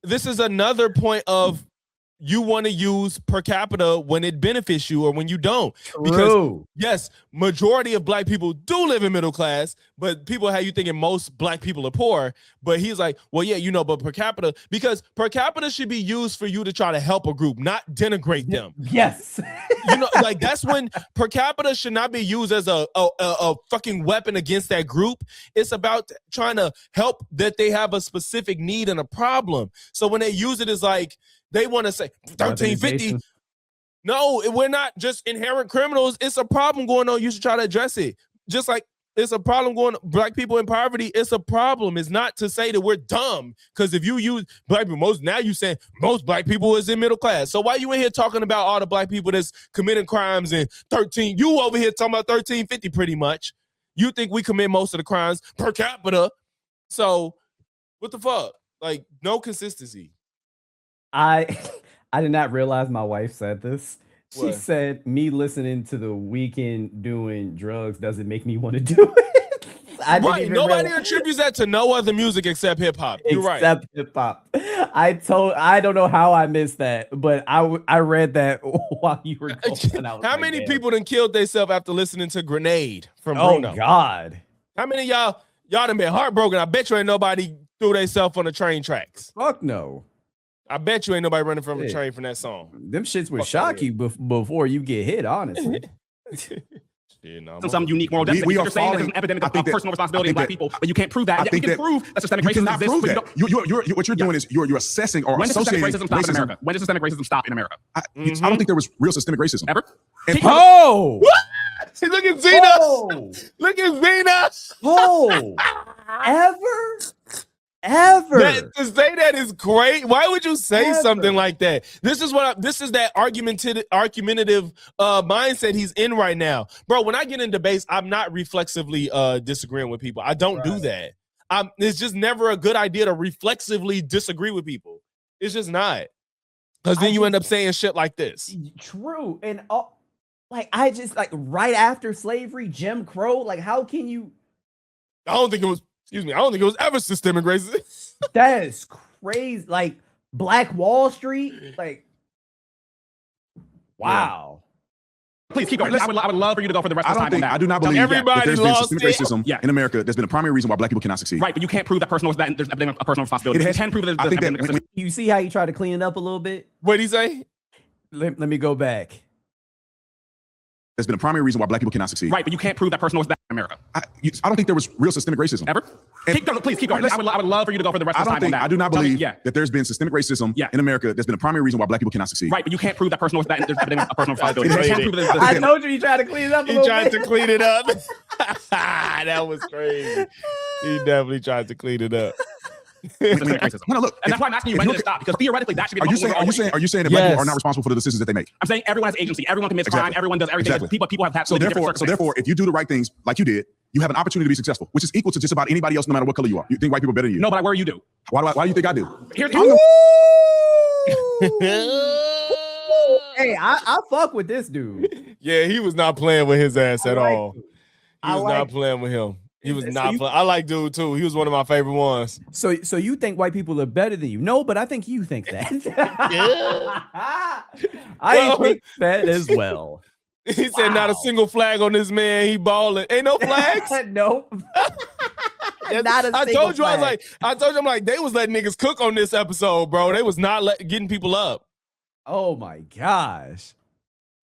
This is another point of you want to use per capita when it benefits you or when you don't. Because yes, majority of Black people do live in middle class, but people have you thinking most Black people are poor. But he's like, well, yeah, you know, but per capita, because per capita should be used for you to try to help a group, not denigrate them. Yes. You know, like that's when per capita should not be used as a fucking weapon against that group. It's about trying to help that they have a specific need and a problem. So when they use it as like, they want to say 1350. No, we're not just inherent criminals. It's a problem going on. You should try to address it. Just like it's a problem going on. Black people in poverty, it's a problem. It's not to say that we're dumb. Because if you use Black people, now you saying most Black people is in middle class. So why you in here talking about all the Black people that's committing crimes and 13? You over here talking about 1350 pretty much. You think we commit most of the crimes per capita. So what the fuck? Like no consistency. I did not realize my wife said this. She What? said me listening to The Weeknd doing drugs doesn't make me want to do it. Right. Nobody attributes that to no other music except hip hop. You're right. Except hip hop. I don't know how I missed that, but I read that while you were going. How many people done killed themselves after listening to Grenade from Bruno? Oh God. How many of y'all done been heartbroken? I bet you ain't nobody threw themselves on the train tracks. Fuck no. I bet you ain't nobody running from a train from that song. Them shits would shock you before you get hit, honestly. Some unique moral destiny. You're saying there's an epidemic of personal responsibility in Black people, but you can't prove that. You can prove that systemic racism exists. What you're doing is you're assessing or associating racism stop in America. When does systemic racism stop in America? I don't think there was real systemic racism ever. Oh, what? Look at Zena. Oh. Look at Zena. Oh, ever. To say that is great. Why would you say something like that? This is that argumentative mindset he's in right now, bro. When I get in debates, I'm not reflexively disagreeing with people. I don't do that. It's just never a good idea to reflexively disagree with people. It's just not, because then you end up saying shit like this. True, and I just right after slavery, Jim Crow. Like, how can you? I don't think it was. Excuse me. I don't think it was ever systemic racism. That is crazy. Like Black Wall Street. Like, wow. Please keep going. I would love for you to go for the rest of the time on that. I do not believe that there's been systemic racism in America. There's been a primary reason why Black people cannot succeed. Right, but you can't prove that there's an epidemic of personal responsibility. You can prove that there's an epidemic. You see how you try to clean it up a little bit? What'd he say? Let me go back. that's been a primary reason why black people cannot succeed. Right, but you can't prove that person was bad in America. I don't think there was real systemic racism. Ever? Please keep going. I would love for you to go for the rest of the time on that. I do not believe that there's been systemic racism in America. That's been a primary reason why black people cannot succeed. Right, but you can't prove that person was bad and there's evidence of personal responsibility. I told you he tried to clean it up He tried to clean it up. That was crazy. He definitely tried to clean it up. No, look, and that's why I'm asking you when to stop, because theoretically that should be. Are you saying that black people are not responsible for the decisions that they make? I'm saying everyone has agency. Everyone commits crime. Everyone does everything. Exactly. People have had. So therefore, if you do the right things like you did, you have an opportunity to be successful, which is equal to just about anybody else, no matter what color you are. You think white people are better than you? No, but I worry you do. Why do you think I do? Hey, I fuck with this dude. Yeah, he was not playing with his ass at all. He was not playing with him. He was not playing. I like dude too. He was one of my favorite ones. So you think white people are better than you? No, but I think you think that. I think that as well. He said not a single flag on this man. He balling. Ain't no flags. Nope. Not a single flag. I told you, I'm like, they was letting niggas cook on this episode, bro. They was not getting people up. Oh my gosh.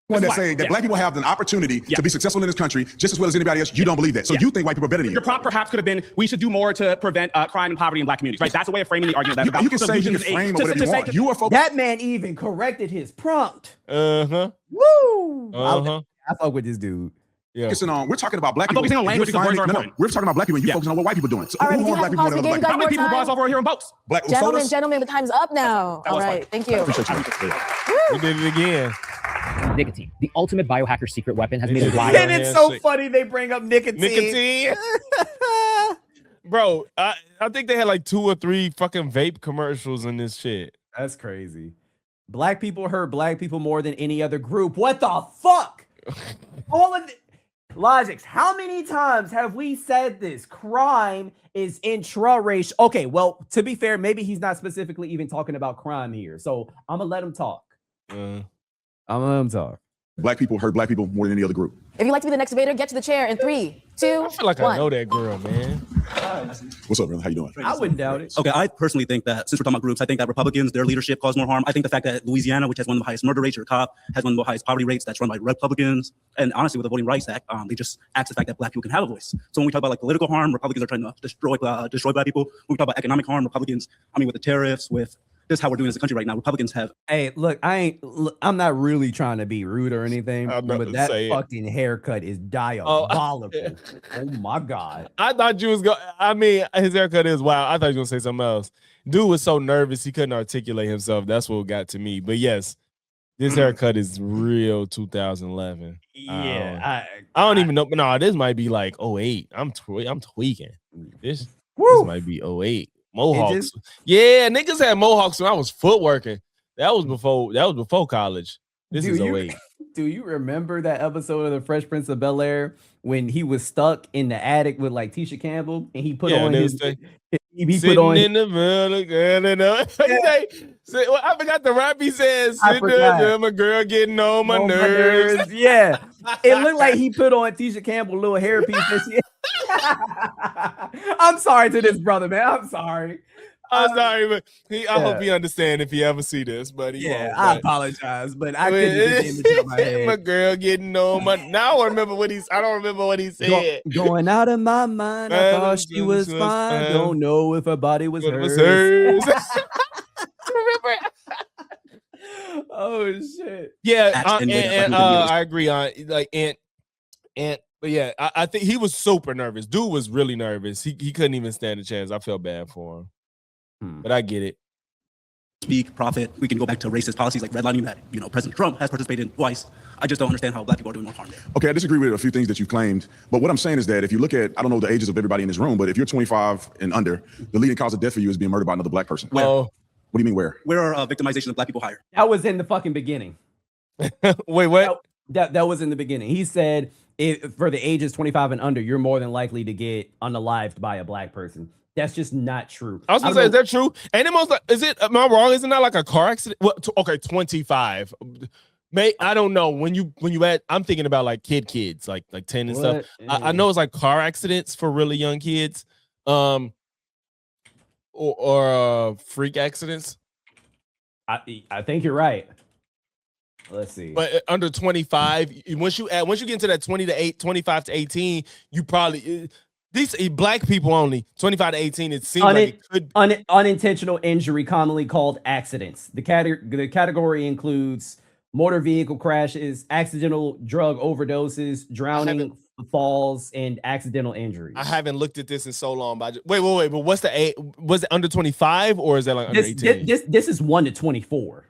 One that's saying that black people have an opportunity to be successful in this country just as well as anybody else. You don't believe that. So you think white people are better than you. Your prompt perhaps could have been, we should do more to prevent crime and poverty in black communities, right? That's a way of framing the argument. You can say you can frame whatever you want. You are focused. That man even corrected his prompt. Uh-huh. Woo! Uh-huh. I fuck with this dude. Yeah. We're talking about black people. I'm focusing on language. We're talking about black people and you're focusing on what white people are doing. So all right, who harm black people more than other black How many people brought us over here in boats? Gentlemen, the time's up now. All right, thank you. We did it again. Nicotine, the ultimate biohacker secret weapon, has made it live. And it's so funny they bring up nicotine. Bro, I think they had like 2 or 3 fucking vape commercials in this shit. That's crazy. Black people hurt black people more than any other group. What the fuck? All of the Logics, how many times have we said this? Crime is intra-racial. Okay, well, to be fair, maybe he's not specifically even talking about crime here. So I'm gonna let him talk. I'm gonna let him talk. Black people hurt black people more than any other group. If you'd like to be the next debater, get to the chair in 3, 2, I feel like 1. I know that girl, man. What's up, brother? How you doing? I wouldn't doubt it. Okay, I personally think that since we're talking about groups, I think that Republicans, their leadership caused more harm. I think the fact that Louisiana, which has one of the highest murder rates, or COP, has one of the highest poverty rates, that's run by Republicans. And honestly, with the Voting Rights Act, they just axe the fact that black people can have a voice. So when we talk about like political harm, Republicans are trying to destroy black people. When we talk about economic harm, Republicans, with the tariffs, with this is how we're doing as a country right now. Republicans have. Hey, look, I'm not really trying to be rude or anything, but that fucking haircut is diabolical. Oh my God. I thought you was going. His haircut is wild. I thought you were gonna say something else. Dude was so nervous he couldn't articulate himself. That's what got to me. But yes, this haircut is real 2011. Yeah, I don't even know. But no, this might be like 08. I'm tweaking. This might be 08. Mohawks. Yeah, niggas had mohawks when I was footworking. That was before college. This is 08. Do you remember that episode of The Fresh Prince of Bel-Air when he was stuck in the attic with like Tisha Campbell and he put on his he put on in the middle, I forgot the rap he says. My girl getting on my nerves. Yeah. It looked like he put on Tisha Campbell little hairpiece. I'm sorry to this brother, man. I'm sorry. But I hope he understand if he ever see this, but he won't. I apologize, but I couldn't get the image in my head. My girl getting on my. Now I remember what I don't remember what he said. Going out of my mind, I thought she was fine. Don't know if her body was hers. Remember? Oh shit. Yeah, I agree on but yeah, I think he was super nervous. Dude was really nervous. He couldn't even stand a chance. I felt bad for him. But I get it. Speak, profit. We can go back to racist policies like redlining that, President Trump has participated in twice. I just don't understand how black people are doing more harm there. Okay, I disagree with a few things that you claimed. But what I'm saying is that if you look at, I don't know the ages of everybody in this room, but if you're 25 and under, the leading cause of death for you is being murdered by another black person. Well, what do you mean where? Where are victimization of black people higher? That was in the fucking beginning. Wait, what? That was in the beginning. He said for the ages 25 and under, you're more than likely to get unalived by a black person. That's just not true. I was gonna say, is that true? And am I wrong? Isn't that like a car accident? Well, okay, 25. I don't know. When you add, I'm thinking about like kids, like 10 and stuff. I know it's like car accidents for really young kids, or freak accidents. I think you're right. Let's see. But under 25, once you get into that 25 to 18, you probably these black people only 25 to 18. It seems like it could unintentional injury, commonly called accidents. The category includes motor vehicle crashes, accidental drug overdoses, drowning, falls, and accidental injuries. I haven't looked at this in so long. But wait. But what's the age? Was it under 25 or is that like under 18? This is 1 to 24.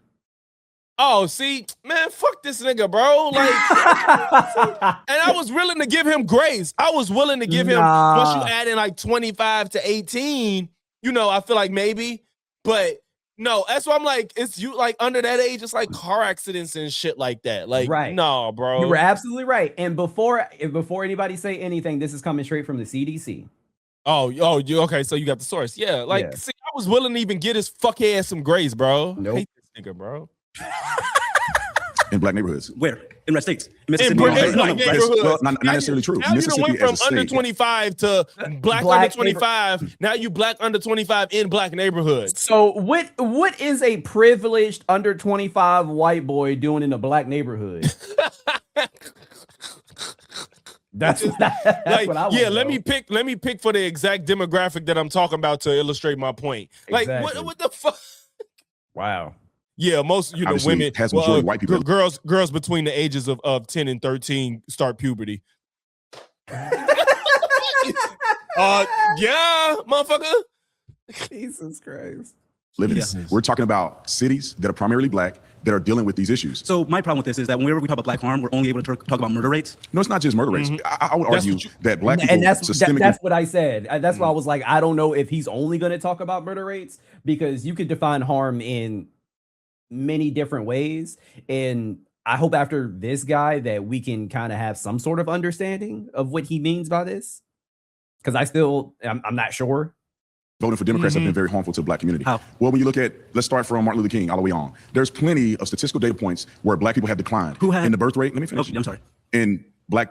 Oh, see, man, fuck this nigga, bro. Like, and I was willing to give him grace. I was willing to give him, once you add in like 25 to 18, you know, I feel like maybe, but no, that's why I'm like, it's you like under that age, it's like car accidents and shit like that. Like, no, bro. You were absolutely right. And before anybody say anything, this is coming straight from the CDC. Okay, so you got the source. Yeah, like, see, I was willing to even get his fuck ass some grace, bro. Nope. I hate this nigga, bro. In black neighborhoods. Where? In red states. In Mississippi. Black neighborhoods. Well, not necessarily true. Now Mississippi you went as a from under state. 25 to black under 25. Now you black under 25 in black neighborhoods. So what is a privileged under 25 white boy doing in a black neighborhood? That's like, what I want. yeah, let me pick for the exact demographic that I'm talking about to illustrate my point. Like, Exactly. what the fuck? Wow. Yeah, most Obviously, women, has majority white people. girls between the ages of 10 and 13 start puberty. Yeah, motherfucker. Jesus Christ. We're talking about cities that are primarily black that are dealing with these issues. So my problem with this is that whenever we talk about black harm, we're only able to talk about murder rates. No, it's not just murder rates. I would argue that black people And that's systemically. what I said. That's why I was like, I don't know if he's only going to talk about murder rates, because you could define harm in many different ways. And I hope after this guy that we can kind of have some sort of understanding of what he means by this. Because I'm not sure. Voting for Democrats have been very harmful to the black community. How? Well, when you look at, let's start from Martin Luther King all the way on. There's plenty of statistical data points where black people have declined. Who had? In the birth rate, let me finish. Okay, I'm sorry. In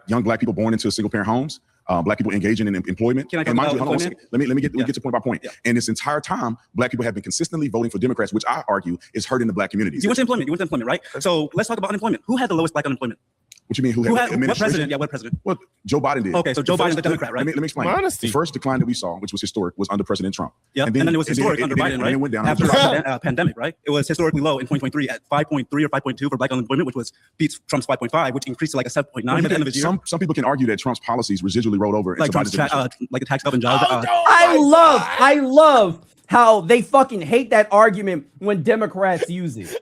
young black people born into single parent homes, black people engaging in employment. Can I talk And mind about you, hold on a employment? second. Let me get to point by point. Yeah. And this entire time, black people have been consistently voting for Democrats, which I argue is hurting the black communities. You went to employment, right? So let's talk about unemployment. Who had the lowest black unemployment? What you mean? Who had What president? Yeah, what president? Well, Joe Biden did. Okay, so Joe Biden's a Democrat, right? Let me explain. Honesty. The first decline that we saw, which was historic, was under President Trump. Yeah, and then it was historic under Biden, And right? it went down. After the pandemic, right? It was historically low in 2023 at 5.3 or 5.2 for black unemployment, which beats Trump's 5.5, which increased to like a 7.9 at the end of the year. Some people can argue that Trump's policies residually rolled over. Like into Trump's Biden's like the tax cut and jobs. I love how they fucking hate that argument when Democrats use it.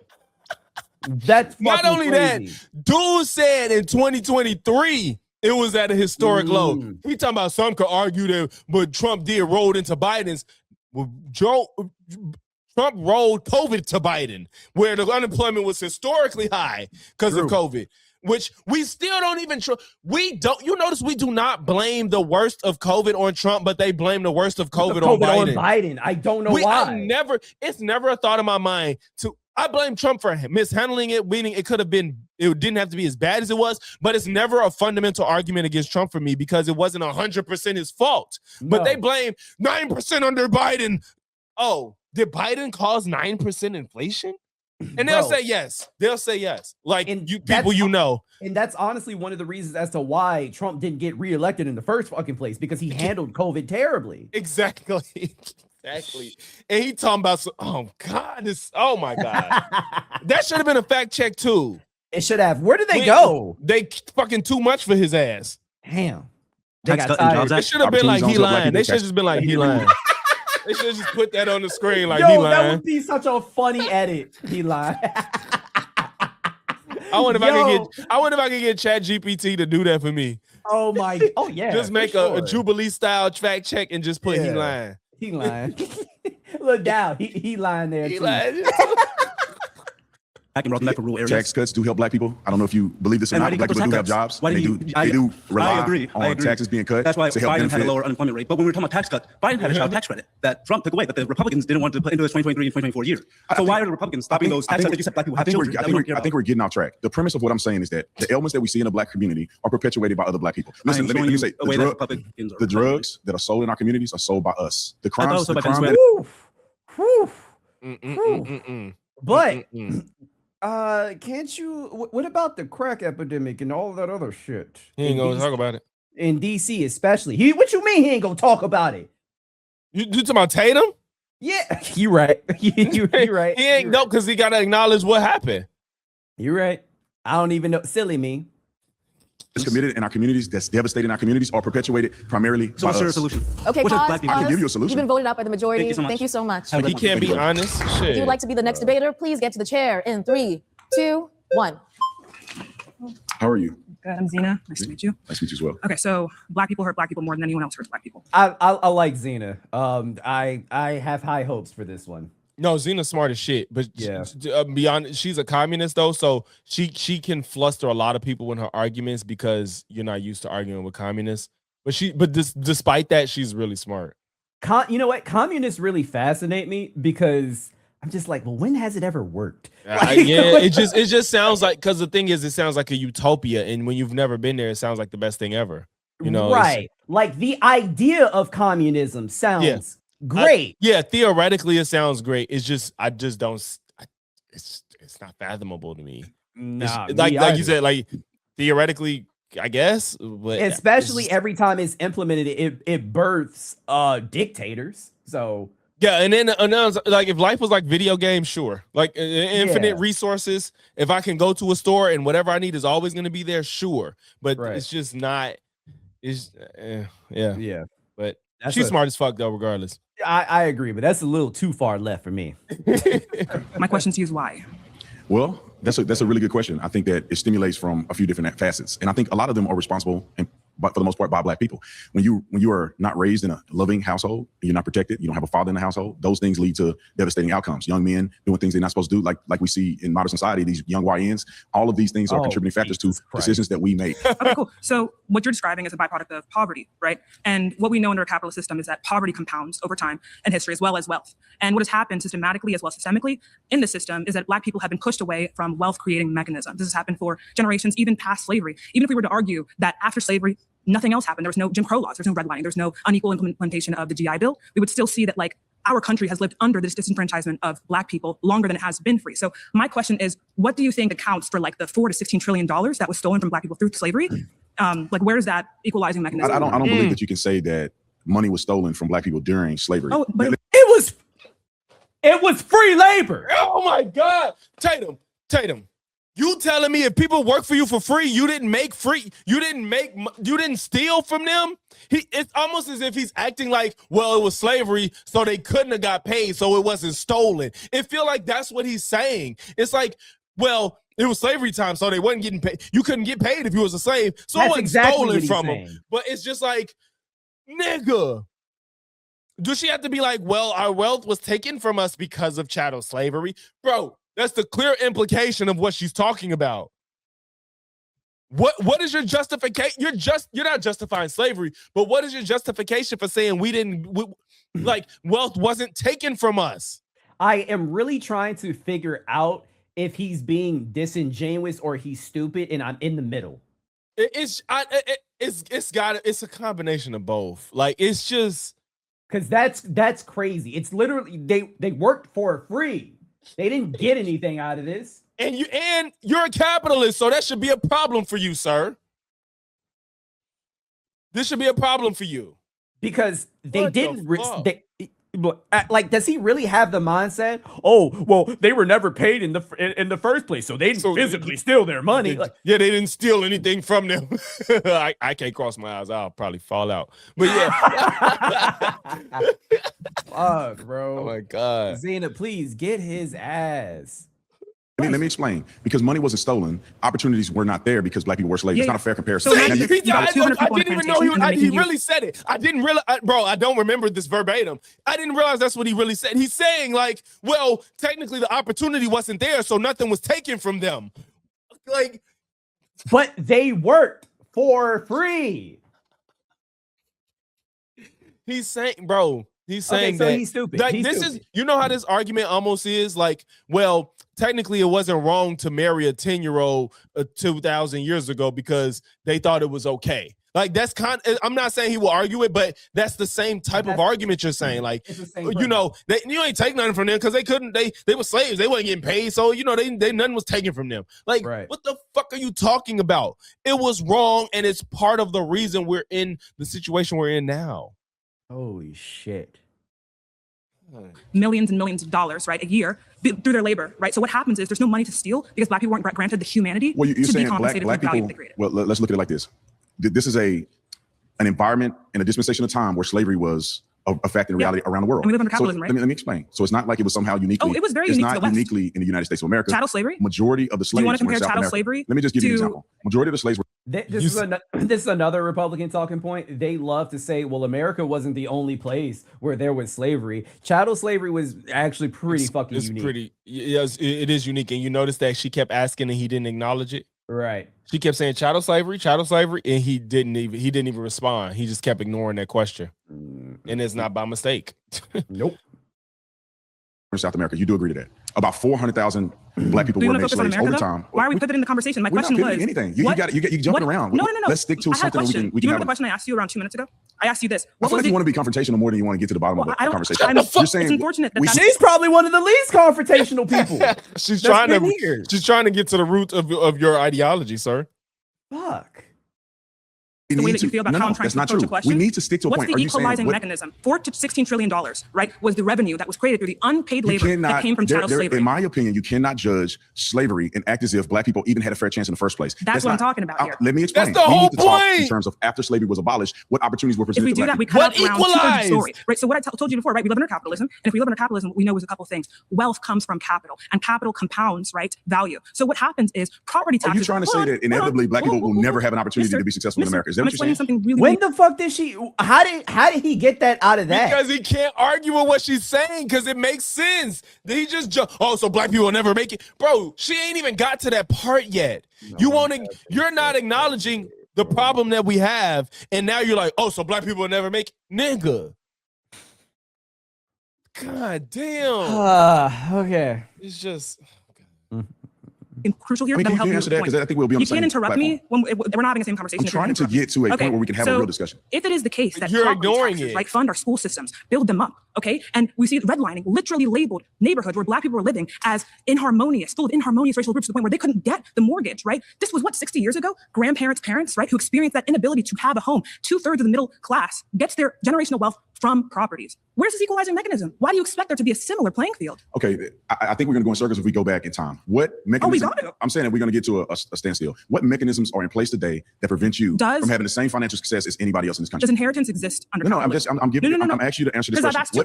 That's Not only crazy. that, dude said in 2023 it was at a historic low. He talking about some could argue that, but Trump did roll into Biden's. Well, Trump rolled COVID to Biden, where the unemployment was historically high because of COVID, which we still don't even. You notice we do not blame the worst of COVID on Trump, but they blame the worst of COVID on Biden. I don't know why. It's never a thought in my mind to. I blame Trump for mishandling it, meaning it didn't have to be as bad as it was, but it's never a fundamental argument against Trump for me because it wasn't 100% his fault. No. But they blame 9% under Biden. Oh, did Biden cause 9% inflation? And they'll say yes. They'll say yes. Like, and people you know. And that's honestly one of the reasons as to why Trump didn't get reelected in the first fucking place, because he handled COVID terribly. Exactly. Exactly. And he talking about, oh my God. That should have been a fact check too. It should have. Where did they go? They fucking too much for his ass. Damn. They got tired. It should have been like he lying. They should just been like he lying. They should just put that on the screen like he lying. That would be such a funny edit. He lying. I wonder if I could get ChatGPT to do that for me. Oh yeah. Just make a Jubilee style fact check and just put he lying. He lying. Look down. He lying there. He lying. Back in rural areas. Tax cuts do help black people. I don't know if you believe this or not. Black people do have jobs. They do rely on taxes being cut. That's why Biden had a lower unemployment rate. But when we were talking about tax cuts, Biden had a child tax credit that Trump took away, that the Republicans didn't want to put into his 2023 and 2024 year. So why are the Republicans stopping those tax cuts that you said black people have children? I think we're getting off track. The premise of what I'm saying is that the ailments that we see in the black community are perpetuated by other black people. Listen, let me say, the drugs that are sold in our communities are sold by us. The crimes. But Can't you? What about the crack epidemic and all that other shit? He ain't gonna talk about it. In DC, especially. What you mean he ain't gonna talk about it? You talking about Tatum? Yeah, you right. you right. He ain't no, because he gotta acknowledge what happened. You're right. I don't even know. Silly me. It's committed in our communities, that's devastating our communities, are perpetuated primarily by us. Solution? Okay, pause. I can give you a solution. You've been voted out by the majority. Thank you so much. Thank you so much. He can't be honest. Shit. If you would like to be the next debater, please get to the chair in 3, 2, 1. How are you? Good. I'm Zena. Nice to meet you. Nice to meet you as well. Okay, so Black people hurt Black people more than anyone else hurts Black people. I like Zena. I have high hopes for this one. No, Zena's smart as shit, but yeah, beyond, she's a communist though, so she can fluster a lot of people in her arguments because you're not used to arguing with communists. But despite that, she's really smart. You know what? Communists really fascinate me because I'm just like, well, when has it ever worked? Yeah, it just sounds like, because the thing is, it sounds like a utopia, and when you've never been there, it sounds like the best thing ever. You know, right? Like the idea of communism sounds great. Theoretically, it sounds great. It's just I just don't. It's not fathomable to me. Nah, like you said, like theoretically, I guess, but especially every time it's implemented, it births dictators. So yeah, and then like if life was like video games, sure, like infinite resources. If I can go to a store and whatever I need is always going to be there, sure. But it's just not. It's yeah. But she's smart as fuck though, regardless. I agree, but that's a little too far left for me. My question to you is why? Well, that's a really good question. I think that it stimulates from a few different facets, and I think a lot of them are responsible, but for the most part, by Black people. When you are not raised in a loving household, you're not protected, you don't have a father in the household, those things lead to devastating outcomes. Young men doing things they're not supposed to do, like we see in modern society, these young YNs. All of these things are contributing factors to decisions that we make. Okay, cool. So what you're describing is a byproduct of poverty, right? And what we know under a capitalist system is that poverty compounds over time and history as well as wealth. And what has happened systematically as well as systemically in the system is that Black people have been pushed away from wealth-creating mechanisms. This has happened for generations, even past slavery. Even if we were to argue that after slavery, nothing else happened. There was no Jim Crow laws. There's no redlining. There's no unequal implementation of the GI Bill. We would still see that like our country has lived under this disenfranchisement of Black people longer than it has been free. So my question is, what do you think accounts for like the $4 to $16 trillion that was stolen from Black people through slavery? Like where is that equalizing mechanism? I don't believe that you can say that money was stolen from Black people during slavery. Oh, but it was free labor. Oh my God, Tatum. You telling me if people work for you for free, you didn't steal from them? It's almost as if he's acting like, well, it was slavery, so they couldn't have got paid, so it wasn't stolen. It feel like that's what he's saying. It's like, well, it was slavery time, so they wasn't getting paid. You couldn't get paid if you was a slave, so it wasn't stolen from them. But it's just like, nigga. Does she have to be like, well, our wealth was taken from us because of chattel slavery? Bro, that's the clear implication of what she's talking about. What is your justification? You're not justifying slavery, but what is your justification for saying wealth wasn't taken from us? I am really trying to figure out if he's being disingenuous or he's stupid, and I'm in the middle. It's a combination of both. Like it's just because that's crazy. It's literally they worked for free. They didn't get anything out of this. And you're a capitalist, so that should be a problem for you, sir. This should be a problem for you. Because they didn't like, does he really have the mindset? Oh, well, they were never paid in the first place, so they didn't physically steal their money. They didn't steal anything from them. I can't cross my eyes. I'll probably fall out. But yeah. Fuck, bro. Oh my God. Zena, please get his ass. Let me explain. Because money wasn't stolen, opportunities were not there because Black people were slaves. It's not a fair comparison. So I didn't even know he really said it. I didn't realize, bro, I don't remember this verbatim. I didn't realize that's what he really said. He's saying like, well, technically the opportunity wasn't there, so nothing was taken from them. Like, but they worked for free. He's saying, bro, he's saying so that he's stupid. Like, is, you know how this argument almost is like, well, technically it wasn't wrong to marry a 10-year-old 2,000 years ago because they thought it was okay. Like that's I'm not saying he will argue it, but that's the same type of argument you're saying. Like, you know, you ain't take nothing from them because they were slaves. They wasn't getting paid. So, you know, they nothing was taken from them. Like, what the fuck are you talking about? It was wrong. And it's part of the reason we're in the situation we're in now. Holy shit. Millions and millions of dollars, right, a year through their labor, right? So what happens is there's no money to steal because Black people weren't granted the humanity to be compensated for the value they created. Well, let's look at it like this. This is an environment and a dispensation of time where slavery was a fact in reality around the world. And we live under capitalism, right? Let me explain. So it's not like it was somehow uniquely. Oh, it was very unique to the West. Uniquely in the United States of America. Chattel slavery? Majority of the slaves. Do you want to were in compare South chattel America. slavery? Let me just give you an example. Majority of the slaves were. This is another Republican talking point. They love to say, well, America wasn't the only place where there was slavery. Chattel slavery was actually pretty fucking unique. Yes, it is unique. And you notice that she kept asking and he didn't acknowledge it. Right. She kept saying chattel slavery, and he didn't even respond. He just kept ignoring that question. And it's not by mistake. Nope. In South America, you do agree to that. About 400,000 Black people were made slaves over time. Why are we pivoting the conversation? My question was anything. You jumping around. No. Let's stick to something we can. Do you remember the question I asked you around 2 minutes ago? I asked you this. I feel like you want to be confrontational more than you want to get to the bottom of the conversation. You're saying it's unfortunate that she's probably one of the least confrontational people. She's trying to get to the root of your ideology, sir. Fuck. The way that you feel about how I'm trying to approach a question. We need to stick to a point. What's the equalizing mechanism? $4 to $16 trillion, right, was the revenue that was created through the unpaid labor that came from chattel slavery. In my opinion, you cannot judge slavery and act as if Black people even had a fair chance in the first place. That's what I'm talking about here. Let me explain. That's the whole point. In terms of after slavery was abolished, what opportunities were presented to Black people? If we do that, we cut out around 2 stories, right? So what I told you before, right, we live under capitalism, and if we live under capitalism, we know there's a couple of things. Wealth comes from capital, and capital compounds, right, value. So what happens is property taxes. Are you trying to say that inevitably Black people will never have an opportunity to be successful in America? Is that what you're saying? When the fuck did she? How did he get that out of that? Because he can't argue with what she's saying because it makes sense. He just so Black people will never make it, bro. She ain't even got to that part yet. You're not acknowledging the problem that we have, and now you're like, so Black people will never make it, nigga. God damn. Okay. It's just. Crucial here. I mean, can you answer that? Because I think we'll be on the same platform. You can't interrupt me when we're not having the same conversation. I'm trying to get to a point where we can have a real discussion. If it is the case that you're ignoring it, like fund our school systems, build them up, okay? And we see redlining literally labeled neighborhoods where Black people were living as full of inharmonious racial groups to the point where they couldn't get the mortgage, right? This was 60 years ago? Grandparents, parents, right, who experienced that inability to have a home. 2/3 of the middle class gets their generational wealth from properties. Where's this equalizing mechanism? Why do you expect there to be a similar playing field? Okay, I think we're going to go in circles if we go back in time. What mechanism? I'm saying that we're going to get to a standstill. What mechanisms are in place today that prevent you from having the same financial success as anybody else in this country? Does inheritance exist under? No, I'm asking you to answer this question.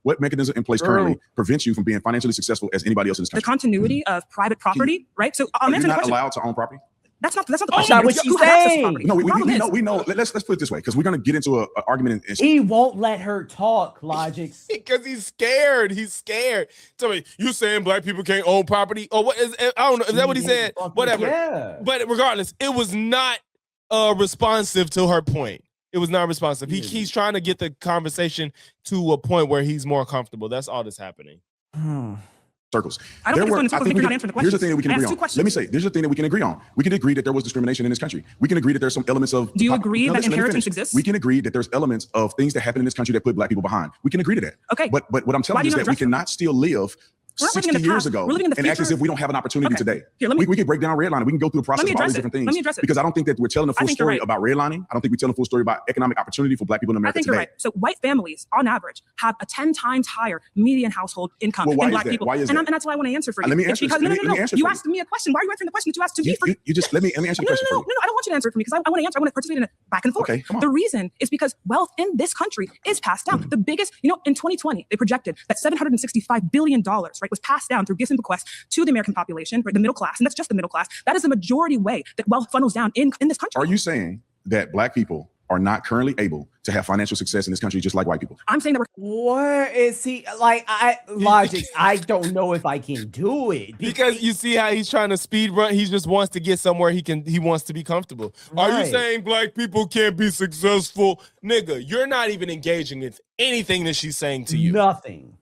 What mechanism in place currently prevents you from being financially successful as anybody else in this country? The continuity of private property, right? So I'm answering the question. You're not allowed to own property? That's not the question. Not what she's saying. No, we know. Let's put it this way, because we're going to get into an argument. He won't let her talk, Logix. Because he's scared. He's scared. Tell me, you saying Black people can't own property? Or what is? I don't know. Is that what he said? Whatever. Yeah. But regardless, it was not responsive to her point. It was not responsive. He's trying to get the conversation to a point where he's more comfortable. That's all that's happening. Circles. I don't think it's going in circles because you're not answering the question. Here's the thing that we can agree on. Let me say, there's the thing that we can agree on. We can agree that there was discrimination in this country. We can agree that there's some elements of. Do you agree that inheritance exists? We can agree that there's elements of things that happen in this country that put Black people behind. We can agree to that. Okay. But what I'm telling you is that we cannot still live 60 years ago and act as if we don't have an opportunity today. Here, we can break down redlining. We can go through the process of all these different things. Let me address it. Because I don't think that we're telling a full story about redlining. I don't think we're telling a full story about economic opportunity for Black people in America today. You're right. So white families, on average, have a 10 times higher median household income than Black people. Why is that? And that's why I want to answer for you. Let me answer. You asked me a question. Why are you answering the question that you asked to me? You just let me answer the question. No, I don't want you to answer it for me because I want to answer. I want to participate in it back and forth. Okay, come on. The reason is because wealth in this country is passed down. The biggest, in 2020, they projected that $765 billion, right, was passed down through gifts and bequests to the American population, right, the middle class, and that's just the middle class. That is the majority way that wealth funnels down in this country. Are you saying that Black people are not currently able to have financial success in this country just like white people? I'm saying that Where is he? Logix, I don't know if I can do it. Because you see how he's trying to speed run. He just wants to get somewhere he wants to be comfortable. Right. Are you saying Black people can't be successful? Nigga, you're not even engaging with anything that she's saying to you. Nothing.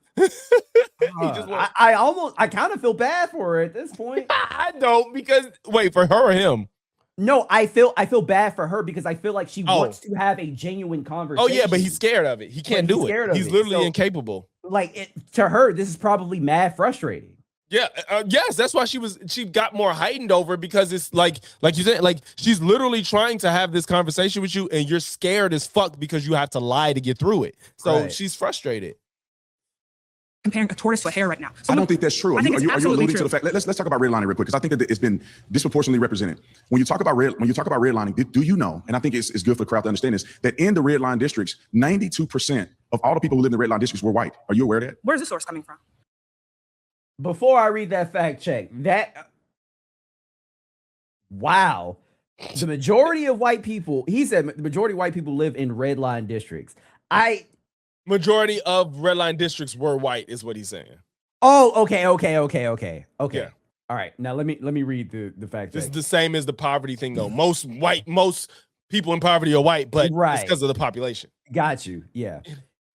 I kind of feel bad for her at this point. I don't, because wait, for her or him? No, I feel bad for her because I feel like she wants to have a genuine conversation. Oh yeah, but he's scared of it. He can't do it. He's literally incapable. Like to her, this is probably mad frustrating. Yeah, yes, that's why she got more heightened over, because it's like you said, like she's literally trying to have this conversation with you, and you're scared as fuck because you have to lie to get through it. So she's frustrated. Comparing a tortoise to a hare right now. I don't think that's true. I think it's are you alluding true. to the fact? Let's talk about redlining real quick, because I think that it's been disproportionately represented. When you talk about redlining, do you know? And I think it's good for the crowd to understand this, that in the red line districts, 92% of all the people who live in the red line districts were white. Are you aware of that? Where's this source coming from? Before I read that fact check, wow, the majority of white people, he said the majority of white people live in red line districts. Majority of red line districts were white, is what he's saying. Oh, okay. Yeah. All right, now let me read the fact check. This is the same as the poverty thing, though. Most people in poverty are white, but it's because of the population. Got you. Yeah.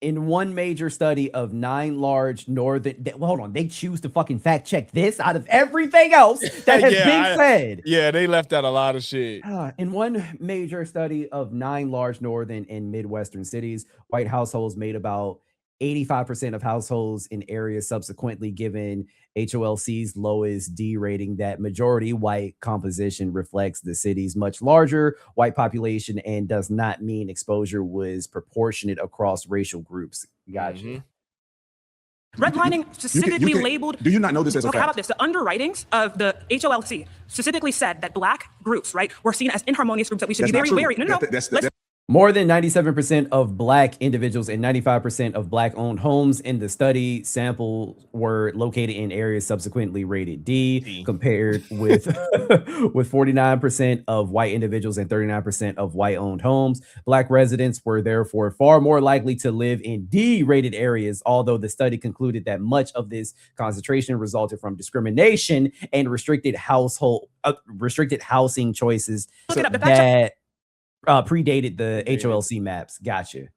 In one major study of 9 large northern, hold on, they choose to fucking fact check this out of everything else that has been said. Yeah, they left out a lot of shit. In one major study of 9 large northern and midwestern cities, white households made about 85% of households in areas subsequently given HOLC's lowest D rating. That majority white composition reflects the city's much larger white population and does not mean exposure was proportionate across racial groups. Gotcha. Redlining specifically labeled. Do you not know this as a fact? How about this? The underwritings of the HOLC specifically said that Black groups, right, were seen as inharmonious groups that we should be very wary. More than 97% of Black individuals and 95% of Black-owned homes in the study sample were located in areas subsequently rated D, compared with 49% of white individuals and 39% of white-owned homes. Black residents were therefore far more likely to live in D-rated areas, although the study concluded that much of this concentration resulted from discrimination and restricted housing choices that predated the HOLC maps. Gotcha.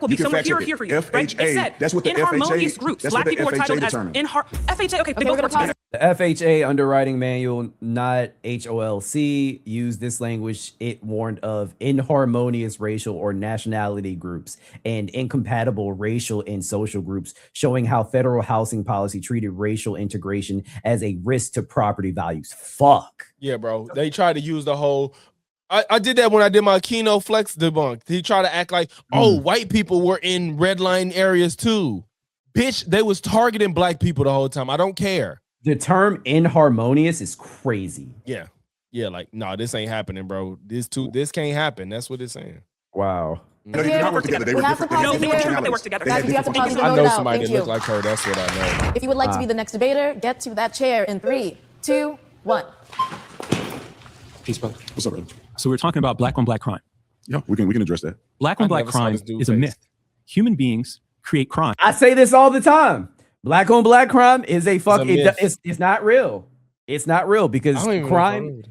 Will be somewhere here for you. Right? It said, that's what the inharmonious FHA, groups. That's Black what the people FHA are titled as FHA. Okay, they both work together. The FHA underwriting manual, not HOLC, used this language. It warned of inharmonious racial or nationality groups and incompatible racial and social groups, showing how federal housing policy treated racial integration as a risk to property values. Fuck. Yeah, bro. They tried to use the whole. I did that when I did my Keno Flex debunk. He tried to act like, white people were in red line areas too. Bitch, they was targeting Black people the whole time. I don't care. The term inharmonious is crazy. Yeah. Yeah, like, no, this ain't happening, bro. This can't happen. That's what it's saying. Wow. No, they did not work together. They were different. They work together. Guys, you have to pause the I note know out. somebody Thank that you. look like her. That's what I know. If you would like to be the next debater, get to that chair in 3, 2, 1. Peace, brother. What's up, brother? So we're talking about black on black crime. Yeah, we can address that. Black on black crime is a myth. Human beings create crime. I say this all the time. Black on black crime is a fuck. It's not real. It's not real because crime.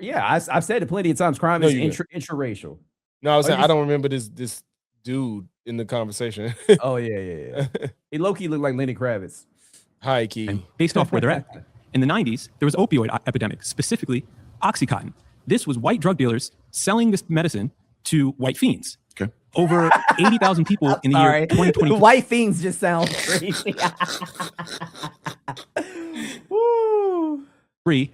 Yeah, I've said it plenty of times. Crime is intraracial. No, I was saying I don't remember this dude in the conversation. Oh yeah. He low-key looked like Lenny Kravitz. High key. And based off where they're at. In the 90s, there was opioid epidemic, specifically Oxycontin. This was white drug dealers selling this medicine to white fiends. Okay. Over 80,000 people in the year 2020. White fiends just sound crazy.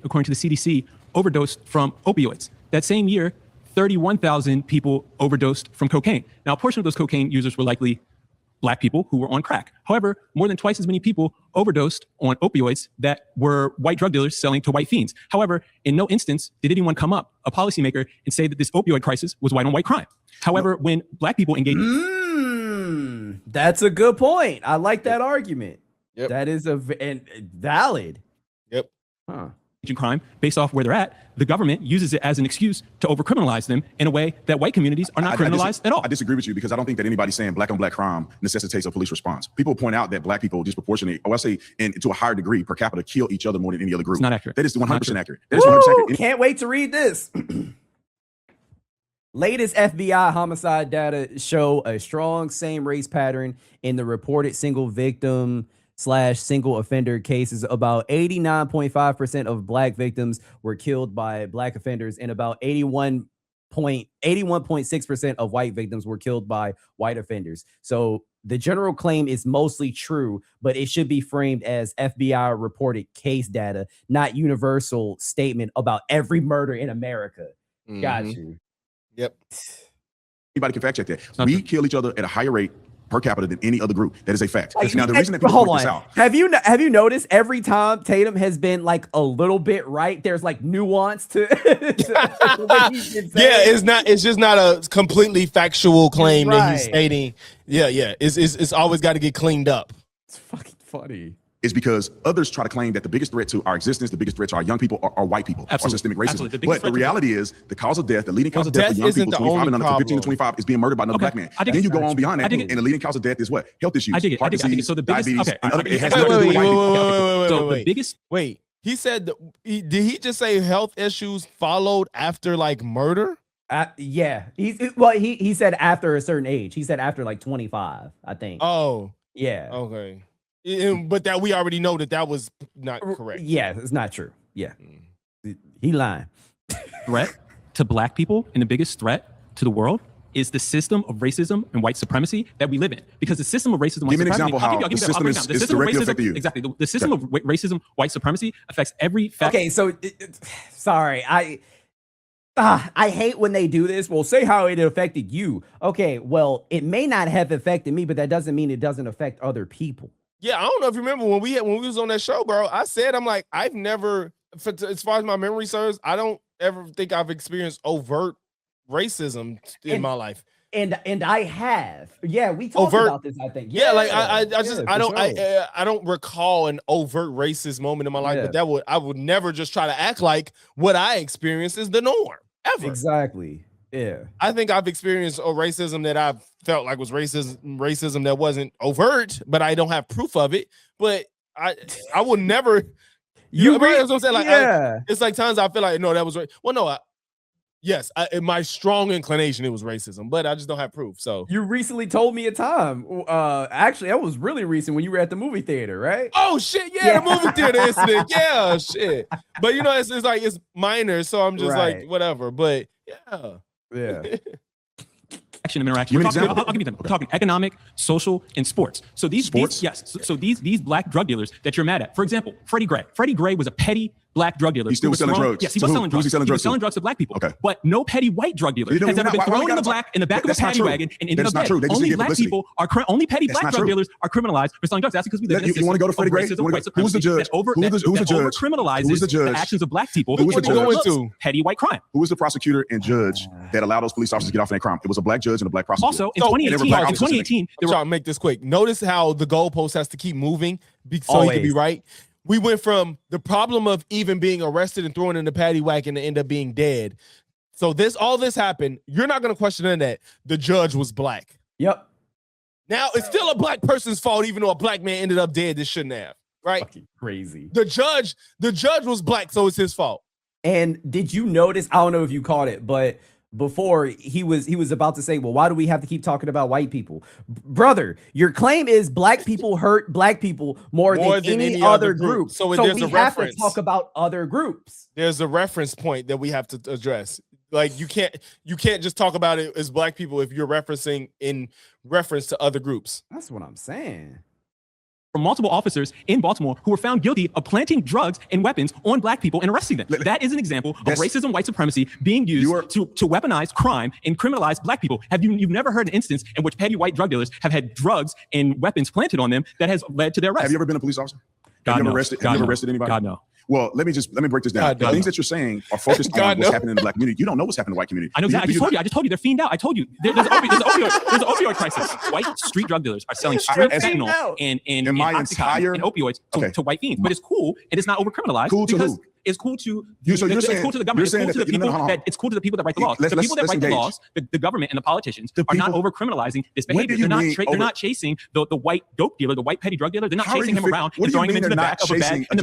According to the CDC, overdosed from opioids. That same year, 31,000 people overdosed from cocaine. Now, a portion of those cocaine users were likely Black people who were on crack. However, more than twice as many people overdosed on opioids that were white drug dealers selling to white fiends. However, in no instance did anyone come up, a policymaker, and say that this opioid crisis was white on white crime. However, when Black people engage... That's a good point. I like that argument. Yep. That is valid. Yep. Huh. Crime based off where they're at, the government uses it as an excuse to overcriminalize them in a way that white communities are not criminalized at all. I disagree with you because I don't think that anybody's saying black on black crime necessitates a police response. People point out that Black people disproportionately, or I say, and to a higher degree per capita, kill each other more than any other group. It's not accurate. That is 100% accurate. That is 100% accurate. Can't wait to read this. Latest FBI homicide data show a strong same race pattern in the reported single victim single offender cases. About 89.5% of black victims were killed by black offenders, and about 81.6% of white victims were killed by white offenders. So the general claim is mostly true, but it should be framed as FBI reported case data, not universal statement about every murder in America. Got you. Yep. Anybody can fact check that. We kill each other at a higher rate per capita than any other group. That is a fact. Now, the reason that people point this out. Have you noticed every time Tatum has been like a little bit right, there's like nuance to it's just not a completely factual claim that he's stating. It's always got to get cleaned up. It's fucking funny. Is because others try to claim that the biggest threat to our existence, the biggest threat to our young people are white people, or systemic racism. But the reality is the cause of death, the leading cause of death for young people 25 and under, from 15 to 25 is being murdered by another black man. Then you go on beyond that, and the leading cause of death is what? Health issues, heart disease, so the biggest, diabetes, and other, it has nothing to do with white people. The biggest, wait, he said, did he just say health issues followed after like murder? Yeah, he said after a certain age. He said after like 25, I think. Oh, yeah. Okay. But that we already know that was not correct. Yeah, it's not true. Yeah, he lying. Threat to black people and the biggest threat to the world is the system of racism and white supremacy that we live in. Because the system of racism, give me an example how the system is directly affecting you. Exactly, the system of racism, white supremacy affects every fact. Okay, so sorry, I hate when they do this. Well, say how it affected you. Okay, well, it may not have affected me, but that doesn't mean it doesn't affect other people. Yeah, I don't know if you remember when we was on that show, bro. I said, I'm like, I've never, as far as my memory serves, I don't ever think I've experienced overt racism in my life. And I have. Yeah, we talked about this, I think. Yeah, like I don't recall an overt racist moment in my life, but I would never just try to act like what I experienced is the norm ever. Exactly. Yeah, I think I've experienced a racism that I've felt like was racism that wasn't overt, but I don't have proof of it. But I would never. You know what I'm saying? Like, it's like times I feel like no, that was right. Well, no, yes, in my strong inclination, it was racism, but I just don't have proof. So you recently told me a time. Actually, that was really recent when you were at the movie theater, right? Oh shit, yeah. The movie theater incident, yeah, shit. But you know, it's like it's minor, so I'm just like whatever. But yeah. Action of interaction. I'll give you them. We're talking economic, social, and sports. So these black drug dealers that you're mad at. For example, Freddie Gray. Freddie Gray was a petty black drug dealer. He still was selling drugs. Yes, he was selling drugs. He was selling drugs to black people. Okay. But no petty white drug dealer has ever been thrown in the back of a paddy wagon and ended up dead. Only black people only petty black drug dealers are criminalized for selling drugs. That's because we live in a system. You want to go to Freddie Gray? Who's the judge? Who's the judge? Criminalizes the actions of black people. Who's the judge? Petty white crime. Who was the prosecutor and judge that allowed those police officers to get off in that crime? It was a black judge and a black prosecutor. Also, in 2018, I'm trying to make this quick. Notice how the goalpost has to keep moving so he can be right. We went from the problem of even being arrested and thrown in the paddy wagon to end up being dead. So all this happened. You're not going to question that the judge was black. Yep. Now it's still a black person's fault, even though a black man ended up dead. This shouldn't have. Right? Fucking crazy. The judge was black, so it's his fault. And did you notice? I don't know if you caught it, but before he was about to say, well, why do we have to keep talking about white people? Brother, your claim is black people hurt black people more than any other group. So we have to talk about other groups. There's a reference point that we have to address. Like you can't just talk about it as black people if you're referencing in reference to other groups. That's what I'm saying. From multiple officers in Baltimore who were found guilty of planting drugs and weapons on black people and arresting them. That is an example of racism, white supremacy being used to weaponize crime and criminalize black people. You've never heard an instance in which petty white drug dealers have had drugs and weapons planted on them that has led to their arrest? Have you ever been a police officer? Have you ever arrested anybody? God, no. Well, let me break this down. The things that you're saying are focused on what's happening in the black community. You don't know what's happening in the white community. I know exactly. I just told you they're fiended out. I told you there's an opioid crisis. White street drug dealers are selling street fentanyl and opioids to white fiends. But it's cool and it's not over criminalized. Cool to who? It's cool to So you're it's saying, cool to the government. It's cool to the people that it's cool to the people that write the laws. The people that write the laws, the government and the politicians are not over criminalizing this behavior. They're not chasing the white dope dealer, the white petty drug dealer. They're not chasing him around and throwing him into the back of a bag in the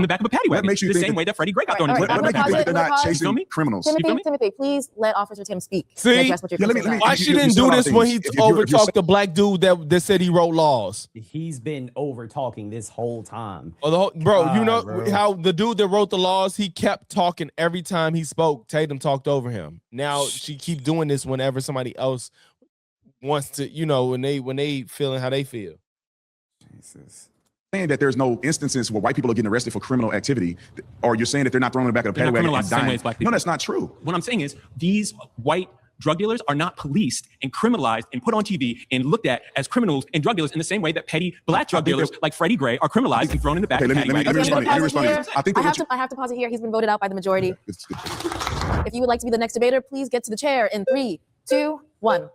back of a paddy wagon. The same way that Freddie Gray got thrown into the back of a paddy wagon. They're not chasing criminals. Timothy, please let Officer Tim speak. See, why she didn't do this when he overtalked the black dude that said he wrote laws? He's been over talking this whole time. Bro, you know how the dude that wrote the laws, he kept talking every time he spoke. Tatum talked over him. Now she keep doing this whenever somebody else wants to, you know, when they feeling how they feel. Jesus. Saying that there's no instances where white people are getting arrested for criminal activity, or you're saying that they're not thrown in the back of the paddy wagon and dying. No, that's not true. What I'm saying is these white drug dealers are not policed and criminalized and put on TV and looked at as criminals and drug dealers in the same way that petty black drug dealers like Freddie Gray are criminalized and thrown in the back of the paddy wagon. Let me respond. I have to pause it here. He's been voted out by the majority. If you would like to be the next debater, please get to the chair in 3, 2, 1.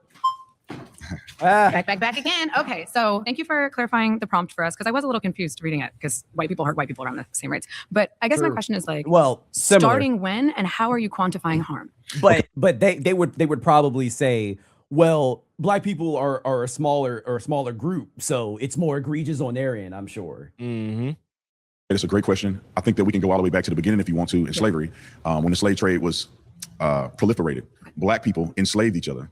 Back again. Okay, so thank you for clarifying the prompt for us, because I was a little confused reading it, because white people hurt white people around the same rates. But I guess my question is like, well, similar. Starting when and how are you quantifying harm? But they would probably say, well, black people are a smaller group, so it's more egregious on their end, I'm sure. Mm-hmm. It's a great question. I think that we can go all the way back to the beginning if you want to in slavery. When the slave trade was proliferated, black people enslaved each other.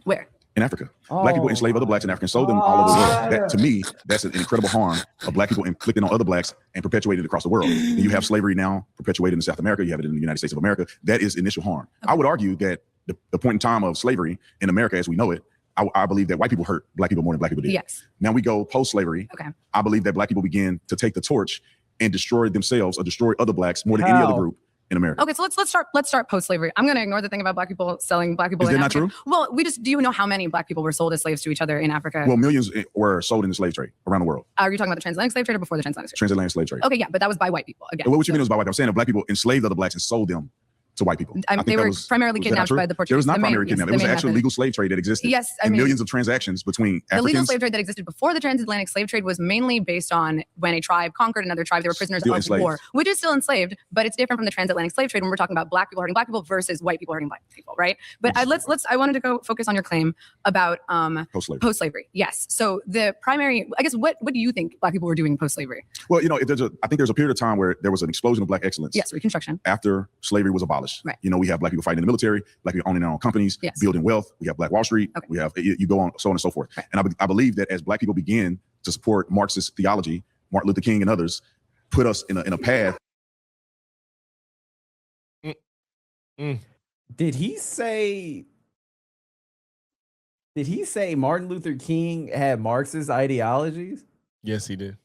Where? In Africa. Black people enslaved other blacks in Africa and sold them all over the world. That, to me, that's an incredible harm of black people inflicting on other blacks and perpetuated across the world. And you have slavery now perpetuated in South America. You have it in the United States of America. That is initial harm. I would argue that the point in time of slavery in America as we know it, I believe that white people hurt black people more than black people did. Yes. Now we go post-slavery. Okay. I believe that black people began to take the torch and destroy themselves or destroy other blacks more than any other group in America. Okay, so let's start post-slavery. I'm going to ignore the thing about black people selling black people. Is that in not Africa. true? Well, do you know how many black people were sold as slaves to each other in Africa? Well, millions were sold in the slave trade around the world. Are you talking about the transatlantic slave trade or before the transatlantic slave trade? Transatlantic slave trade. Okay, yeah, but that was by white people again. Well, what you mean it was by white people? I'm saying that black people enslaved other blacks and sold them to white people. They were primarily kidnapped by the Portuguese. There was not primary kidnapping. It was an actual legal slave trade that existed. Yes, and millions of transactions between Africans. The legal slave trade that existed before the transatlantic slave trade was mainly based on when a tribe conquered another tribe, they were prisoners of war, which is still enslaved, but it's different from the transatlantic slave trade when we're talking about black people hurting black people versus white people hurting black people, right? But I wanted to go focus on your claim about post-slavery. Yes. So the primary, I guess, what do you think black people were doing post-slavery? Well, you know, I think there's a period of time where there was an explosion of black excellence. Yes, Reconstruction. After slavery was abolished. Right. You know, we have black people fighting in the military, black people owning their own companies, building wealth. We have Black Wall Street. Okay. We have, you go on, so on and so forth. Right. And I believe that as black people begin to support Marxist theology, Martin Luther King and others put us in a path. Did he say Martin Luther King had Marxist ideologies? Yes, he did.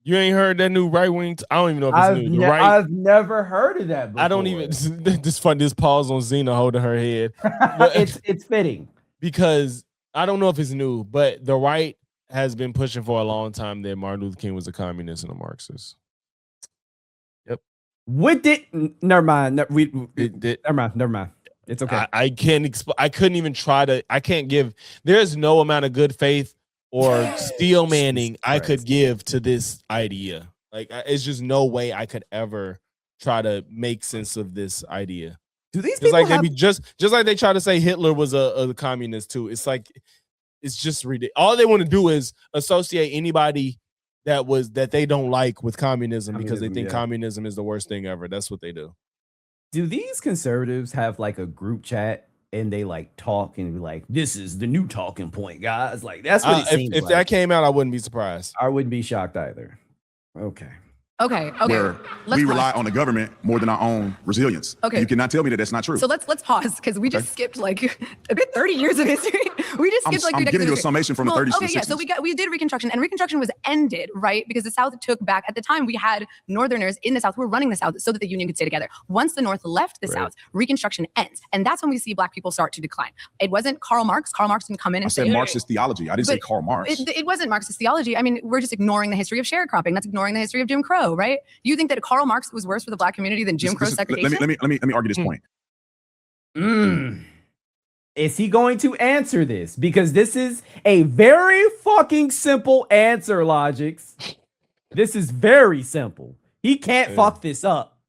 You ain't heard that new right wing? I don't even know if it's new. I've never heard of that before. I don't even. This fun. This pause on Xena holding her head. It's fitting because I don't know if it's new, but the right has been pushing for a long time that Martin Luther King was a communist and a Marxist. Yep. Never mind. Never mind. It's okay. I can't. I couldn't even try to. I can't give. There's no amount of good faith or steel manning I could give to this idea. Like, it's just no way I could ever try to make sense of this idea. Do these people like they just like they try to say Hitler was a communist too. It's like, it's just ridiculous. All they want to do is associate anybody that they don't like with communism because they think communism is the worst thing ever. That's what they do. Do these conservatives have like a group chat and they like talk and be like, this is the new talking point, guys? Like, that's what it seems if like. that came out, I wouldn't be surprised. I wouldn't be shocked either. Okay. Where we rely on the government more than our own resilience. Okay. You cannot tell me that that's not true. So let's pause because we just skipped like a good 30 years of history. We just skipped I'm giving you a summation from the 30s to the 60s. Yeah, so we did Reconstruction, and Reconstruction was ended, right? Because the South took back, at the time we had Northerners in the South who were running the South so that the Union could stay together. Once the North left the South, Reconstruction ends. And that's when we see black people start to decline. It wasn't Karl Marx. Karl Marx didn't come in and say— I said Marxist theology. I didn't say Karl Marx. It wasn't Marxist theology. I mean, we're just ignoring the history of sharecropping. That's ignoring the history of Jim Crow, right? You think that Karl Marx was worse for the black community than Jim Crow segregation? Let me argue this point. Is he going to answer this? Because this is a very fucking simple answer, Logix. This is very simple. He can't fuck this up.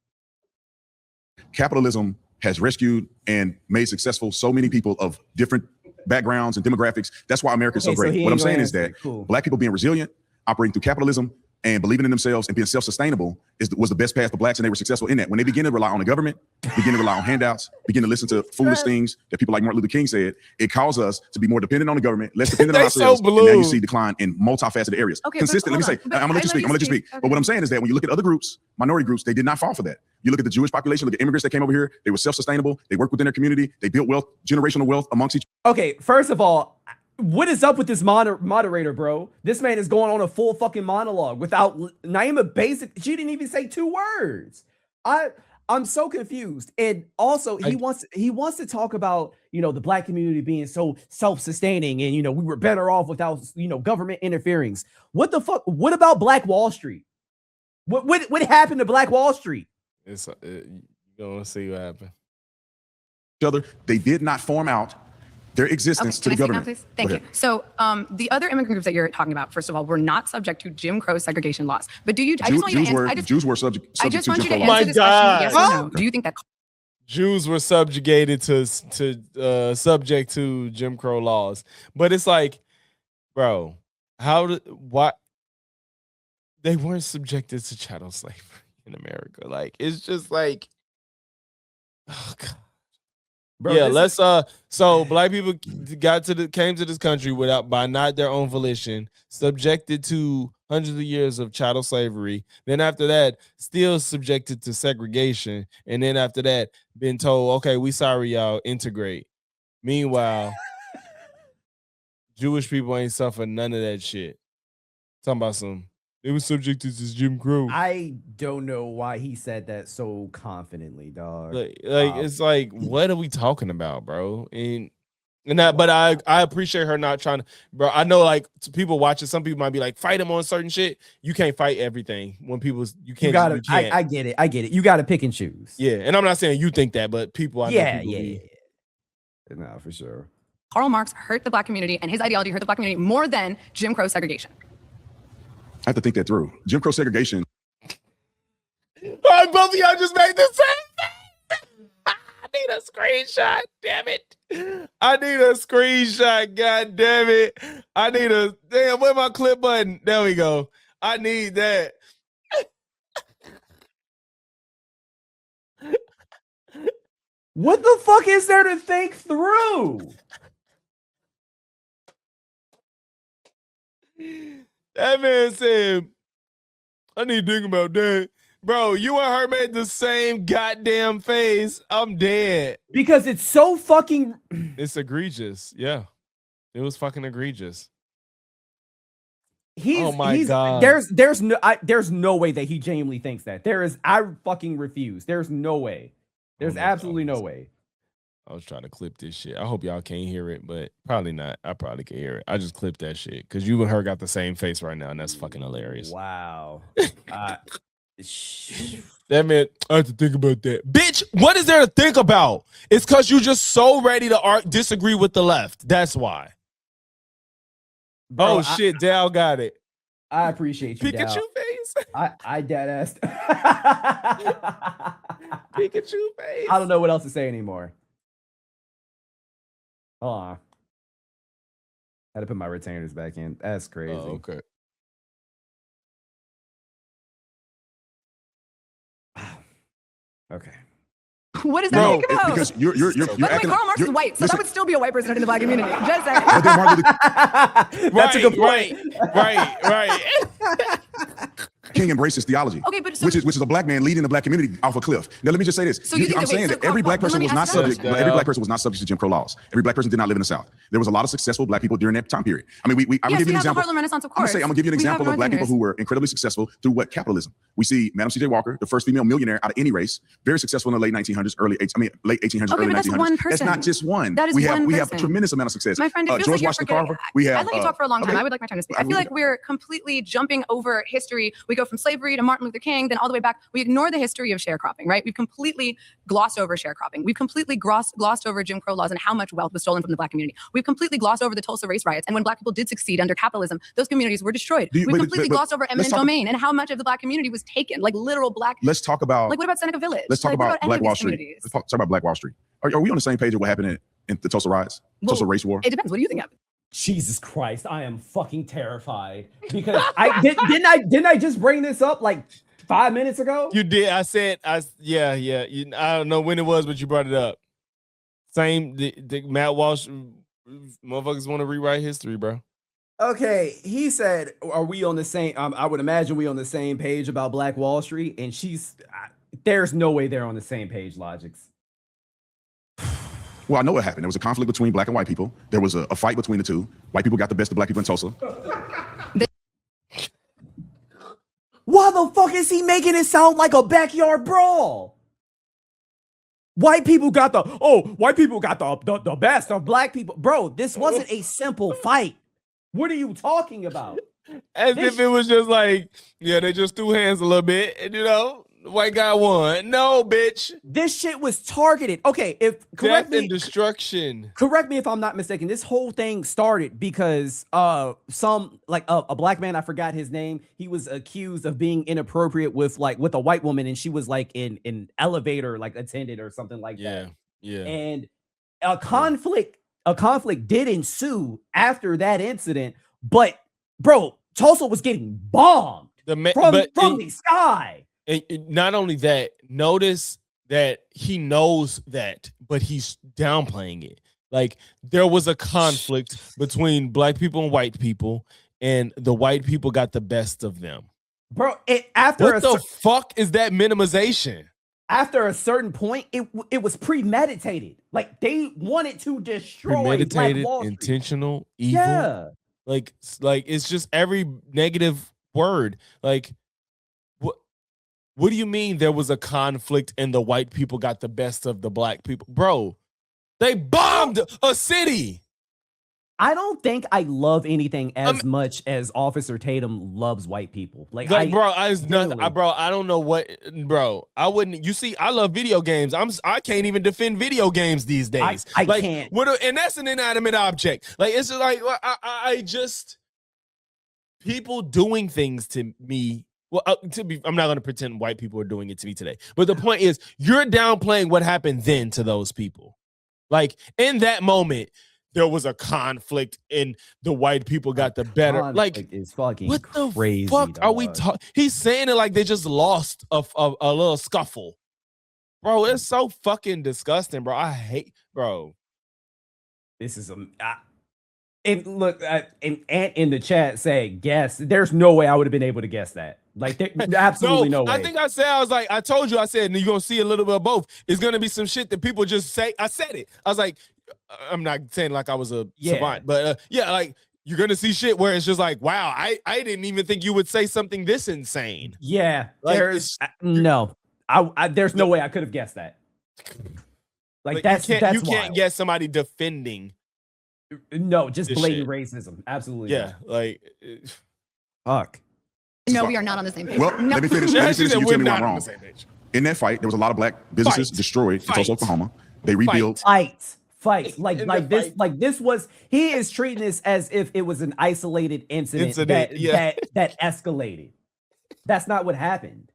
Capitalism has rescued and made successful so many people of different backgrounds and demographics. That's why America is so great. What I'm saying is that Black people being resilient, operating through capitalism, and believing in themselves and being self-sustainable was the best path for Blacks, and they were successful in that. When they begin to rely on the government, begin to rely on handouts, begin to listen to foolish things that people like Martin Luther King said, it caused us to be more dependent on the government, less dependent on ourselves, and now you see decline in multifaceted areas. Consistent, let me say, I'm gonna let you speak, I'm gonna let you speak. But what I'm saying is that when you look at other groups, minority groups, they did not fall for that. You look at the Jewish population, look at immigrants that came over here, they were self-sustainable, they worked within their community, they built wealth, generational wealth amongst each other. Okay, first of all, what is up with this moderator, bro? This man is going on a full fucking monologue without Naima basic. She didn't even say 2 words. I'm so confused. And also he wants to talk about, you know, the Black community being so self-sustaining and, you know, we were better off without, you know, government interference. What the fuck? What about Black Wall Street? What happened to Black Wall Street? You're gonna see what happened. They did not farm out their existence to the government. Now, please? Thank you. So the other immigrant groups that you're talking about, first of all, were not subject to Jim Crow segregation laws. But do you? Jews were subject to Jim Crow laws. Answer this question, yes or no. Do you think that Jews were subjugated to subject to Jim Crow laws? But it's like, bro, why they weren't subjected to chattel slavery in America? Like, it's just like, oh God. Bro, yeah, let's so Black people came to this country by not their own volition, subjected to hundreds of years of chattel slavery. Then after that, still subjected to segregation, and then after that, been told, okay, we sorry, y'all, integrate. Meanwhile, Jewish people ain't suffered none of that shit. Talking about they were subjected to Jim Crow. I don't know why he said that so confidently, dog. It's like, what are we talking about, bro? But I appreciate her not trying to, bro. I know, like, people watching, some people might be like, fight him on certain shit. You can't fight everything when you can't. I get it. You gotta pick and choose. Yeah, and I'm not saying you think that, but people. Yeah. No, for sure. Karl Marx hurt the Black community, and his ideology hurt the Black community more than Jim Crow segregation? I have to think that through. Jim Crow segregation. Both of y'all just made the same thing. I need a screenshot, damn it. I need a screenshot, god damn it. I need where's my clip button? There we go. I need that. What the fuck is there to think through? That man said, I need to think about that. Bro, you and her made the same goddamn face. I'm dead. Because it's so fucking... It's egregious. Yeah. It was fucking egregious. Oh my God. There's no way that he genuinely thinks that. I fucking refuse. There's no way. There's absolutely no way. I was trying to clip this shit. I hope y'all can't hear it, but probably not. I probably can hear it. I just clipped that shit because you and her got the same face right now, and that's fucking hilarious. Wow. That meant I have to think about that. Bitch, what is there to think about? It's because you're just so ready to disagree with the left. That's why. Bro, shit, Dal got it. I appreciate you, Pikachu Dal. face. I dead ass. Pikachu face. I don't know what else to say anymore. Hold on. I had to put my retainers back in. That's crazy. Oh, okay. Okay. What does that make about? Because you're acting. Karl Marx is white, so that would still be a white person in the Black community. Just saying. That's a good point. Right. King embraces theology, okay, but which is a Black man leading the Black community off a cliff. Now let me just say this: I'm saying that every Black person was not subject. Every Black person was not subject to Jim Crow laws. Every Black person did not live in the South. There was a lot of successful Black people during that time period. I mean, I'm gonna give you an example. Harlem Renaissance, of course. I'm gonna give you an example of Black people who were incredibly successful through what capitalism. We see Madam C.J. Walker, the first female millionaire out of any race, very successful in the late 1800s, late 1800s, okay, early 1900s. That's one person. That's not just one. That is we one have a tremendous amount of success. My friend, it feels George like Washington Carver. We have. I let you talk for a long time. I would like my time to speak. I feel like we're completely jumping over history. We go from slavery to Martin Luther King, then all the way back. We ignore the history of sharecropping, right? We've completely glossed over sharecropping. We've completely glossed over Jim Crow laws and how much wealth was stolen from the Black community. We've completely glossed over the Tulsa race riots. And when Black people did succeed under capitalism, those communities were destroyed. We completely glossed over eminent domain and how much of the Black community was taken, like literal Black. Let's talk about, like, what about Seneca Village? Let's talk about Black Wall Street. Let's talk about Black Wall Street. Are we on the same page of what happened in the Tulsa riots? Tulsa race war? It depends. What do you think happened? Jesus Christ, I am fucking terrified because didn't I just bring this up like 5 minutes ago? You did. I don't know when it was, but you brought it up. Same. The Matt Walsh motherfuckers want to rewrite history, bro. Okay, he said, "Are we on the same?" I would imagine we on the same page about Black Wall Street, and there's no way they're on the same page. Logics. Well, I know what happened. There was a conflict between Black and white people. There was a fight between the two. White people got the best of Black people in Tulsa. Why the fuck is he making it sound like a backyard brawl? White people got the best of Black people. Bro, this wasn't a simple fight. What are you talking about? As if it was just like, yeah, they just threw hands a little bit, and the white guy won. No, bitch. This shit was targeted. Okay, death and destruction. Correct me if I'm not mistaken. This whole thing started because a Black man, I forgot his name. He was accused of being inappropriate with a white woman, and she was like in an elevator like attendant or something like that. Yeah. And a conflict did ensue after that incident, but bro, Tulsa was getting bombed from the sky. And not only that, notice that he knows that, but he's downplaying it. Like, there was a conflict between Black people and white people, and the white people got the best of them. Bro, what the fuck is that minimization? After a certain point, it was premeditated. Like, they wanted to destroy premeditated, Black Wall Street. intentional, evil. Yeah. Like it's just every negative word. Like, what do you mean there was a conflict and the white people got the best of the Black people? Bro, they bombed a city. I don't think I love anything as much as Officer Tatum loves white people. I don't know what, bro. I wouldn't. You see, I love video games. I can't even defend video games these days. I can't. And that's an inanimate object. Like, it's just like I just people doing things to me. Well, I'm not going to pretend white people are doing it to me today. But the point is, you're downplaying what happened then to those people. Like, in that moment, there was a conflict and the white people got the better. Like, is fucking what the crazy, fuck dog. are we talking? He's saying it like they just lost a little scuffle. Bro, it's so fucking disgusting, bro. I hate, bro. This is look, an ant in the chat saying guess. There's no way I would have been able to guess that. Like, absolutely no way. I think I told you, and you're going to see a little bit of both. It's going to be some shit that people just say. I said it. I was like, I'm not saying like I was a savant, but like, you're going to see shit where it's just like, wow, I didn't even think you would say something this insane. Yeah. Like, there's no way I could have guessed that. Like that's you can't get somebody defending. No, just blatant racism. Absolutely. Yeah. Like, fuck. No, we are not on the same page. Well, let me finish. You tell me why I'm wrong. In that fight, there was a lot of Black businesses destroyed in Tulsa, Oklahoma. They rebuilt. Fight. Like this was, he is treating this as if it was an isolated incident that escalated. That's not what happened.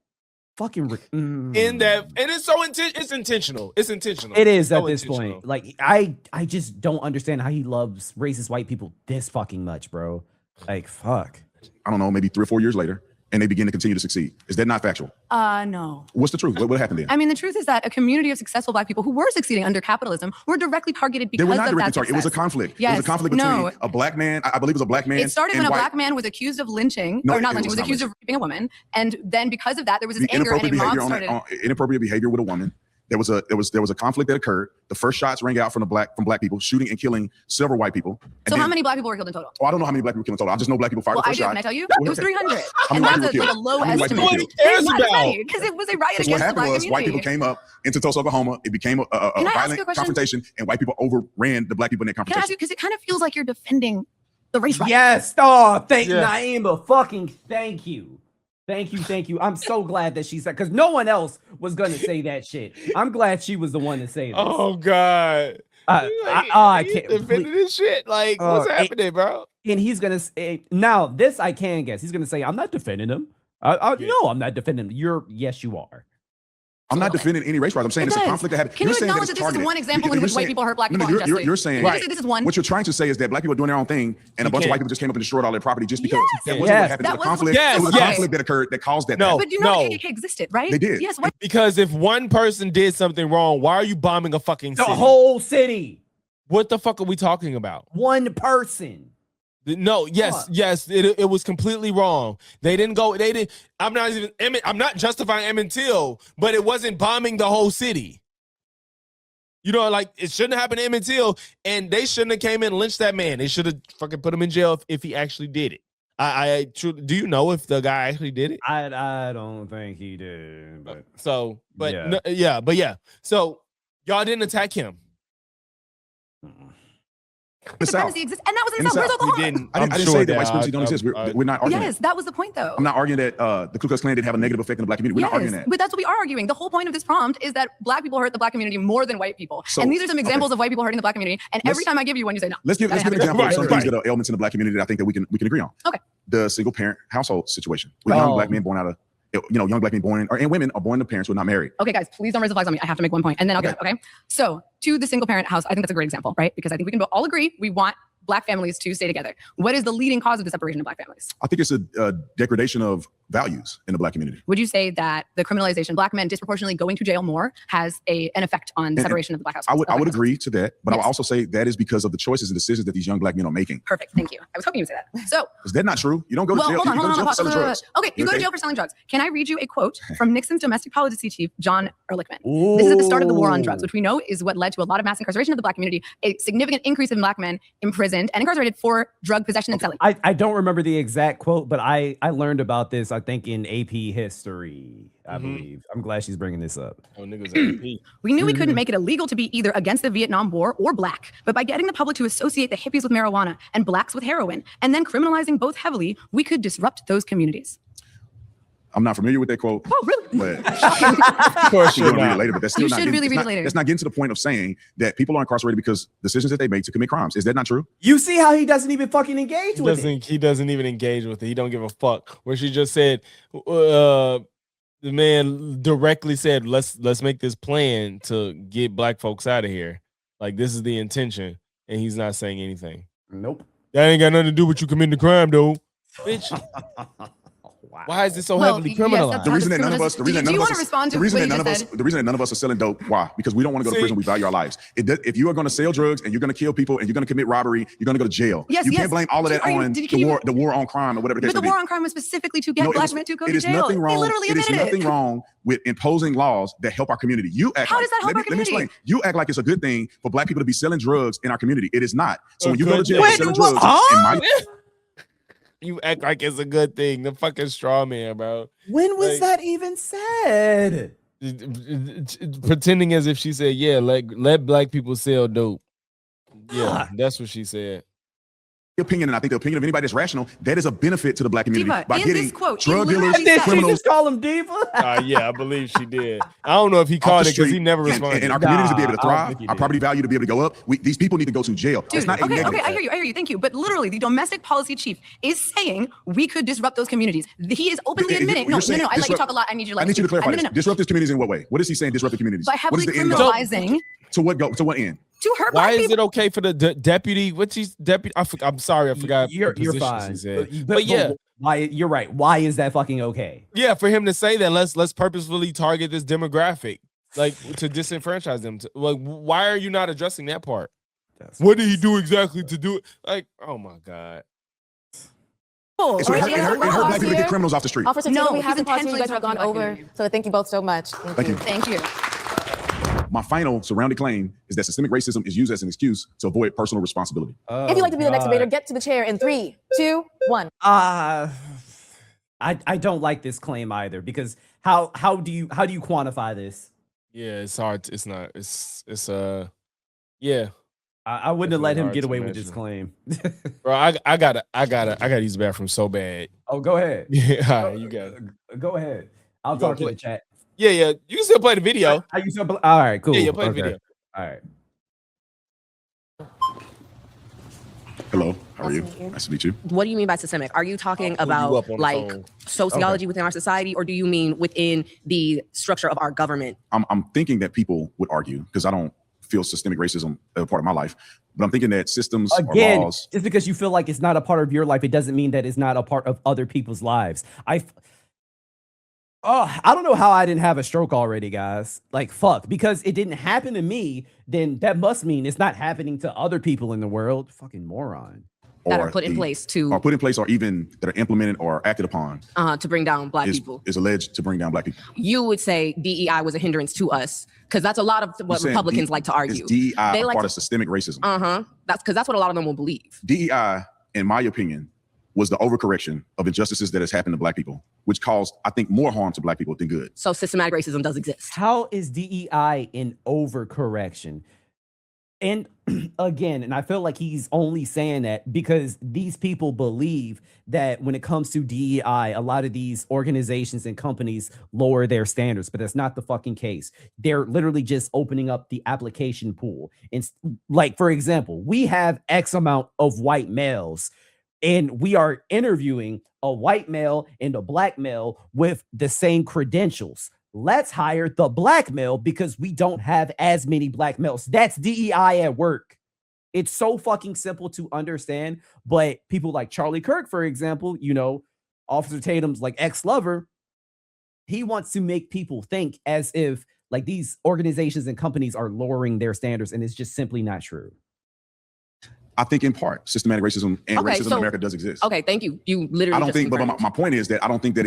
Fucking in that, and it's so it's intentional. It's intentional. It is at this point. Like, I just don't understand how he loves racist white people this fucking much, bro. Like, fuck. I don't know, maybe 3 or 4 years later, and they begin to continue to succeed. Is that not factual? No. What's the truth? What happened then? I mean, the truth is that a community of successful Black people who were succeeding under capitalism were directly targeted because they were not of directly that targeted. It was a conflict. Yes. It was a conflict between a Black man. I believe it was a Black man. It started when a Black man was accused of lynching, was accused of raping a woman, and then because of that, there was this anger and a mob started. Inappropriate behavior with a woman. There was a conflict that occurred. The first shots rang out from Black people, shooting and killing several white people. So how many Black people were killed in total? Oh, I don't know how many Black people killed in total. I just know Black people fired the first shot. Can I tell you? It was 300. And that's a low estimate. Because it was a riot against the Black community. White people came up into Tulsa, Oklahoma. It became a violent confrontation, and white people overran the Black people in that confrontation. Can I ask you, because it kind of feels like you're defending the race riot. Yes. Oh, Naima, fucking thank you. Thank you. I'm so glad that she said, because no one else was gonna say that shit. I'm glad she was the one to say this. Oh God. I can't defending this shit. Like, what's happening, bro? And he's gonna say now. This I can guess. He's gonna say, "I'm not defending him. No, I'm not defending him. Yes, you are. I'm not defending any race rights. I'm saying it's a conflict that happened. Can you acknowledge that this is one example in which white people hurt black people unjustly? You're saying this is one. What you're trying to say is that black people are doing their own thing, and a bunch of white people just came up and destroyed all their property just because. That wasn't what happened. It was a conflict. It was a conflict that occurred that caused that. No, but you know the KKK existed, right? They did. Yes. Because if one person did something wrong, why are you bombing a fucking city? The whole city. What the fuck are we talking about? One person. No, yes, it was completely wrong. They didn't. I'm not justifying Emmett Till, but it wasn't bombing the whole city. You know, like it shouldn't happen to Emmett Till, and they shouldn't have came in and lynched that man. They should have fucking put him in jail if he actually did it. Do you know if the guy actually did it? I don't think he did. But So y'all didn't attack him. The South. And that was in the South. Where's Oklahoma? I didn't say that white supremacy don't exist. We're not arguing. Yes, that was the point, though. I'm not arguing that the Ku Klux Klan didn't have a negative effect on the black community. We're not arguing that. But that's what we are arguing. The whole point of this prompt is that black people hurt the black community more than white people. And these are some examples of white people hurting the black community. And every time I give you one, you say no. Let's give an example of some things that are elements in the black community that I think that we can agree on. Okay. The single parent household situation with young black men born out of, young black men born and women are born to parents who are not married. Okay, guys, please don't raise the flags on me. I have to make one point, and then I'll get it. Okay. So to the single parent house, I think that's a great example, right? Because I think we can all agree we want black families to stay together. What is the leading cause of the separation of black families? I think it's a degradation of values in the black community. Would you say that the criminalization, black men disproportionately going to jail more, has an effect on the separation of the black households? I would agree to that, but I would also say that is because of the choices and decisions that these young black men are making. Perfect, thank you. I was hoping you would say that. So is that not true? You don't go to jail. Hold on. For selling drugs. Okay, you go to jail for selling drugs. Can I read you a quote from Nixon's domestic policy chief, John Ehrlichman? This is at the start of the war on drugs, which we know is what led to a lot of mass incarceration of the black community, a significant increase in black men imprisoned and incarcerated for drug possession and selling. I don't remember the exact quote, but I learned about this, I think, in AP history, I believe. I'm glad she's bringing this up. Oh, niggas AP. We knew we couldn't make it illegal to be either against the Vietnam War or black, but by getting the public to associate the hippies with marijuana and blacks with heroin, and then criminalizing both heavily, we could disrupt those communities. I'm not familiar with that quote. Oh, really? But of course you're gonna read it later, but that's still you should really read it later. That's not getting to the point of saying that people are incarcerated because decisions that they make to commit crimes. Is that not true? You see how he doesn't even fucking engage with it. He doesn't even engage with it. He don't give a fuck. Where she just said, the man directly said, let's make this plan to get black folks out of here. Like, this is the intention, and he's not saying anything. Nope. That ain't got nothing to do with you committing the crime, though. Bitch. Why is this so heavily criminalized? The reason that none of us, do you want to respond to the reason that none of us are selling dope. Why? Because we don't want to go to prison. We value our lives. If you are going to sell drugs and you're going to kill people and you're going to commit robbery, you're going to go to jail. You can't blame all of that on the war on crime or whatever. But the war on crime was specifically to get black men to go to jail. Nothing wrong. It is nothing wrong with imposing laws that help our community. How does that help our community? Let me explain. You act like it's a good thing for black people to be selling drugs in our community. It is not. So when you go to jail selling drugs, you act like it's a good thing. The fucking straw man, bro. When was that even said? Pretending as if she said, yeah, let black people sell dope. Yeah, that's what she said. Opinion, and I think the opinion of anybody that's rational, that is a benefit to the black community Diva, by getting quote, drug dealers, criminals. Just call him Diva? Yeah, I believe she did. I don't know if he called it because he never responded. And our communities to be able to thrive, our property value to be able to go up. These people need to go to jail. Dude, not okay, I hear you, thank you. But literally, the domestic policy chief is saying we could disrupt those communities. He is openly admitting. No, I let you talk a lot. I need you to clarify this. Disrupt those communities in what way? What is he saying? Disrupt the communities by heavily criminalizing. To what end? To hurt Why is it okay for the deputy? What's his deputy? I'm sorry, I forgot. You're fine. But yeah, why? You're right. Why is that fucking okay? Yeah, for him to say that, let's purposefully target this demographic, like to disenfranchise them. Like, why are you not addressing that part? What did he do exactly to do it? Like, oh my god. It hurt black people to get criminals off the street. Officer, no, we haven't paused. You guys have gone over. So thank you both so much. Thank you. Thank you. My final surrounding claim is that systemic racism is used as an excuse to avoid personal responsibility. If you'd like to be the next debater, get to the chair in 3, 2, 1. I don't like this claim either, because how do you quantify this? Yeah, it's hard. It's not. It's yeah. I wouldn't have let him get away with this claim. Bro, I gotta use the bathroom so bad. Oh, go ahead. Yeah, you got it. Go ahead. I'll talk to the chat. Yeah. You can still play the video. I used to all right, cool. Yeah, play the video. All right. Hello, how are you? Nice to meet you. What do you mean by systemic? Are you talking about like sociology within our society, or do you mean within the structure of our government? I'm thinking that people would argue, because I don't feel systemic racism as a part of my life, but I'm thinking that systems or laws. Just because you feel like it's not a part of your life, it doesn't mean that it's not a part of other people's lives. I don't know how I didn't have a stroke already, guys. Like, fuck, because it didn't happen to me, then that must mean it's not happening to other people in the world. Fucking moron. That are put in place or even that are implemented or acted upon to bring down Black people. Is alleged to bring down Black people. You would say DEI was a hindrance to us, because that's a lot of what Republicans like to argue. Is DEI part of systemic racism? That's because that's what a lot of them will believe. DEI, in my opinion, was the overcorrection of injustices that has happened to Black people, which caused, I think, more harm to Black people than good. So systematic racism does exist. How is DEI an overcorrection? And again, and I feel like he's only saying that because these people believe that when it comes to DEI, a lot of these organizations and companies lower their standards, but that's not the fucking case. They're literally just opening up the application pool. And like, for example, we have X amount of white males, and we are interviewing a white male and a Black male with the same credentials. Let's hire the Black male because we don't have as many Black males. That's DEI at work. It's so fucking simple to understand, but people like Charlie Kirk, for example, you know, Officer Tatum's like ex-lover, he wants to make people think as if like these organizations and companies are lowering their standards, and it's just simply not true. I think in part, systematic racism and racism in America does exist. Okay, thank you. You literally I don't think, but my point is that I don't think that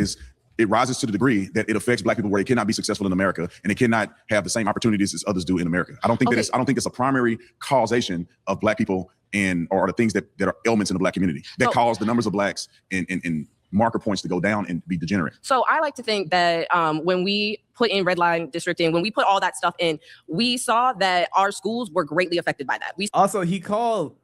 it rises to the degree that it affects Black people where they cannot be successful in America and they cannot have the same opportunities as others do in America. I don't think I don't think it's a primary causation of Black people or the things that are elements in the Black community that cause the numbers of Blacks and marker points to go down and be degenerate. So I like to think that when we put in red line districting, when we put all that stuff in, we saw that our schools were greatly affected by that. Also, he called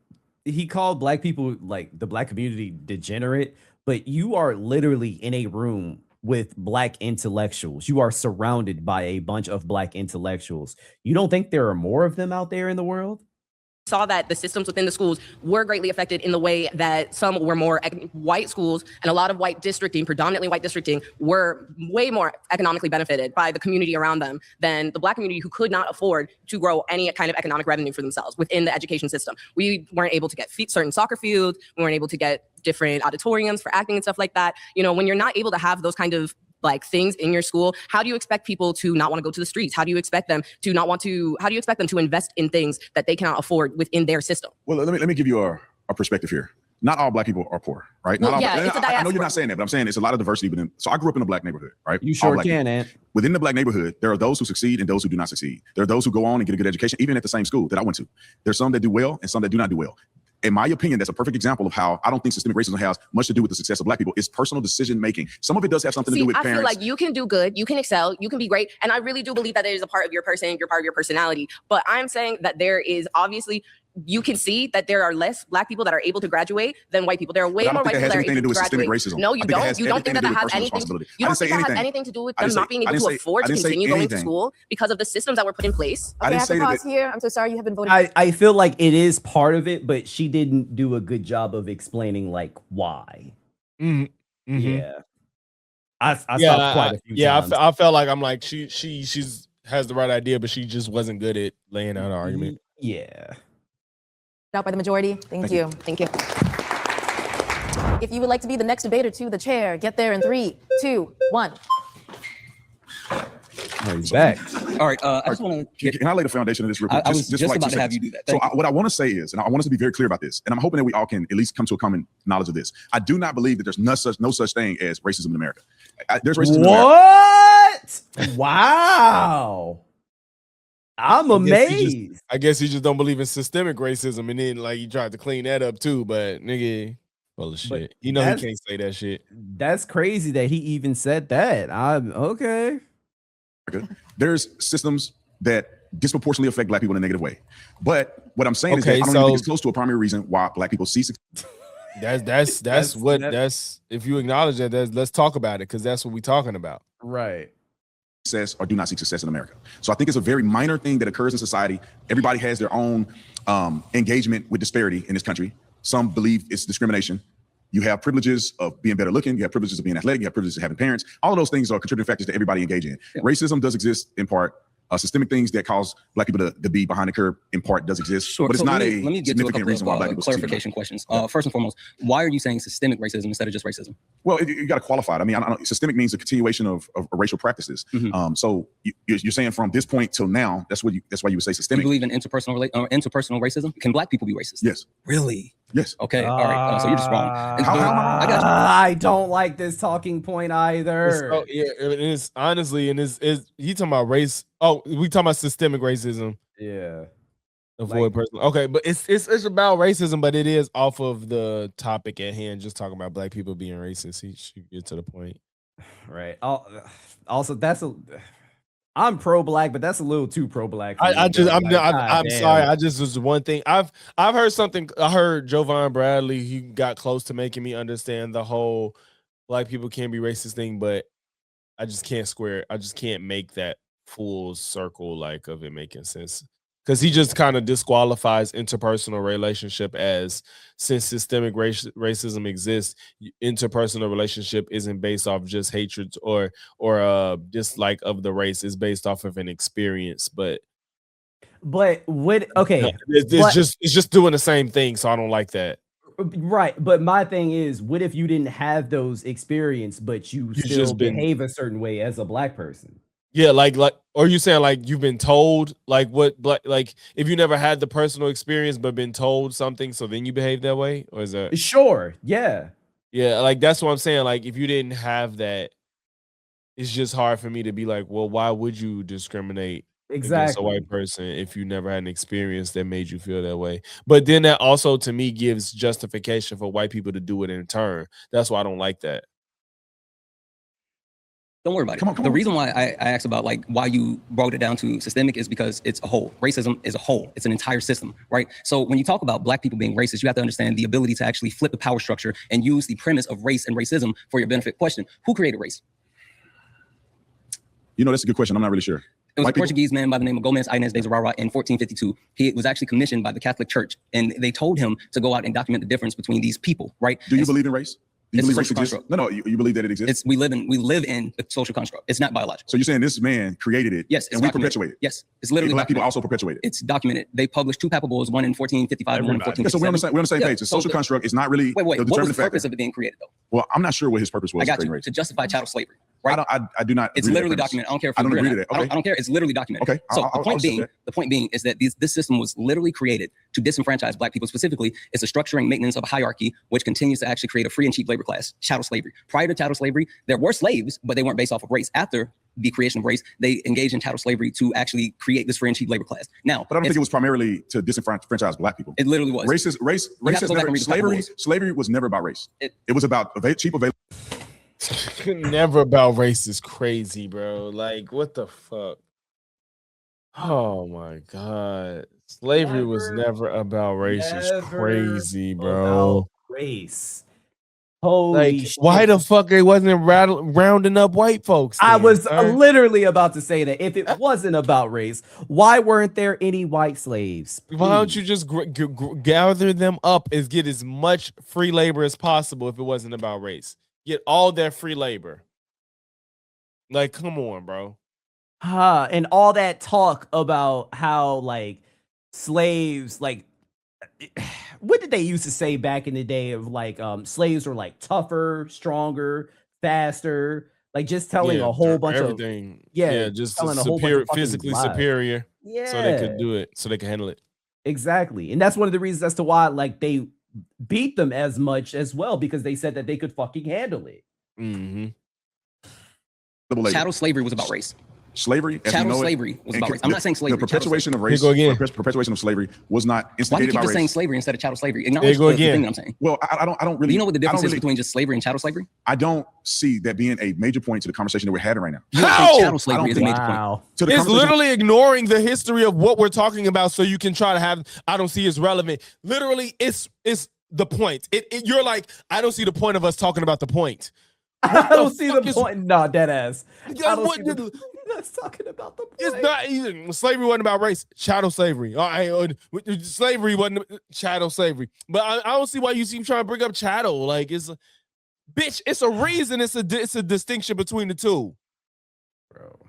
Black people, like the Black community, degenerate, but you are literally in a room with Black intellectuals. You are surrounded by a bunch of Black intellectuals. You don't think there are more of them out there in the world? Saw that the systems within the schools were greatly affected in the way that some were more white schools, and a lot of white districting, predominantly white districting, were way more economically benefited by the community around them than the Black community, who could not afford to grow any kind of economic revenue for themselves within the education system. We weren't able to get certain soccer fields. We weren't able to get different auditoriums for acting and stuff like that. You know, when you're not able to have those kind of like things in your school, how do you expect people to not want to go to the streets? How do you expect them to not want to, how do you expect them to invest in things that they cannot afford within their system? Well, let me give you a perspective here. Not all Black people are poor, right? Well, not all, it's a diaspora. I know you're not saying that, but I'm saying it's a lot of diversity within. So I grew up in a Black neighborhood, right? You sure can, Ant. Within the Black neighborhood, there are those who succeed and those who do not succeed. There are those who go on and get a good education, even at the same school that I went to. There's some that do well and some that do not do well. In my opinion, that's a perfect example of how I don't think systemic racism has much to do with the success of Black people. It's personal decision making. Some of it does have something to do with parents. I feel like you can do good, you can excel, you can be great, and I really do believe that it is a part of your person, you're part of your personality. But I'm saying that there is obviously, you can see that there are less Black people that are able to graduate than white people. There are way more white people that are able to graduate. No, you don't. You don't think that has anything. You don't think that has anything to do with them not being able to afford to continue going to school because of the systems that were put in place. Okay, I have to pause here. I'm so sorry you have been voting. I feel like it is part of it, but she didn't do a good job of explaining like why. Mm-hmm. Yeah. I saw quite a few times. I felt like I'm like she's has the right idea, but she just wasn't good at laying out an argument. Yeah. Out by the majority. Thank you. Thank you. If you would like to be the next debater to the chair, get there in 3, 2, 1. Oh, he's back. All right. I just want to. Can I lay the foundation of this real quick? I was just like about to have you do that. So what I want to say is, and I want us to be very clear about this, and I'm hoping that we all can at least come to a common knowledge of this. I do not believe that there's no such thing as racism in America. There's racism in America. Wow. I'm amazed. I guess he just don't believe in systemic racism, and then like he tried to clean that up too. But nigga, full of shit. You know he can't say that shit. That's crazy that he even said that. I'm okay. There's systems that disproportionately affect Black people in a negative way. But what I'm saying is that I don't think it's close to a primary reason why Black people see success. That's if you acknowledge that, let's talk about it, because that's what we're talking about. Right. Success or do not seek success in America. So I think it's a very minor thing that occurs in society. Everybody has their own engagement with disparity in this country. Some believe it's discrimination. You have privileges of being better looking. You have privileges of being athletic. You have privileges of having parents. All of those things are contributing factors that everybody engage in. Yeah. Racism does exist in part. Systemic things that cause Black people to be behind the curve in part does exist, sure. But it's so not let me get to a couple reason why Black people clarification questions. First and foremost, why are you saying systemic racism instead of just racism? Well, you got to qualify it. I mean, systemic means a continuation of racial practices. Mm-hmm. So you're saying from this point till now, that's why you would say systemic. You believe in interpersonal racism? Can Black people be racist? Yes. Really? Yes. Okay. All right. So you're just wrong. I got you. I don't like this talking point either. It is honestly, and is he talking about race? Oh, we talking about systemic racism. Yeah. Avoid personal. Okay, but it's about racism, but it is off of the topic at hand. Just talking about Black people being racist. He should get to the point. Right. Also, I'm pro-Black, but that's a little too pro-Black. I'm sorry. I just was one thing. I've heard something. I heard Jovan Bradley. He got close to making me understand the whole Black people can't be racist thing, but I just can't square. I just can't make that full circle like of it making sense. Because he just kind of disqualifies interpersonal relationship as, since systemic racism exists, interpersonal relationship isn't based off just hatred or dislike of the race. It's based off of an experience. But it's just doing the same thing. So I don't like that. Right, but my thing is, what if you didn't have those experiences, but you still behave a certain way as a Black person? Yeah, like, or you saying like you've been told like if you never had the personal experience but been told something, so then you behave that way, or is that sure? Yeah, like that's what I'm saying. Like if you didn't have that, it's just hard for me to be like, well, why would you discriminate against a white person if you never had an experience that made you feel that way? But then that also to me gives justification for white people to do it in turn. That's why I don't like that. Don't worry about it. The reason why I asked about like why you brought it down to systemic is because it's a whole. Racism is a whole. It's an entire system, right? So when you talk about Black people being racist, you have to understand the ability to actually flip the power structure and use the premise of race and racism for your benefit. Question: who created race? That's a good question. I'm not really sure. It was a Portuguese man by the name of Gomes Inês de Zurara in 1452. He was actually commissioned by the Catholic Church, and they told him to go out and document the difference between these people, right? Do you believe in race? You believe race exists? No, you believe that it exists? We live in the social construct. It's not biological. So you're saying this man created it, yes, and we perpetuate it? Yes, it's literally Black people also perpetuate it. It's documented. They published 2 papal bulls, one in 1455 and one in 1457. So we're on the same page. The social construct is not really wait. What was the purpose of it being created, though? Well, I'm not sure what his purpose was. I got you. To justify chattel slavery. Right? I do not. It's literally documented. I don't care if I don't agree to that. Okay. I don't care. It's literally documented. Okay. So the point being is that this system was literally created to disenfranchise Black people specifically. It's a structuring maintenance of a hierarchy, which continues to actually create a free and cheap labor class. Chattel slavery. Prior to chattel slavery, there were slaves, but they weren't based off of race. After the creation of race, they engaged in chattel slavery to actually create this free and cheap labor class. Now, but I don't think it was primarily to disenfranchise Black people. It literally was. Slavery was never about race. It was about cheap availability. Never about race is crazy, bro. Like, what the fuck? Oh my god. Slavery was never about race. It's crazy, bro. Race. Holy shit. Why the fuck it wasn't rounding up white folks? I was literally about to say that if it wasn't about race, why weren't there any white slaves? Why don't you just gather them up and get as much free labor as possible if it wasn't about race? Get all that free labor. Like, come on, bro. And all that talk about how like slaves, like what did they used to say back in the day of like slaves were like tougher, stronger, faster, like just telling a whole bunch everything. Just telling superior, physically superior. Yeah. So they could do it, so they can handle it. Exactly. And that's one of the reasons as to why like they beat them as much as well, because they said that they could fucking handle it. Mm-hmm. Chattel slavery was about race. Slavery, chattel slavery was about race. I'm not saying slavery. The perpetuation of race, perpetuation of slavery was not instigated by race. Why do you keep just saying slavery instead of chattel slavery? Acknowledge the thing that I'm saying. Well, I don't really. Do you know what the difference is between just slavery and chattel slavery? I don't see that being a major point to the conversation that we're having right now. How? Chattel slavery is a major point. It's literally ignoring the history of what we're talking about, so you can try to have. I don't see it's relevant. Literally, it's the point. You're like, I don't see the point of us talking about the point. I don't see the point. No, dead ass. Let's talking about the point. It's not even slavery wasn't about race. Chattel slavery. Slavery wasn't chattel slavery. But I don't see why you seem trying to bring up chattel. Like bitch, it's a reason. It's a distinction between the two. Bro.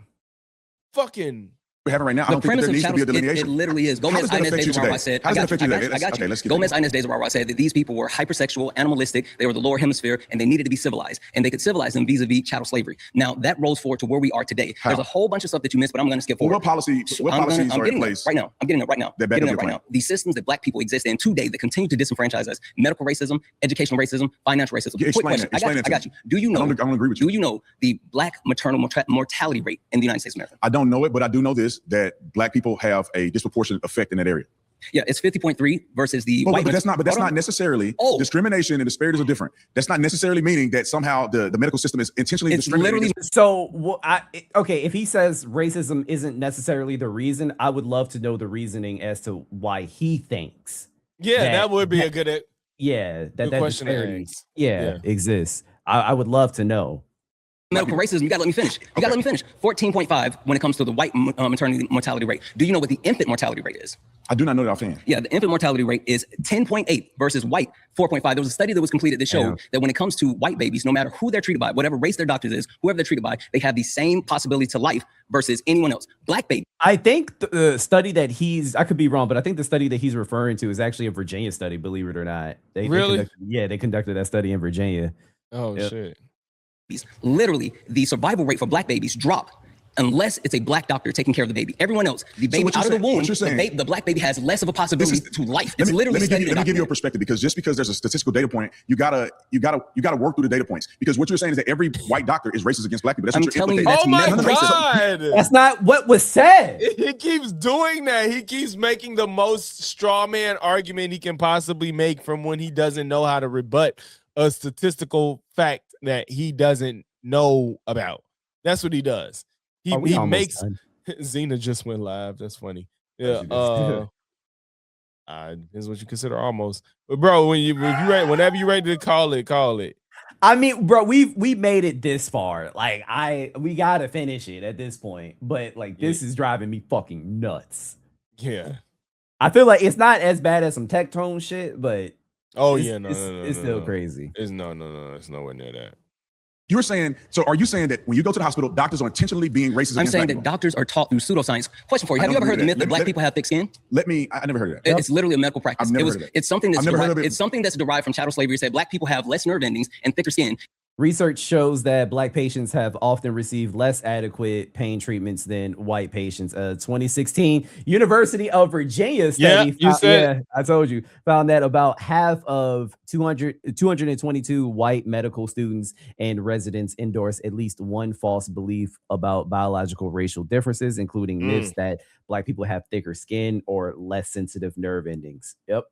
Fucking. We're having right now. The premise of chattel, it literally is. Gomez Inez de Zawarro said, I got you. Gomez Inez de Zawarro said that these people were hypersexual, animalistic, they were the lower hemisphere, and they needed to be civilized. And they could civilize them vis-a-vis chattel slavery. Now, that rolls forward to where we are today. There's a whole bunch of stuff that you missed, but I'm going to skip forward. What policies are in place? Right now. I'm getting it right now. The systems that black people exist in today that continue to disenfranchise us, medical racism, educational racism, financial racism. Quick question. I got you. Do you know? I don't agree with you. Do you know the black maternal mortality rate in the United States of America? I don't know it, but I do know this, that black people have a disproportionate effect in that area. Yeah, it's 50.3 versus the white. But that's not necessarily discrimination and disparities are different. That's not necessarily meaning that somehow the medical system is intentionally discriminating. So okay, if he says racism isn't necessarily the reason, I would love to know the reasoning as to why he thinks. Yeah, that would be a good. That question disparity, exists. I would love to know. Medical racism, you gotta let me finish. 14.5 when it comes to the white maternity mortality rate. Do you know what the infant mortality rate is? I do not know that offhand. Yeah, the infant mortality rate is 10.8 versus white 4.5. There was a study that was completed that showed that when it comes to white babies, no matter who they're treated by, whatever race their doctors is, whoever they're treated by, they have the same possibility to life versus anyone else. Black baby. I think the study that I could be wrong, but I think the study that he's referring to is actually a Virginia study, believe it or not. They conducted that study in Virginia. Oh, shit. Literally, the survival rate for black babies drop unless it's a black doctor taking care of the baby. Everyone else, the baby out of the womb, the black baby has less of a possibility to life. It's literally let me give you a perspective, because just because there's a statistical data point, you gotta work through the data points, because what you're saying is that every white doctor is racist against black people. That's I'm what you're telling you. Oh my God, that's not what was said. He keeps doing that. He keeps making the most straw man argument he can possibly make from when he doesn't know how to rebut a statistical fact that he doesn't know about. That's what he does. He makes Zena just went live. That's funny. Yeah. Is what you consider almost. But bro, whenever you're ready to call it. I mean, bro, we made it this far. Like we gotta finish it at this point. But like this is driving me fucking nuts. Yeah. I feel like it's not as bad as some Tectone shit, but it's still crazy. It's it's nowhere near that. You were saying, so are you saying that when you go to the hospital, doctors are intentionally being racist? I'm saying that doctors are taught through pseudoscience. Question for you: have you ever heard the myth that black people have thick skin? I never heard of that. It's literally a medical practice. I've never heard of it. It's something that's derived from chattel slavery. It said black people have less nerve endings and thicker skin. Research shows that black patients have often received less adequate pain treatments than white patients. 2016 University of Virginia study. I told you, found that about half of 222 white medical students and residents endorse at least one false belief about biological racial differences, including myths that black people have thicker skin or less sensitive nerve endings. Yep.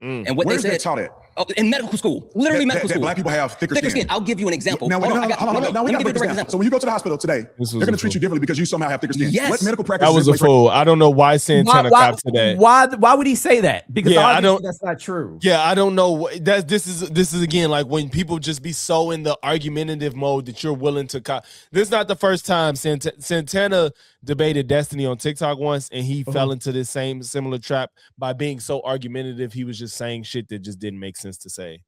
And what Where they is said that taught at? In medical school, literally medical school. Black people have thicker skin. I'll give you an example. Now, hold on. We got to break this down. So when you go to the hospital today, they're going to treat you differently because you somehow have thicker skin. Yes. What medical practice? That was a fool. I don't know why Santana copped to that. Why would he say that? Because that's not true. Yeah, I don't know. This is again like when people just be so in the argumentative mode that you're willing to cop. This is not the first time Santana debated Destiny on TikTok once, and he fell into this similar trap by being so argumentative. He was just saying shit that just didn't make sense to say.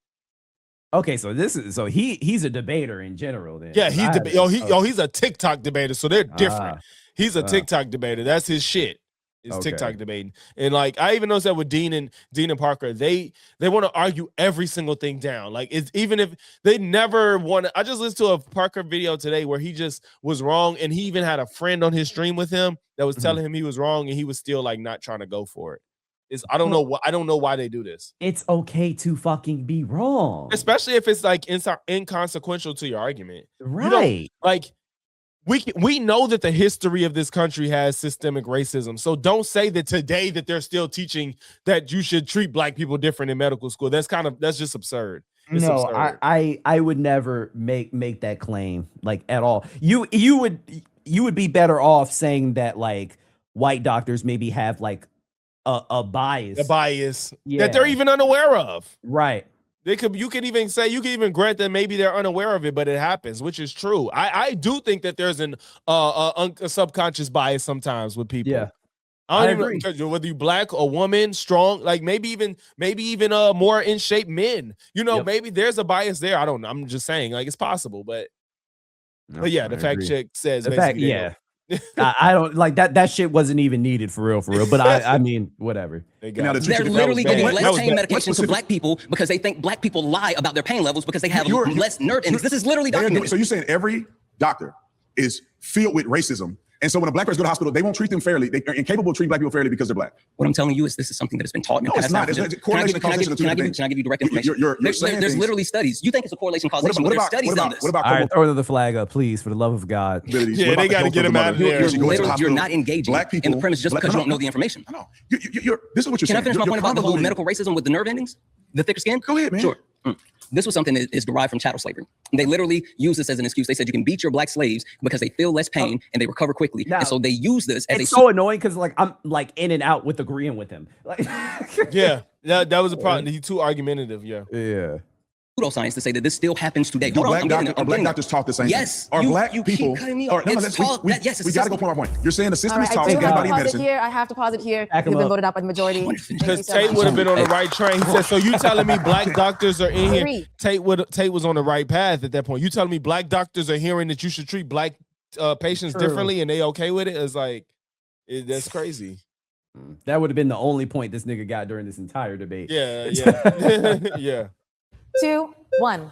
Okay, so he's a debater in general then. Yeah, he's a TikTok debater, so they're different. He's a TikTok debater. That's his shit. It's TikTok debating. And like I even noticed that with Dean and Parker, they want to argue every single thing down. Like it's even if they never want to. I just listened to a Parker video today where he just was wrong, and he even had a friend on his stream with him that was telling him he was wrong, and he was still like not trying to go for it. I don't know why they do this. It's okay to fucking be wrong, especially if it's like inconsequential to your argument, right? Like we know that the history of this country has systemic racism. So don't say that today that they're still teaching that you should treat black people different in medical school. That's just absurd. It's absurd. I would never make that claim like at all. You would be better off saying that like white doctors maybe have like a bias. That they're even unaware of. Right. You can even grant that maybe they're unaware of it, but it happens, which is true. I do think that there's a subconscious bias sometimes with people. Yeah. I don't even know whether you black or woman, strong, like maybe even more in shape men. Maybe there's a bias there. I don't know. I'm just saying, like, it's possible, but yeah, the fact check says I don't like that. That shit wasn't even needed for real. But I mean, whatever. They're literally giving less pain medication to black people because they think black people lie about their pain levels because they have less nerve endings. This is literally documented. So you're saying every doctor is filled with racism. And so when a black person goes to the hospital, they won't treat them fairly. They're incapable of treating black people fairly because they're black. What I'm telling you is this is something that has been taught in past. No, it's not. Can I give you direct information? There's literally studies. You think it's a correlation causation, but there's studies on this. All right, throw the flag up, please, for the love of God. Yeah, they got to get him out of there. You're not engaging in the premise just because you don't know the information. I know. This is what you're saying. Can I finish my point about the whole medical racism with the nerve endings? The thicker skin? Go ahead, man. Sure. This was something that is derived from chattel slavery. They literally use this as an excuse. They said you can beat your black slaves because they feel less pain and they recover quickly. Now, and so they use this as it's so annoying because like I'm like in and out with agreeing with him. Like, yeah, that was a problem. He's too argumentative. Yeah. Pseudoscience to say that this still happens today. Black doctors taught the same thing. Are black people? Keep cutting me off. We got to go point by point. You're saying the system is taught everybody in medicine. I have to pause it here. You've been voted out by the majority. Because Tate would have been on the right train. He said, so you telling me black doctors are in here? Tate was on the right path at that point. You telling me black doctors are hearing that you should treat black patients differently and they okay with it? It's like, that's crazy. That would have been the only point this nigga got during this entire debate. Yeah. Yeah. 2, 1.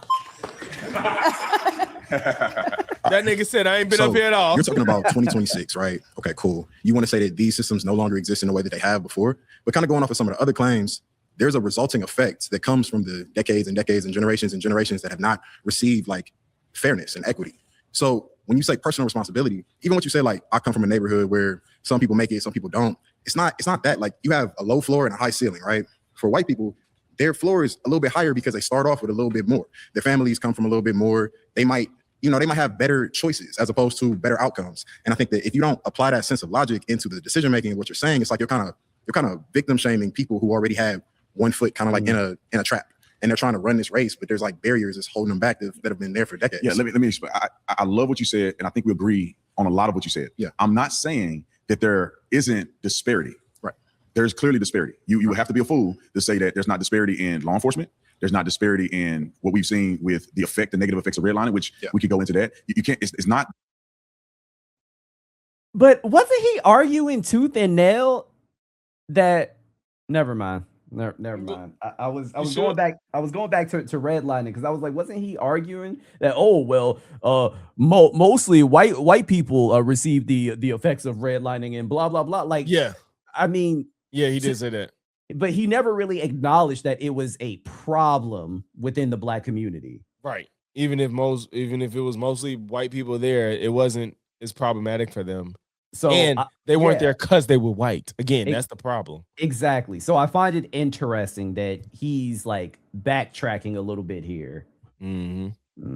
That nigga said, I ain't been up here at all. You're talking about 2026, right? Okay, cool. You want to say that these systems no longer exist in the way that they have before, but kind of going off of some of the other claims, there's a resulting effect that comes from the decades and decades and generations that have not received like fairness and equity. So when you say personal responsibility, even what you say, like, I come from a neighborhood where some people make it, some people don't. It's not that. Like, you have a low floor and a high ceiling, right? For white people, their floor is a little bit higher because they start off with a little bit more. Their families come from a little bit more. They might have better choices as opposed to better outcomes. And I think that if you don't apply that sense of logic into the decision making of what you're saying, it's like you're kind of victim shaming people who already have one foot kind of like in a trap, and they're trying to run this race, but there's like barriers that's holding them back that have been there for decades. Yeah, let me explain. I love what you said, and I think we agree on a lot of what you said. Yeah, I'm not saying that there isn't disparity. There's clearly disparity. You would have to be a fool to say that there's not disparity in law enforcement. There's not disparity in what we've seen with the negative effects of redlining, which we could go into that. You can't, it's not. But wasn't he arguing tooth and nail that, never mind. Never mind. I was going back to redlining because I was like, wasn't he arguing that mostly white people receive the effects of redlining and blah blah blah. Like, yeah, I mean, yeah, he did say that, but he never really acknowledged that it was a problem within the black community. Right. Even if it was mostly white people there, it wasn't as problematic for them. So they weren't there because they were white. Again, that's the problem. Exactly. So I find it interesting that he's like backtracking a little bit here. Mm-hmm.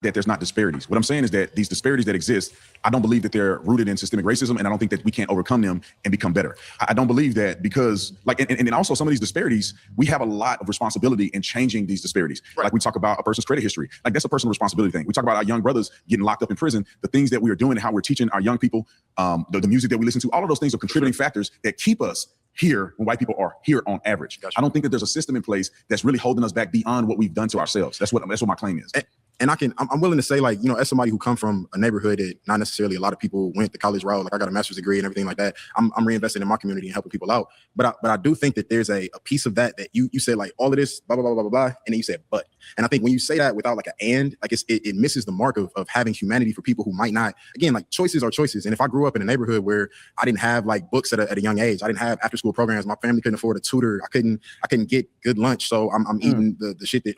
That there's not disparities. What I'm saying is that these disparities that exist, I don't believe that they're rooted in systemic racism, and I don't think that we can't overcome them and become better. I don't believe that because, like, and also some of these disparities, we have a lot of responsibility in changing these disparities. Right. Like we talk about a person's credit history, like that's a personal responsibility thing. We talk about our young brothers getting locked up in prison, the things that we are doing and how we're teaching our young people, the music that we listen to, all of those things are contributing factors that keep us here when white people are here on average. Gotcha. I don't think that there's a system in place that's really holding us back beyond what we've done to ourselves. That's what my claim is. And I'm willing to say, like, you know, as somebody who come from a neighborhood that not necessarily a lot of people went the college route, like I got a master's degree and everything like that. I'm reinvesting in my community and helping people out. But I do think that there's a piece of that you said, like, all of this, blah, blah, blah, blah, blah, blah. And then you said, but. And I think when you say that without like an and, like it misses the mark of having humanity for people who might not, again, like choices are choices. And if I grew up in a neighborhood where I didn't have like books at a young age, I didn't have after school programs, my family couldn't afford a tutor, I couldn't get good lunch. So I'm eating the shit that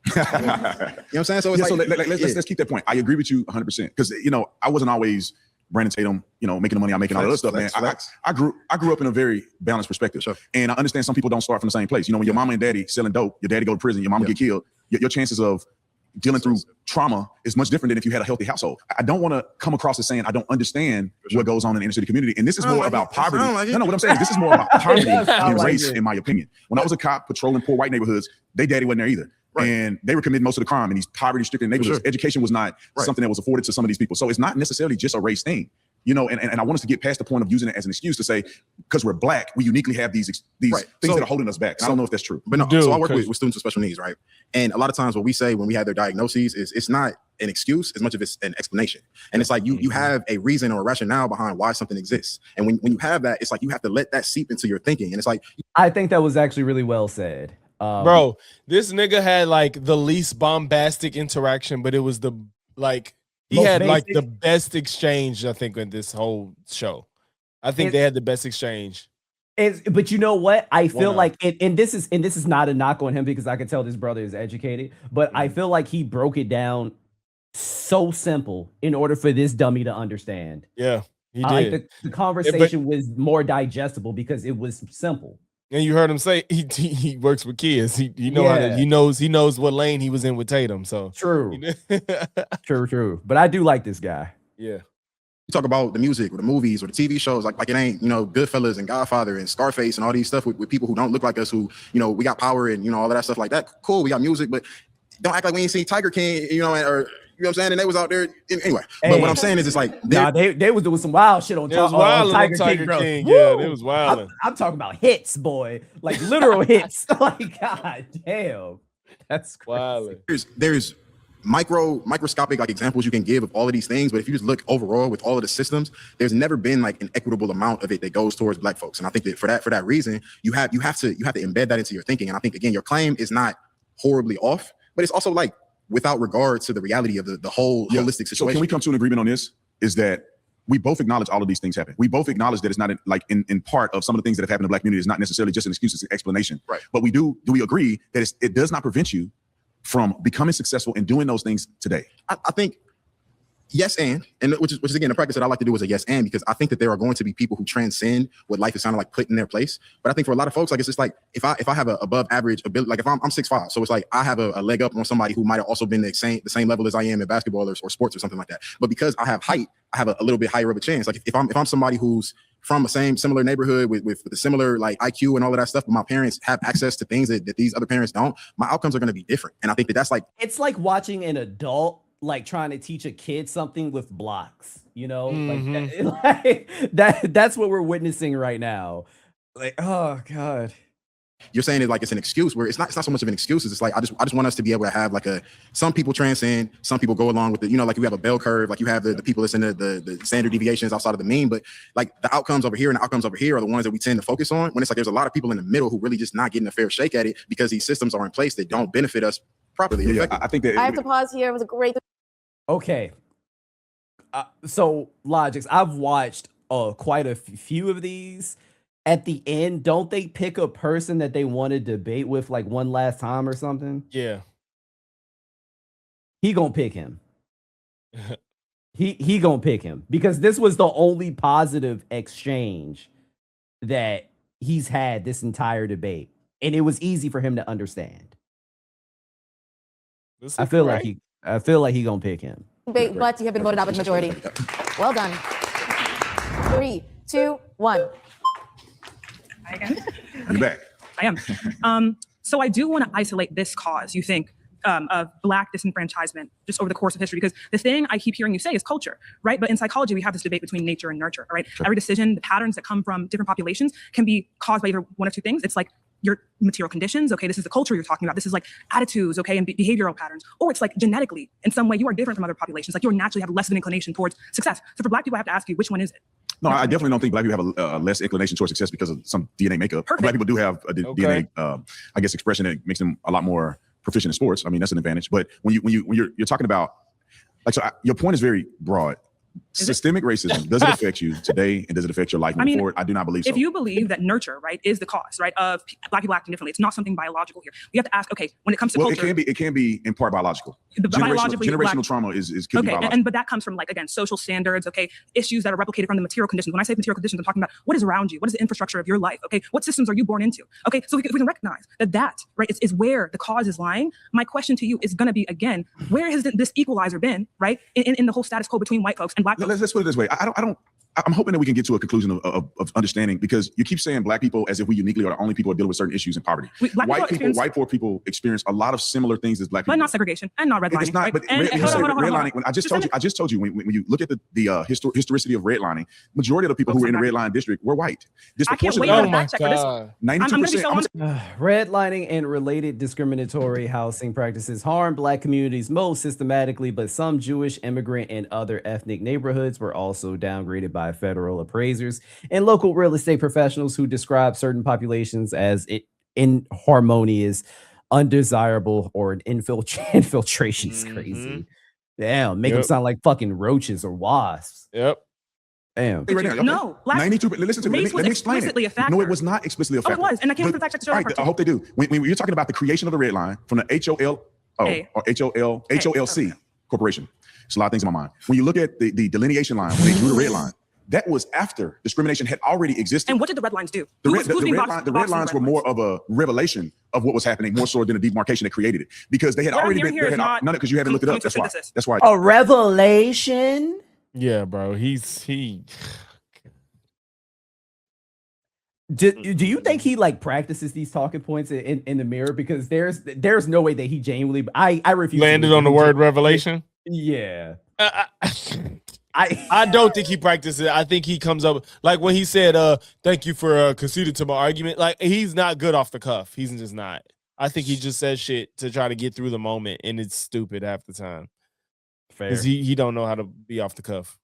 you know what I'm saying? So it's let's keep that point. I agree with you 100% because, you know, I wasn't always Brandon Tatum, you know, making the money I'm making, all that other stuff, man. I grew up in a very balanced perspective. Sure. And I understand some people don't start from the same place. You know, when your mama and daddy selling dope, your daddy go to prison, your mama get killed, your chances of dealing through trauma is much different than if you had a healthy household. I don't want to come across as saying I don't understand what goes on in the inner city community. And this is more about poverty. No, what I'm saying is this is more about poverty and race, in my opinion. When I was a cop patrolling poor white neighborhoods, they daddy wasn't there either. Right. And they were committing most of the crime in these poverty-stricken neighborhoods. Education was not something that was afforded to some of these people. So it's not necessarily just a race thing. You know, and I want us to get past the point of using it as an excuse to say, because we're black, we uniquely have these things that are holding us back. And I don't know if that's true. But no, so I work with students with special needs, right? And a lot of times what we say when we have their diagnoses is it's not an excuse as much as it's an explanation. And it's like you have a reason or a rationale behind why something exists. And when you have that, it's like you have to let that seep into your thinking. And it's like, I think that was actually really well said. Bro, this nigga had like the least bombastic interaction, but it was the like he Most had basic. like the best exchange, I think, in this whole show. I think they had the best exchange. But you know what? I feel like and this is not a knock on him because I can tell this brother is educated, but I feel like he broke it down so simple in order for this dummy to understand. Yeah, he did. Like the conversation was more digestible because it was simple. And you heard him say he works with kids. He knows what lane he was in with Tatum. So true. True. But I do like this guy. Yeah. You talk about the music or the movies or the TV shows, like it ain't, Goodfellas and Godfather and Scarface and all these stuff with people who don't look like us, who, we got power and, all of that stuff like that. Cool, we got music, but don't act like we ain't seen Tiger King, or you know what I'm saying? And they was out there anyway. But what I'm saying is, it's like they was doing some wild shit on Tiger King. Yeah, they was wild. I'm talking about hits, boy, like literal hits. Like, god damn, that's crazy. There's microscopic like examples you can give of all of these things, but if you just look overall with all of the systems, there's never been like an equitable amount of it that goes towards black folks. And I think that for that reason, you have to embed that into your thinking. And I think again, your claim is not horribly off, but it's also like without regard to the reality of the whole holistic situation. So can we come to an agreement on this? Is that we both acknowledge all of these things happen. We both acknowledge that it's not in part of some of the things that have happened in the black community is not necessarily just an excuse, it's an explanation. Right. But do we agree that it does not prevent you from becoming successful in doing those things today? I think yes, and which is again the practice that I like to do is a yes and, because I think that there are going to be people who transcend what life is kind of like put in their place. But I think for a lot of folks, like it's just like if I have a above average ability, like if I'm 6'5", so it's like I have a leg up on somebody who might have also been the same level as I am in basketball or sports or something like that. But because I have height, I have a little bit higher of a chance. Like if I'm somebody who's from a similar neighborhood with a similar like IQ and all of that stuff, but my parents have access to things that these other parents don't, my outcomes are going to be different. And I think that's like, it's like watching an adult like trying to teach a kid something with blocks, like that's what we're witnessing right now. Like, oh god. You're saying it like it's an excuse, where it's not so much of an excuse. It's like I just want us to be able to have like some people transcend, some people go along with it. Like you have a bell curve, like you have the people that's in the standard deviations outside of the mean, but like the outcomes over here and the outcomes over here are the ones that we tend to focus on. When it's like there's a lot of people in the middle who really just not getting a fair shake at it because these systems are in place that don't benefit us properly. Yeah, I think that I have to pause here. It was a great. Okay. So Logix, I've watched quite a few of these. At the end, don't they pick a person that they want to debate with like one last time or something? Yeah. He gonna pick him. he gonna pick him because this was the only positive exchange that he's had this entire debate. And it was easy for him to understand. I feel like he gonna pick him. Debate, but you have been voted out with the majority. Well done. 3, 2, 1. Hi again. You're back. I am. So I do want to isolate this cause, you think, of Black disenfranchisement just over the course of history, because the thing I keep hearing you say is culture, right? But in psychology, we have this debate between nature and nurture, right? Sure. Every decision, the patterns that come from different populations can be caused by either one of two things. It's like your material conditions, okay, this is the culture you're talking about. This is like attitudes, okay, and behavioral patterns. Or it's like genetically, in some way, you are different from other populations. Like you naturally have less of an inclination towards success. So for Black people, I have to ask you, which one is it? No, I definitely don't think Black people have a less inclination towards success because of some DNA makeup. Perfect. Black people do have a DNA, I guess, expression that makes them a lot more proficient in sports. I mean, that's an advantage. But when you're talking about, like, so your point is very broad. Systemic racism, does it affect you today, and does it affect your life moving forward? I do not believe so. If you believe that nurture, right, is the cause, right, of Black people acting differently, it's not something biological here. We have to ask, okay, when it comes to culture, it can be in part biological. Generational trauma is could be biological. But that comes from, like, again, social standards, okay, issues that are replicated from the material conditions. When I say material conditions, I'm talking about what is around you, what is the infrastructure of your life, okay, what systems are you born into, okay. So if we can recognize that, right, is where the cause is lying. My question to you is going to be, again, where has this equalizer been, right, in the whole status quo between white folks and Black folks? Let's put it this way. I'm hoping that we can get to a conclusion of understanding, because you keep saying Black people as if we uniquely are the only people who are dealing with certain issues in poverty. White poor people experience a lot of similar things as Black people. But not segregation and not redlining. It's not. Right? But redlining. I just told you when you look at the historicity of redlining, majority of the people who were in the red line district were white. Disproportionately. Oh my God. 92%. Redlining and related discriminatory housing practices harm Black communities most systematically, but some Jewish, immigrant, and other ethnic neighborhoods were also downgraded by federal appraisers and local real estate professionals who describe certain populations as inharmonious, undesirable, or an infiltration is crazy. Damn, make them sound like fucking roaches or wasps. Yep. Damn. No, 92. Listen to me. Let me explain it. No, it was not explicitly a factor. Oh, it was, and I can't fact check the right, I hope they do. When you're talking about the creation of the red line from the HOLC corporation, it's a lot of things in my mind. When you look at the delineation line, when they drew the red line, that was after discrimination had already existed. And what did the red lines do? The red lines were more of a revelation of what was happening, more so than a demarcation that created it, because they had already been. None because you haven't looked it up. That's why. A revelation. Yeah, bro. Do you think he like practices these talking points in the mirror? Because there's no way that he genuinely. I refuse. Landed on the word revelation. Yeah. I don't think he practices it. I think he comes up like when he said, thank you for conceding to my argument. Like, he's not good off the cuff. He's just not. I think he just says shit to try to get through the moment, and it's stupid half the time. Because he don't know how to be off the cuff.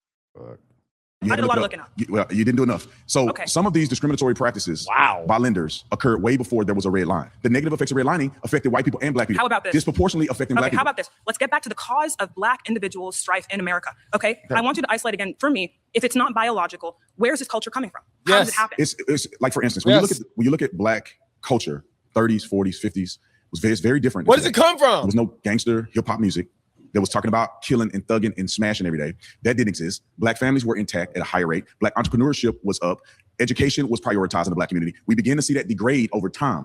I did a lot of looking up. You didn't do enough. So some of these discriminatory practices by lenders occurred way before there was a red line. The negative effects of redlining affected white people and Black people. How about this? Disproportionately affecting Black people. How about this? Let's get back to the cause of Black individuals' strife in America. Okay? I want you to isolate again. For me, if it's not biological, where's this culture coming from? How does it happen? It's like, for instance, when you look at Black culture, 30s, 40s, 50s, it's very different. Where does it come from? There was no gangster hip hop music that was talking about killing and thugging and smashing every day. That didn't exist. Black families were intact at a higher rate. Black entrepreneurship was up. Education was prioritized in the Black community. We began to see that degrade over time.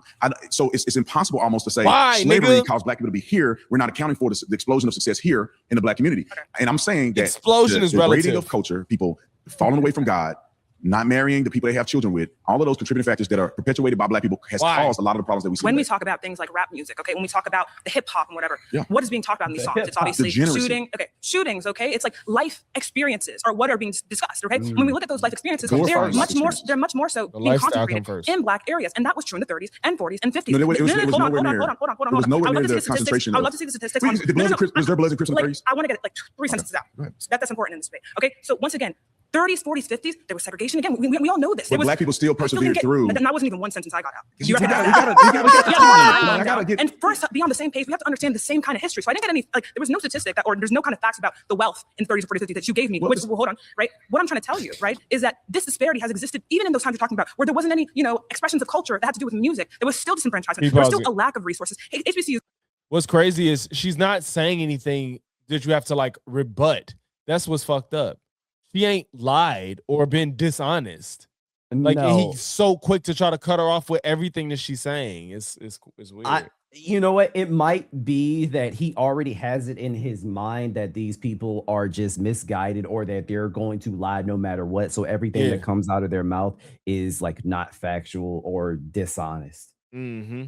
So it's impossible almost to say slavery caused Black people to be here. We're not accounting for the explosion of success here in the Black community. And I'm saying that explosion is the relative. degrading of culture, people falling away from God, not marrying the people they have children with, all of those contributing factors that are perpetuated by Black people has caused a lot of the problems that we see. When we talk about things like rap music, okay, when we talk about the hip hop and whatever, what is being talked about in these songs? It's obviously shootings, okay? It's like life experiences are what are being discussed, okay? When we look at those life experiences, they're much more so being concentrated in Black areas, and that was true in the 30s and 40s and 50s. No, hold on. There was nowhere near the concentration. I would love to see the statistics. Was there Bloods and Crips in the 30s? I want to get like 3 sentences out. That's important in this debate, okay? So once again, 30s, 40s, 50s, there was segregation. Again, we all know this. But Black people still persevered through. And that wasn't even one sentence I got out. And first, be on the same page. We have to understand the same kind of history. So I didn't get any, like, there was no statistic or there's no kind of facts about the wealth in 30s, 40s, 50s that you gave me. Well, hold on, right? What I'm trying to tell you, right, is that this disparity has existed even in those times you're talking about, where there wasn't any, expressions of culture that had to do with music. There was still disenfranchisement. There was still a lack of resources. Hey, HBCUs. What's crazy is she's not saying anything that you have to like rebut. That's what's fucked up. She ain't lied or been dishonest. Like, he's so quick to try to cut her off with everything that she's saying. It's weird. You know what? It might be that he already has it in his mind that these people are just misguided or that they're going to lie no matter what. So everything that comes out of their mouth is like not factual or dishonest. Mm-hmm.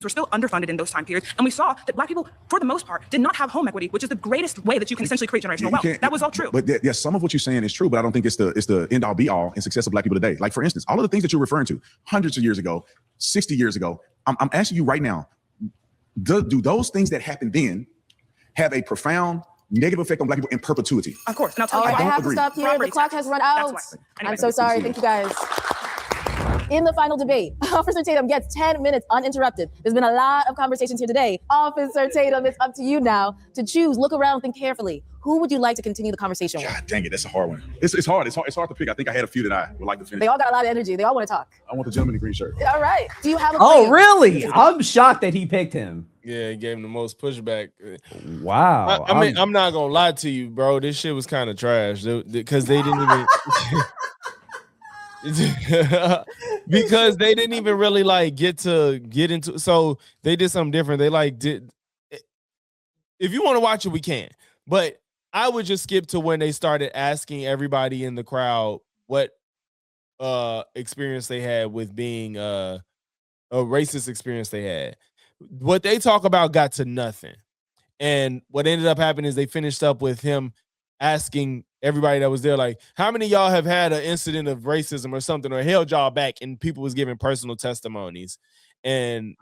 We're still underfunded in those time periods. And we saw that Black people, for the most part, did not have home equity, which is the greatest way that you can essentially create generational wealth. That was all true. But yes, some of what you're saying is true, but I don't think it's the end all be all in success of Black people today. Like, for instance, all of the things that you're referring to hundreds of years ago, 60 years ago, I'm asking you right now, do those things that happened then have a profound negative effect on Black people in perpetuity? Of course. And I'll tell you, I have to stop here. The clock has run out. I'm so sorry. Thank you guys. In the final debate, Officer Tatum gets 10 minutes uninterrupted. There's been a lot of conversations here today. Officer Tatum, it's up to you now to choose. Look around, think carefully. Who would you like to continue the conversation with? God dang it, that's a hard one. It's hard. It's hard to pick. I think I had a few that I would like to finish. They all got a lot of energy. They all want to talk. I want the gentleman in green shirt. All right. Do you have a Oh, plan? really? I'm shocked that he picked him. Yeah, he gave him the most pushback. Wow. I mean, I'm not gonna lie to you, bro. This shit was kind of trash because they didn't even because they didn't even really like get into. So they did something different. They like did. If you want to watch it, we can. But I would just skip to when they started asking everybody in the crowd what experience they had with being a racist experience they had. What they talk about got to nothing. And what ended up happening is they finished up with him asking everybody that was there, like, how many of y'all have had an incident of racism or something or held y'all back? And people was giving personal testimonies. And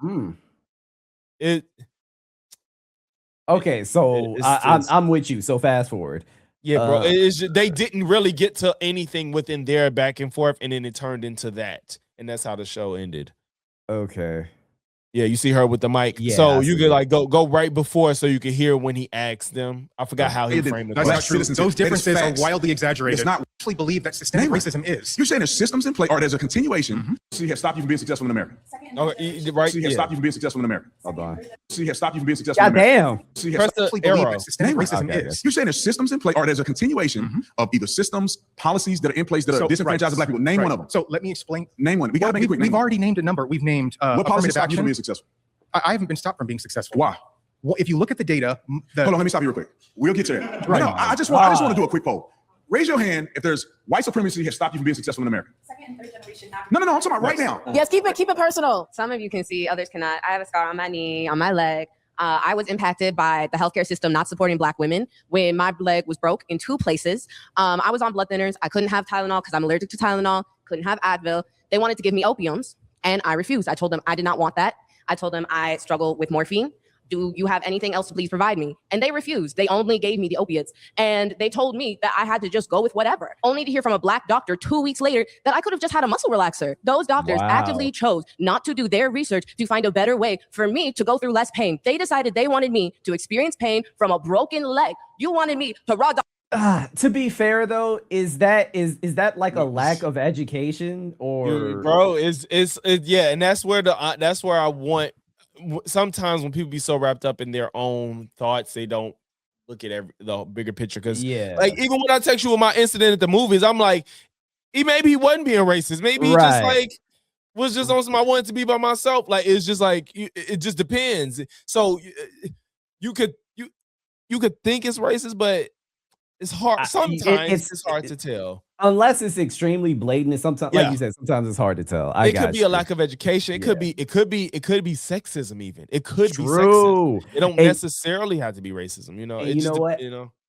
Okay, so I'm with you. So fast forward. Yeah, bro. It's just, they didn't really get to anything within their back and forth, and then it turned into that. And that's how the show ended. Okay. Yeah, you see her with the mic. Yeah, so you could like go right before so you could hear when he asked them. I forgot how he framed the That's not question. true. Those differences are wildly exaggerated. It's not. I actually believe that systemic racism is. You're saying there's systems in place, or there's a continuation so you have stopped you from being successful in America. Right? So you have stopped you from being successful in America. Hold on. So you have stopped you from being successful in God America. damn. So you Press have the actually arrow. believe that systemic racism Okay. is. You're saying there's systems in place, or there's a continuation of either systems, policies that are in place that are disenfranchising black people. Name one of them. So let me explain. Name one. We got to make it quick. We've already named a number. We've named What policy affirmative stopped you from action. being successful? I haven't been stopped from being successful. Why? Well, if you look at the data, Hold on, let me stop you real quick. We'll get to that. Right. No, I just want to do a quick poll. Raise your hand if there's white supremacy has stopped you from being successful in America. Second and third generation. No, I'm talking about right now. Yes, keep it personal. Some of you can see, others cannot. I have a scar on my knee, on my leg. I was impacted by the healthcare system not supporting Black women when my leg was broke in 2 places. I was on blood thinners. I couldn't have Tylenol because I'm allergic to Tylenol. Couldn't have Advil. They wanted to give me opiums, and I refused. I told them I did not want that. I told them I struggle with morphine. Do you have anything else to please provide me? And they refused. They only gave me the opiates. And they told me that I had to just go with whatever. Only to hear from a Black doctor 2 weeks later that I could have just had a muscle relaxer. Those doctors actively chose not to do their research to find a better way for me to go through less pain. They decided they wanted me to experience pain from a broken leg. You wanted me to raw dog. To be fair though, is that like a lack of education or bro? It's yeah, and that's where I want. Sometimes when people be so wrapped up in their own thoughts, they don't look at the bigger picture. Because like even when I text you with my incident at the movies, I'm like, maybe he wasn't being racist. Maybe he just like was just on some I wanted to be by myself. Like it's just like it just depends. So you could think it's racist, but it's hard. Sometimes it's hard to tell. Unless it's extremely blatant. Sometimes, like you said, sometimes it's hard to tell. It could be a lack of education. It could be sexism. Even it could be True. sexism. It don't necessarily have to be racism. You know. You know what?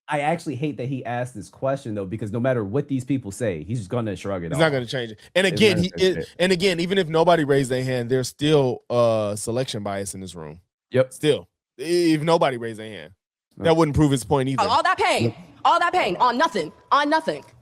I actually hate that he asked this question though, because no matter what these people say, he's just gonna shrug it off. He's not gonna change it. And again, even if nobody raised their hand, there's still selection bias in this room. Yep. Still, if nobody raised their hand, that wouldn't prove his point either. All that pain. All that pain on nothing.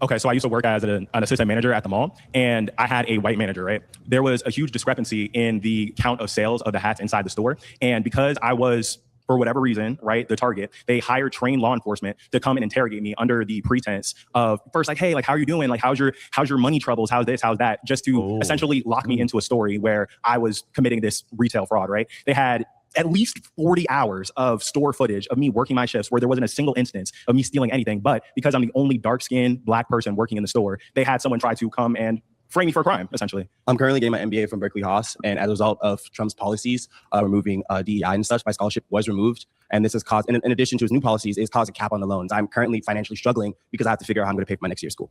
Okay, so I used to work as an assistant manager at the mall, and I had a white manager, right? There was a huge discrepancy in the count of sales of the hats inside the store. And because I was, for whatever reason, right, the target, they hired trained law enforcement to come and interrogate me under the pretense of first, like, hey, like, how are you doing? Like, how's your money troubles? How's this? How's that? Just to essentially lock me into a story where I was committing this retail fraud, right? They had at least 40 hours of store footage of me working my shifts where there wasn't a single instance of me stealing anything. But because I'm the only dark-skinned Black person working in the store, they had someone try to come and frame me for a crime, essentially. I'm currently getting my MBA from Berkeley Haas, and as a result of Trump's policies removing DEI and such, my scholarship was removed. And this has caused, in addition to his new policies, it's caused a cap on the loans. I'm currently financially struggling because I have to figure out how I'm going to pay for my next year's school.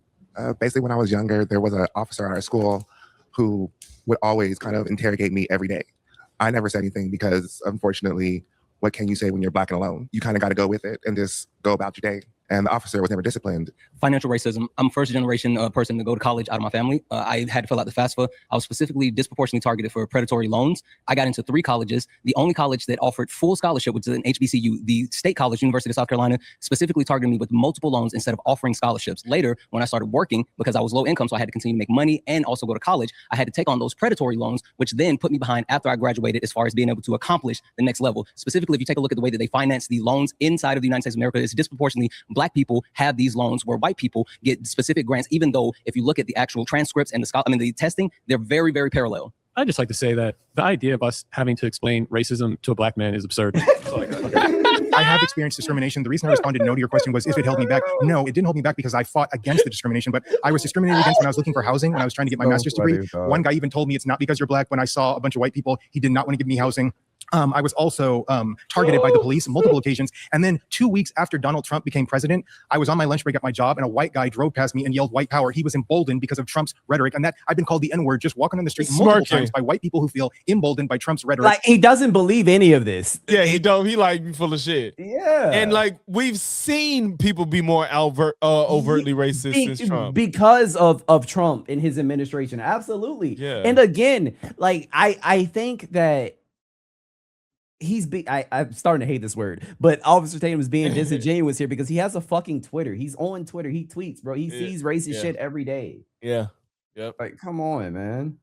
Basically, when I was younger, there was an officer at our school who would always kind of interrogate me every day. I never said anything because, unfortunately, what can you say when you're Black and alone? You kind of got to go with it and just go about your day. and the officer was never disciplined. Financial racism. I'm first generation person to go to college out of my family. I had to fill out the FAFSA. I was specifically disproportionately targeted for predatory loans. I got into 3 colleges. The only college that offered full scholarship, which is an HBCU, the State College, University of South Carolina, specifically targeted me with multiple loans instead of offering scholarships. Later, when I started working, because I was low income, so I had to continue to make money and also go to college, I had to take on those predatory loans, which then put me behind after I graduated as far as being able to accomplish the next level. Specifically, if you take a look at the way that they finance the loans inside of the United States of America, it's disproportionately Black people have these loans where white people get specific grants, even though if you look at the actual transcripts and the testing, they're very, very parallel. I'd just like to say that the idea of us having to explain racism to a Black man is absurd. I have experienced discrimination. The reason I responded no to your question was if it held me back. No, it didn't hold me back because I fought against the discrimination, but I was discriminated against when I was looking for housing, when I was trying to get my master's degree. One guy even told me it's not because you're Black. When I saw a bunch of white people, he did not want to give me housing. I was also targeted by the police on multiple occasions. And then 2 weeks after Donald Trump became president, I was on my lunch break at my job and a white guy drove past me and yelled white power. He was emboldened because of Trump's rhetoric. And that I've been called the N-word just walking on the street multiple times by white people who feel emboldened by Trump's rhetoric. Like, he doesn't believe any of this. Yeah, he don't. He like be full of shit. Yeah. And like we've seen people be more overtly racist since Trump. Because of Trump and his administration. Absolutely. Yeah. And again, like I think that I'm starting to hate this word, but Officer Tatum is being disingenuous here because he has a fucking Twitter. He's on Twitter. He tweets, bro. He sees racist shit every day. Yeah. Yep. Like, come on, man.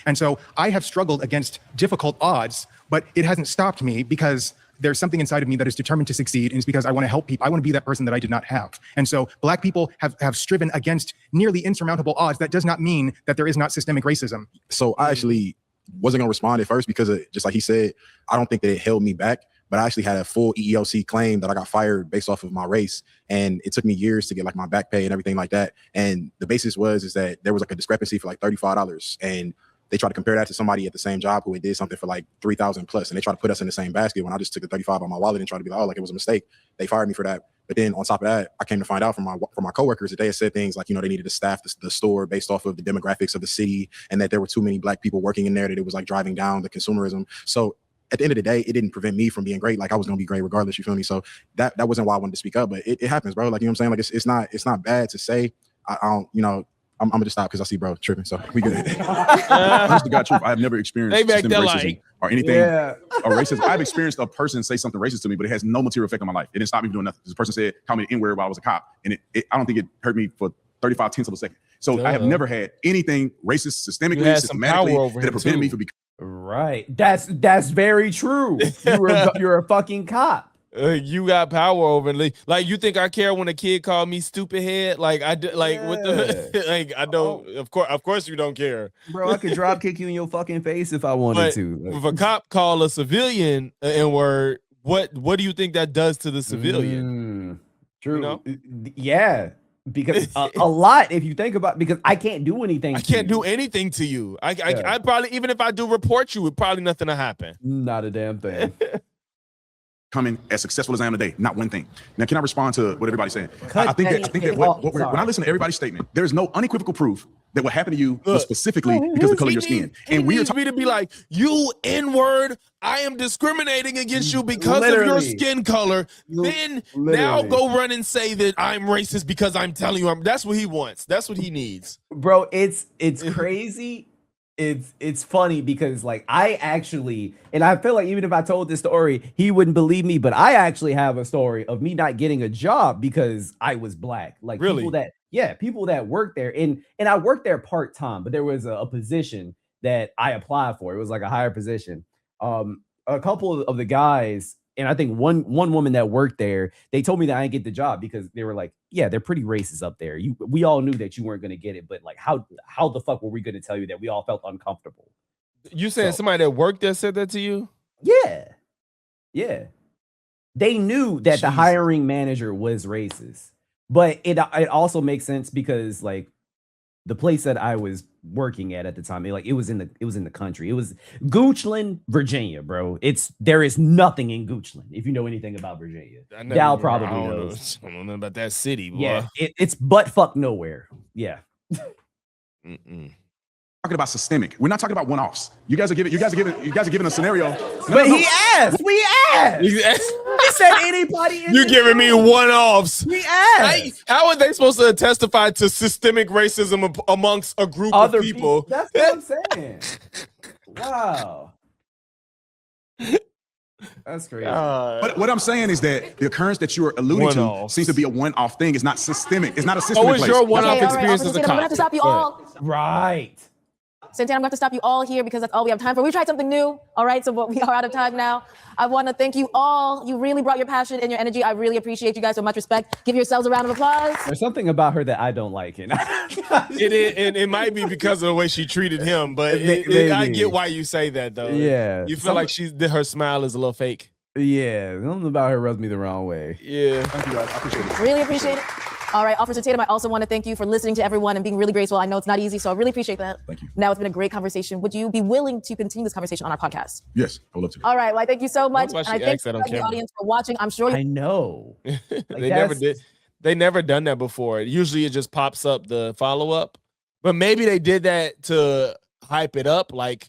And so I have struggled against difficult odds, but it hasn't stopped me because there's something inside of me that is determined to succeed. And it's because I want to help people. I want to be that person that I did not have. And so Black people have striven against nearly insurmountable odds. That does not mean that there is not systemic racism. So I actually wasn't going to respond at first because just like he said, I don't think that it held me back, but I actually had a full EEOC claim that I got fired based off of my race. And it took me years to get like my back pay and everything like that. And the basis is that there was like a discrepancy for like $35. And they tried to compare that to somebody at the same job who had did something for like 3,000 plus. And they tried to put us in the same basket when I just took the 35 on my wallet and tried to be like, oh, like it was a mistake. They fired me for that. But then on top of that, I came to find out from my coworkers that they had said things like, they needed to staff the store based off of the demographics of the city and that there were too many Black people working in there, that it was like driving down the consumerism. So at the end of the day, it didn't prevent me from being great. Like I was going to be great regardless, you feel me? So that wasn't why I wanted to speak up, but it happens, bro. Like, you know what I'm saying? Like it's not bad to say. I don't, I'm gonna just stop because I see bro tripping, so we good. Honest to God truth, I've never experienced systemic racism or anything or racism. I've experienced a person say something racist to me, but it has no material effect on my life. It didn't stop me from doing nothing. This person said, call me the N-word while I was a cop, and I don't think it hurt me for 35 tenths of a second. So I have never had anything racist, systemically, systematically that prevented me from becoming. Right. That's very true. You're a fucking cop. You got power over me. Like, you think I care when a kid called me stupid head? Like I do, like what the like I don't. Of course you don't care, bro. I could drop kick you in your fucking face if I wanted to. Like, if a cop call a civilian N-word, what do you think that does to the civilian? True. Yeah. Because a lot, if you think about, because I can't do anything. I can't do anything to you. I probably, even if I do report you, it probably nothing to happen. Not a damn thing. Coming as successful as I am today, not one thing. Now, can I respond to what everybody's saying? I think that when I listen to everybody's statement, there is no unequivocal proof that what happened to you was specifically because of the color of your skin. And we need me to be like, you N-word, I am discriminating against you because of your skin color. Then now go run and say that I'm racist because I'm telling you. That's what he wants. That's what he needs. Bro, it's crazy. It's funny because like I actually, and I feel like even if I told this story, he wouldn't believe me, but I actually have a story of me not getting a job because I was Black. Like really? People that work there, and I worked there part-time, but there was a position that I applied for. It was like a higher position. A couple of the guys, and I think one woman that worked there, they told me that I didn't get the job because they were like, yeah, they're pretty racist up there. We all knew that you weren't going to get it, but like, how the fuck were we going to tell you that? We all felt uncomfortable. You saying somebody that worked there said that to you? Yeah. They knew that the hiring manager was racist, but it also makes sense because like the place that I was working at the time, it was in the country. It was Goochland, Virginia, bro. There is nothing in Goochland. If you know anything about Virginia, Dal probably knows. I don't know about that city, boy. Yeah, it's butt fuck nowhere. Yeah. Talking about systemic. We're not talking about one-offs. You guys are giving a scenario. But he asked. We asked. He said anybody. You giving me one-offs. We asked. How are they supposed to testify to systemic racism amongst a group Other of people? That's what I'm saying. Wow. That's crazy. But what I'm saying is that the occurrence that you are alluding to seems to be a one-off thing. It's not systemic. It's not a system. Oh, it's your one-off experience as a I'm gonna have cop. to stop you all. Right. Santana, I'm going to have to stop you all here because that's all we have time for. We tried something new, all right? So we are out of time now. I want to thank you all. You really brought your passion and your energy. I really appreciate you guys. So much respect. Give yourselves a round of applause. There's something about her that I don't like. And it might be because of the way she treated him, but I get why you say that, though. Yeah. You feel like her smile is a little fake. Yeah. Something about her rubs me the wrong way. Yeah. Thank you, guys. I appreciate it. Really appreciate it. All right, Officer Tatum, I also want to thank you for listening to everyone and being really graceful. I know it's not easy, so I really appreciate that. Thank you. Now it's been a great conversation. Would you be willing to continue this conversation on our podcast? Yes, I would love to. All right, well, thank you so much. Why she And I thank asked that on the camera? audience for watching. I'm sure I know. They never did. They never done that before. Usually it just pops up the follow-up. But maybe they did that to hype it up, like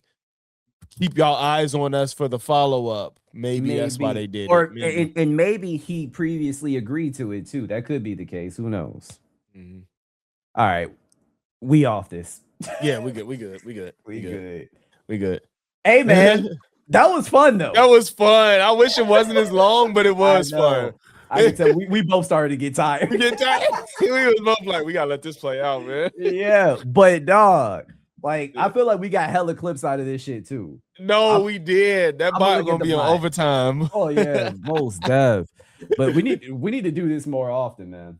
keep y'all eyes on us for the follow-up. Maybe that's why they did it. And maybe he previously agreed to it too. That could be the case. Who knows? Mm-hmm. All right. We off this. Yeah, we good. We good. Hey man, that was fun though. That was fun. I wish it wasn't as long, but it was fun. I can tell we both started to get tired. We was both like, we gotta let this play out, man. Yeah, but dog, like I feel like we got hella clips out of this shit too. No, we did. That bot gonna be on overtime. Oh yeah, most dev. But we need to do this more often, man.